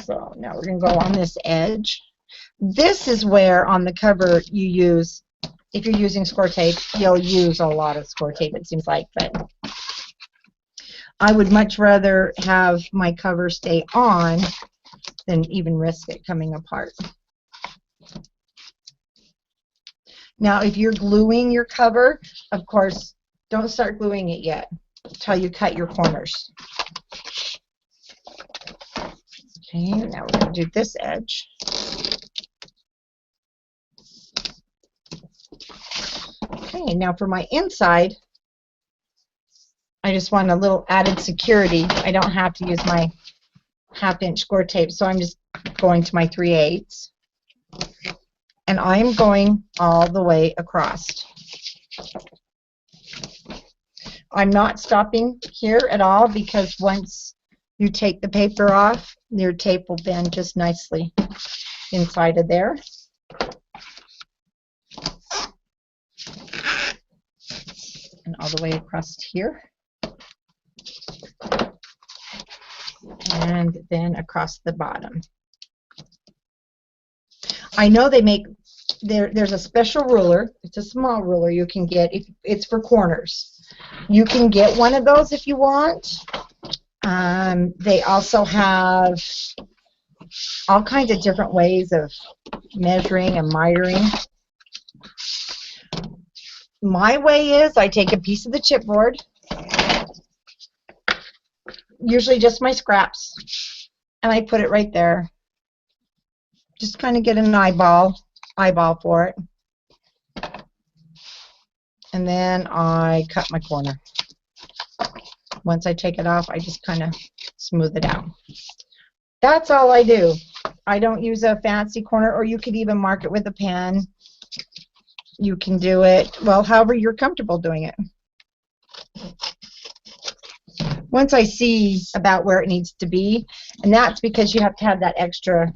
So now we're going to go on this edge. This is where on the cover you use, if you're using score tape, you'll use a lot of score tape, it seems like, but I would much rather have my cover stay on than even risk it coming apart. Now, if you're gluing your cover, of course, don't start gluing it yet until you cut your corners. Okay, now we're going to do this edge. Okay, now for my inside, I just want a little added security. I don't have to use my 1/2-inch score tape, so I'm just going to my 3/8. And I'm going all the way across. I'm not stopping here at all because once you take the paper off, your tape will bend just nicely inside of there. And all the way across here. And then across the bottom. I know they make, there's a special ruler. It's a small ruler you can get. It's for corners. You can get one of those if you want. They also have all kinds of different ways of measuring and mitering. My way is I take a piece of the chipboard, usually just my scraps, and I put it right there. Just kind of get an eyeball for it. And then I cut my corner. Once I take it off, I just kind of smooth it out. That's all I do. I don't use a fancy corner, or you could even mark it with a pen. You can do it, well, however you're comfortable doing it. Once I see about where it needs to be, and that's because you have to have that extra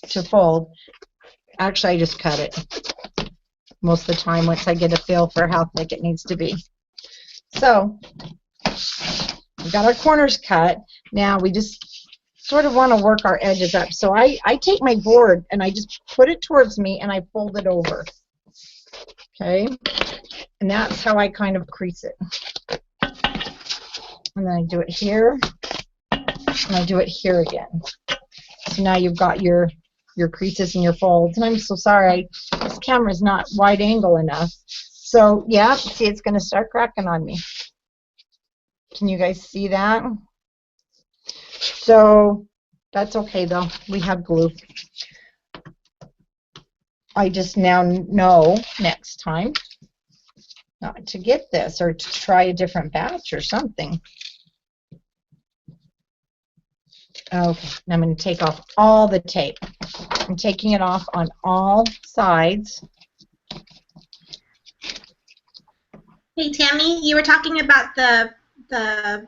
to fold. Actually, I just cut it most of the time once I get a feel for how thick it needs to be. So, we've got our corners cut. Now we just sort of want to work our edges up. So I take my board and I just put it towards me and I fold it over. Okay? And that's how I kind of crease it. And then I do it here, and I do it here again. So now you've got your creases and your folds. And I'm so sorry, this camera's not wide angle enough. So yeah, see, it's going to start cracking on me. Can you guys see that? So that's okay though. We have glue. I just now know next time not to get this or to try a different batch or something. Okay, now I'm going to take off all the tape. I'm taking it off on all sides. Hey Tammy, you were talking about the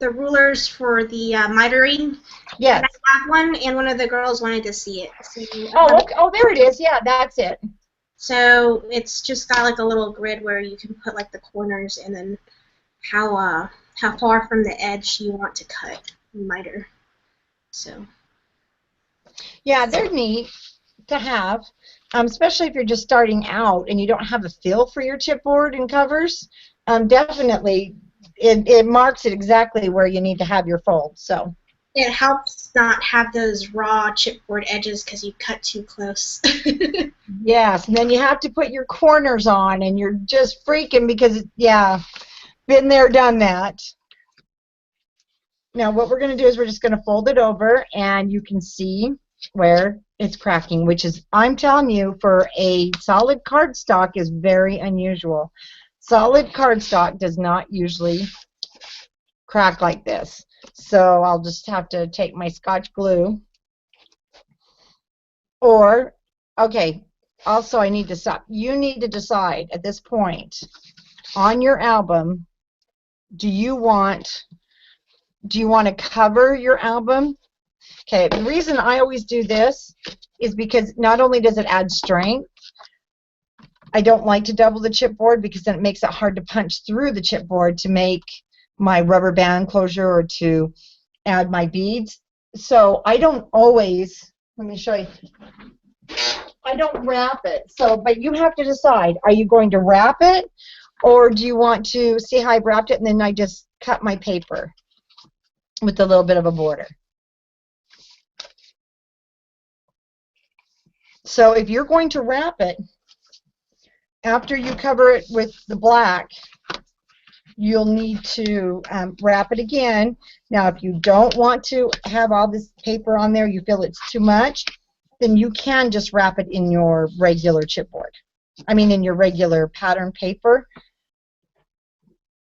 rulers for the mitering. Yes. I have one, and one of the girls wanted to see it. So, oh, okay. Oh, there it is. Yeah, that's it. So it's just got like a little grid where you can put like the corners and then how far from the edge you want to cut and miter. So. Yeah, they're neat to have, especially if you're just starting out and you don't have a feel for your chipboard and covers. Definitely, it marks it exactly where you need to have your fold. So. It helps not have those raw chipboard edges because you cut too close. Yes, and then you have to put your corners on, and you're just freaking because, yeah, been there, done that. Now what we're going to do is we're just going to fold it over, and you can see where it's cracking, which is, I'm telling you, for a solid cardstock is very unusual. Solid cardstock does not usually crack like this. So I'll just have to take my Scotch glue. Or, okay, also I need to stop. You need to decide at this point on your album, do you want to cover your album? Okay, the reason I always do this is because not only does it add strength, I don't like to double the chipboard because then it makes it hard to punch through the chipboard to make my rubber band closure or to add my beads. So I don't always, let me show you, I don't wrap it. So, but you have to decide, are you going to wrap it or do you want to see how I wrapped it and then I just cut my paper with a little bit of a border. So if you're going to wrap it, after you cover it with the black, you'll need to wrap it again. Now, if you don't want to have all this paper on there, you feel it's too much, then you can just wrap it in your regular chipboard. I mean, in your regular pattern paper.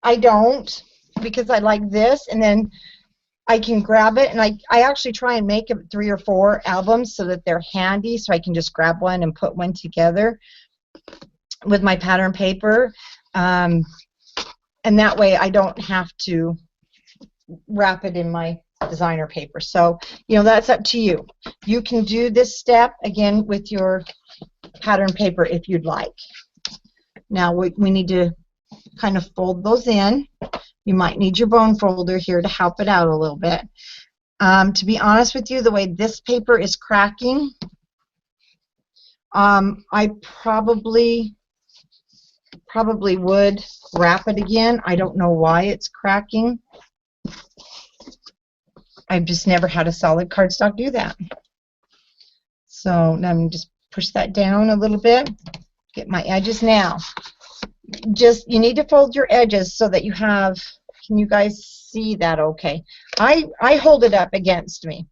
I don't, because I like this, and then I can grab it, and I actually try and make 3 or 4 albums so that they're handy, so I can just grab one and put one together with my pattern paper, and that way I don't have to wrap it in my designer paper. So, you know, that's up to you. You can do this step again with your pattern paper if you'd like. Now we need to kind of fold those in. You might need your bone folder here to help it out a little bit. To be honest with you, the way this paper is cracking, I probably would wrap it again. I don't know why it's cracking. I've just never had a solid cardstock do that. So now I'm going to just push that down a little bit, get my edges. Now, just you need to fold your edges so that you have, can you guys see that okay? I hold it up against me,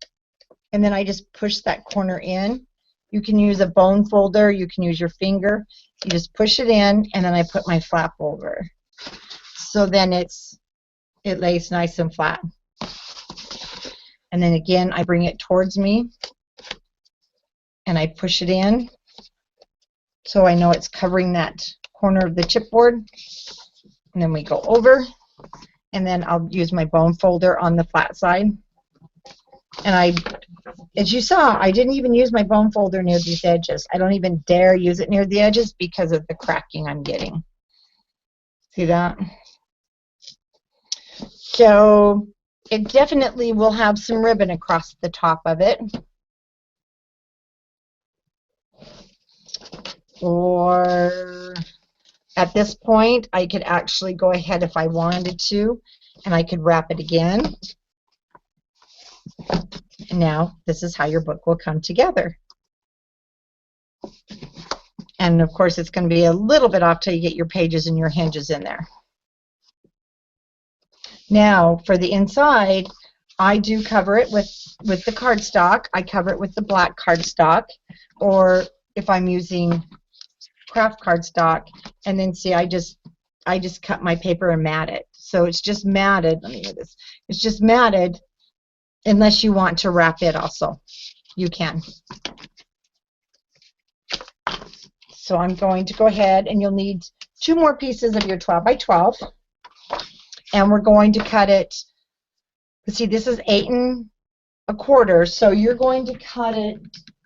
and then I just push that corner in. You can use a bone folder, you can use your finger. You just push it in, and then I put my flap over. So then it lays nice and flat. And then again, I bring it towards me, and I push it in, so I know it's covering that corner of the chipboard. And then we go over, and then I'll use my bone folder on the flat side. And as you saw, I didn't even use my bone folder near these edges. I don't even dare use it near the edges because of the cracking I'm getting. See that? So it definitely will have some ribbon across the top of it. Or at this point, I could actually go ahead if I wanted to, and I could wrap it again. And now this is how your book will come together. And of course, it's going to be a little bit off till you get your pages and your hinges in there. Now, for the inside, I do cover it with the cardstock. I cover it with the black cardstock, or if I'm using craft cardstock, and then see, I just cut my paper and mat it. So it's just matted. Let me do this. It's just matted, unless you want to wrap it also. You can. So I'm going to go ahead, and you'll need 2 more pieces of your 12 by 12. And we're going to cut it, see, this is 8 1/4, so you're going to cut it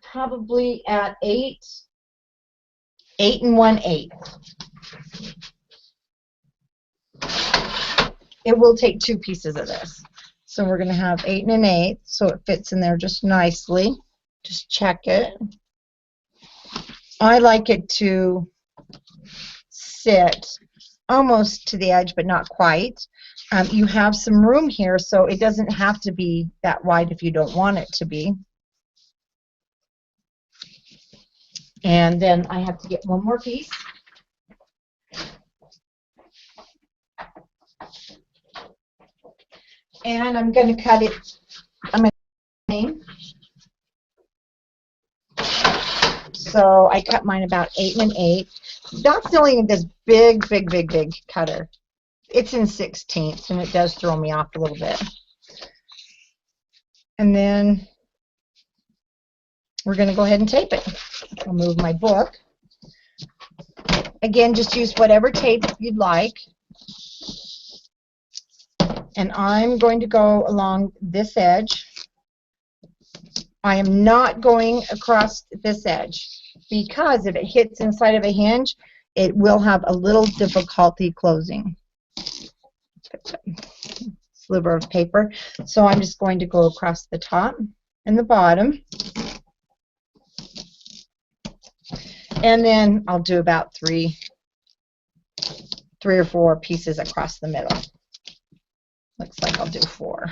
probably at 8 1/8. It will take 2 pieces of this. So we're going to have 8 1/8, so it fits in there just nicely. Just check it. I like it to sit almost to the edge, but not quite. You have some room here, so it doesn't have to be that wide if you don't want it to be. And then I have to get 1 more piece. And I'm going to cut it, I'm going to so I cut mine about 8 1/8. That's only this big cutter. It's in 16ths, and it does throw me off a little bit. And then we're going to go ahead and tape it. I'll move my book. Again, just use whatever tape you'd like. And I'm going to go along this edge. I am not going across this edge, because if it hits inside of a hinge, it will have a little difficulty closing. Sliver of paper. So I'm just going to go across the top and the bottom. And then I'll do about three or four pieces across the middle. Looks like I'll do 4.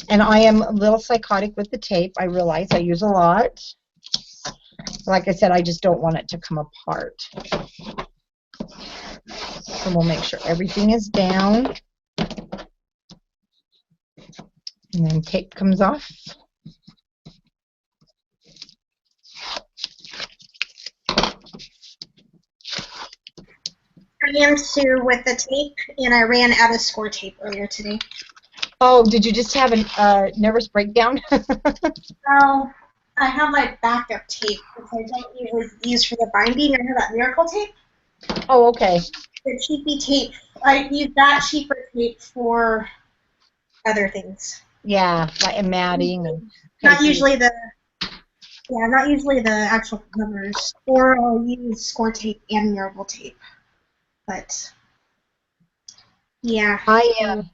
And I am a little psychotic with the tape. I realize I use a lot. Like I said, I just don't want it to come apart. So we'll make sure everything is down. And then tape comes off. I am Sue with the tape, and I ran out of score tape earlier today. Oh, did you just have a nervous breakdown? Well, I have my backup tape, which I don't usually use for the binding. I have that miracle tape. Oh, okay. The cheapy tape. I use that cheaper tape for other things. Yeah, like matting and Not papers. usually the actual covers. Or I'll use score tape and miracle tape. But yeah. I am.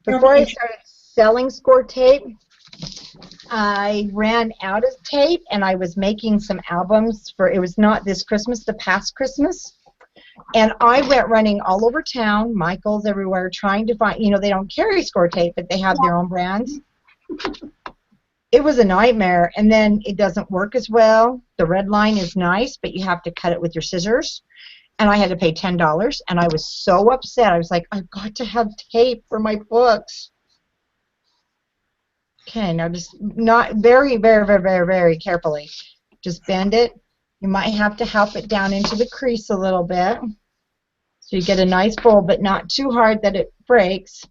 Before I started selling score tape, I ran out of tape, and I was making some albums for, it was not this Christmas, the past Christmas. And I went running all over town, Michael's everywhere, trying to find, you know, they don't carry score tape, but they have their own brands. It was a nightmare, and then it doesn't work as well. The red line is nice, but you have to cut it with your scissors. And I had to pay $10, and I was so upset. I was like, I've got to have tape for my books. Okay, now just not very, very, very, very, very carefully. Just bend it. You might have to help it down into the crease a little bit. So you get a nice fold, but not too hard that it breaks.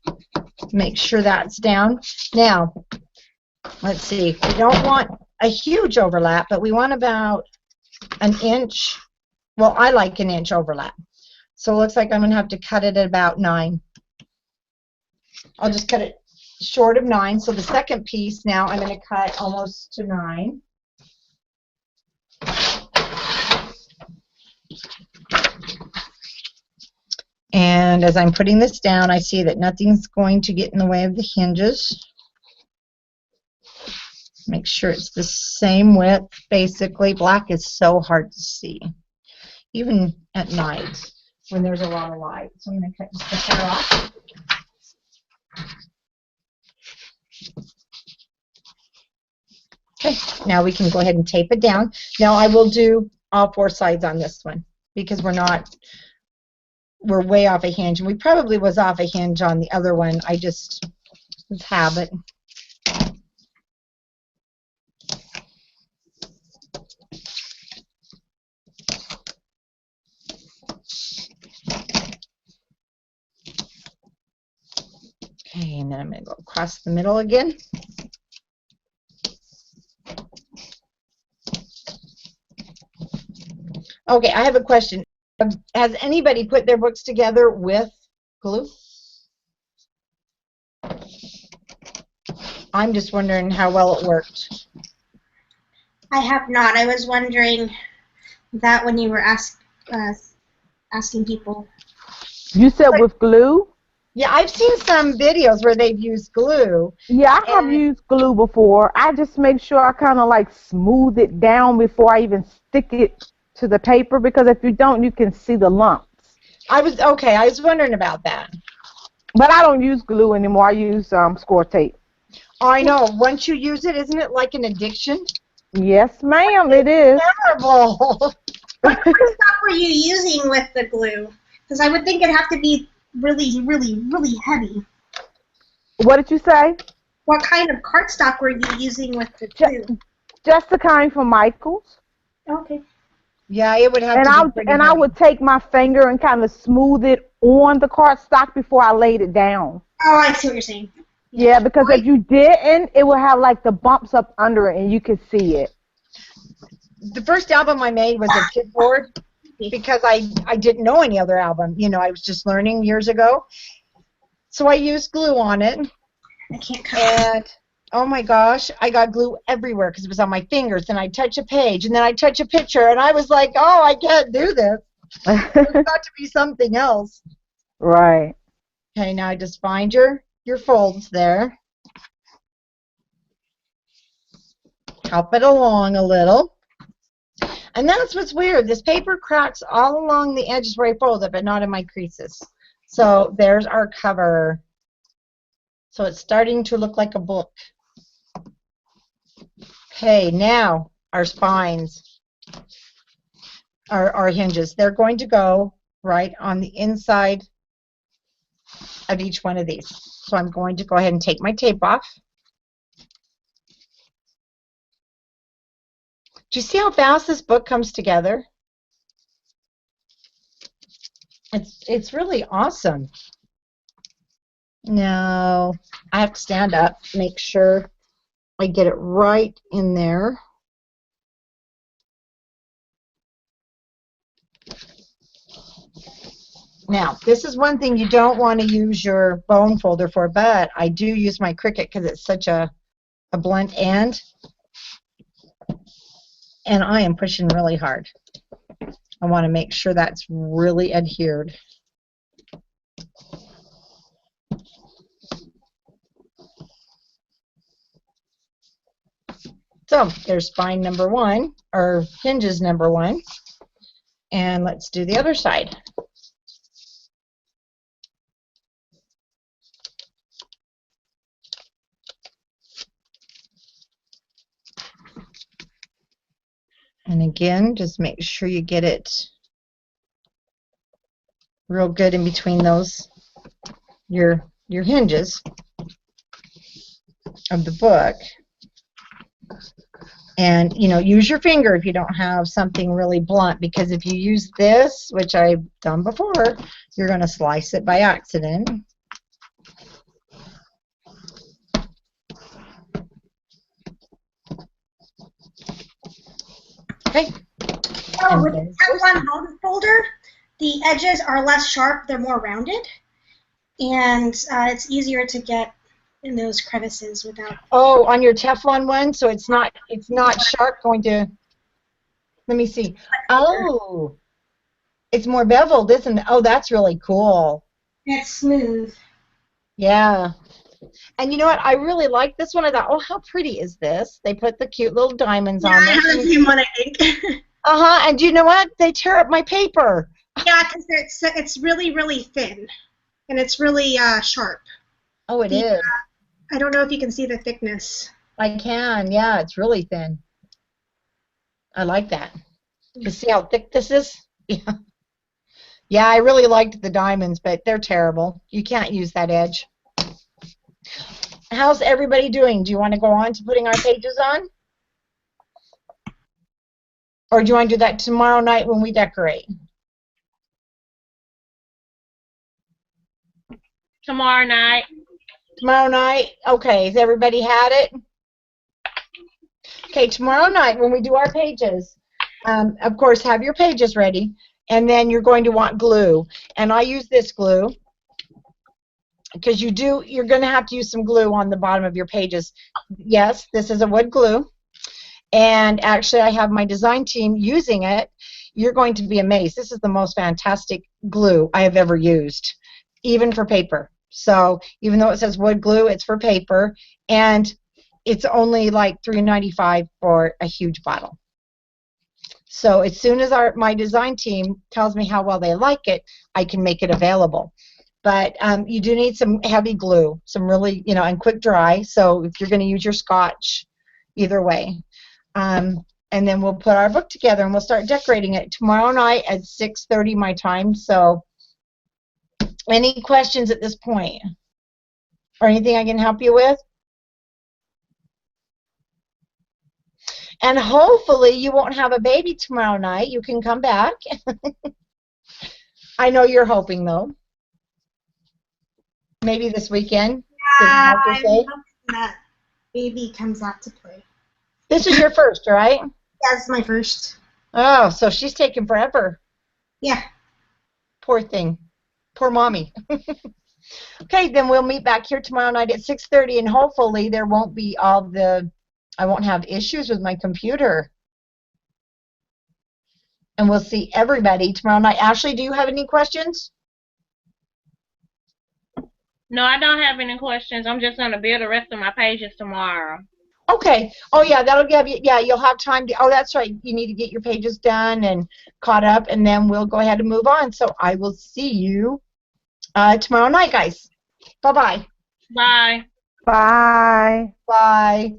Make sure that's down. Now, let's see. We don't want a huge overlap, but we want about an inch. Well, I like an inch overlap. So it looks like I'm going to have to cut it at about 9. I'll just cut it short of 9. So the second piece now I'm going to cut almost to 9. And as I'm putting this down, I see that nothing's going to get in the way of the hinges. Make sure it's the same width, basically. Black is so hard to see, even at night when there's a lot of light. So I'm going to cut just the hair off. Okay, now we can go ahead and tape it down. Now I will do all 4 sides on this one because we're way off a hinge. And we probably was off a hinge on the other one. I just was habit. Okay, and then I'm going to go across the middle again. Okay, I have a question. Has anybody put their books together with glue? I'm just wondering how well it worked. I have not. I was wondering that when you were asking people. You said with glue? Yeah, I've seen some videos where they've used glue. Yeah, I have used glue before. I just make sure I kind of like smooth it down before I even stick it to the paper, because if you don't, you can see the lumps. I was wondering about that. But I don't use glue anymore. I use score tape. Oh, I know. Once you use it, isn't it like an addiction? Yes, ma'am, it is. Terrible. What kind of stuff were you using with the glue? Because I would think it'd have to be really, really, really heavy. What did you say? What kind of cardstock were you using with the glue? Just the kind from Michael's. Okay. Yeah, it would have to be pretty I heavy. would take my finger and kind of smooth it on the cardstock before I laid it down. Oh, I see what you're saying. Yeah, because if you didn't, it would have like the bumps up under it, and you could see it. The first album I made was a kit board because I didn't know any other album. You know, I was just learning years ago. So I used glue on it. I can't cut. oh my gosh, I got glue everywhere because it was on my fingers, and I'd touch a page, and then I'd touch a picture, and I was like, oh, I can't do this. There's got to be something else. Right. Okay, now just find your folds there. Help it along a little. And that's what's weird. This paper cracks all along the edges where I fold it, but not in my creases. So there's our cover. So it's starting to look like a book. Okay, now our spines, our hinges. They're going to go right on the inside of each one of these. So I'm going to go ahead and take my tape off. Do you see how fast this book comes together? It's really awesome. Now I have to stand up, make sure I get it right in there. Now, this is one thing you don't want to use your bone folder for, but I do use my Cricut because it's such a blunt end. And I am pushing really hard. I want to make sure that's really adhered. So there's spine number one, or hinges number one. And let's do the other side. And again, just make sure you get it real good in between those, your hinges of the book. And, you know, use your finger if you don't have something really blunt, because if you use this, which I've done before, you're going to slice it by accident. Okay. Oh, with the Teflon bone folder, the edges are less sharp, they're more rounded, and it's easier to get in those crevices without. Oh, on your Teflon one, so it's not sharp going to. Let me see. Oh, it's more beveled, isn't it? Oh, that's really cool. It's smooth. Yeah. And you know what? I really like this one. I thought, oh, how pretty is this? They put the cute little diamonds on I there. have the same one, I think. And you know what? They tear up my paper. Yeah, because it's really, really thin, and it's really sharp. Oh, it is. I don't know if you can see the thickness. I can. Yeah, it's really thin. I like that. You see how thick this is? Yeah. Yeah, I really liked the diamonds, but they're terrible. You can't use that edge. How's everybody doing? Do you want to go on to putting our pages on? Or do you want to do that tomorrow night when we decorate? Tomorrow night. Tomorrow night? Okay, has everybody had it? Okay, tomorrow night when we do our pages, of course, have your pages ready, and then you're going to want glue. And I use this glue because you're going to have to use some glue on the bottom of your pages. Yes, this is a wood glue. And actually, I have my design team using it. You're going to be amazed. This is the most fantastic glue I have ever used, even for paper. So even though it says wood glue, it's for paper, and it's only like $3.95 for a huge bottle. So as soon as my design team tells me how well they like it, I can make it available. But you do need some heavy glue, some really, you know, and quick dry. So if you're going to use your Scotch, either way. And then we'll put our book together and we'll start decorating it tomorrow night at 6:30 my time. So any questions at this point? Or anything I can help you with? And hopefully you won't have a baby tomorrow night. You can come back. I know you're hoping, though. Maybe this weekend. I'm hoping that baby comes out to play. This is your first, right? Yeah, it's my first. Oh, so she's taking forever. Yeah. Poor thing. Poor mommy. Okay, then we'll meet back here tomorrow night at 6:30, and hopefully there won't be I won't have issues with my computer. And we'll see everybody tomorrow night. Ashley, do you have any questions? No, I don't have any questions. I'm just going to build the rest of my pages tomorrow. Okay. Oh, yeah, that'll give you, yeah, you'll have time to, oh, that's right. You need to get your pages done and caught up, and then we'll go ahead and move on. So I will see you tomorrow night, guys. Bye-bye. Bye. Bye. Bye.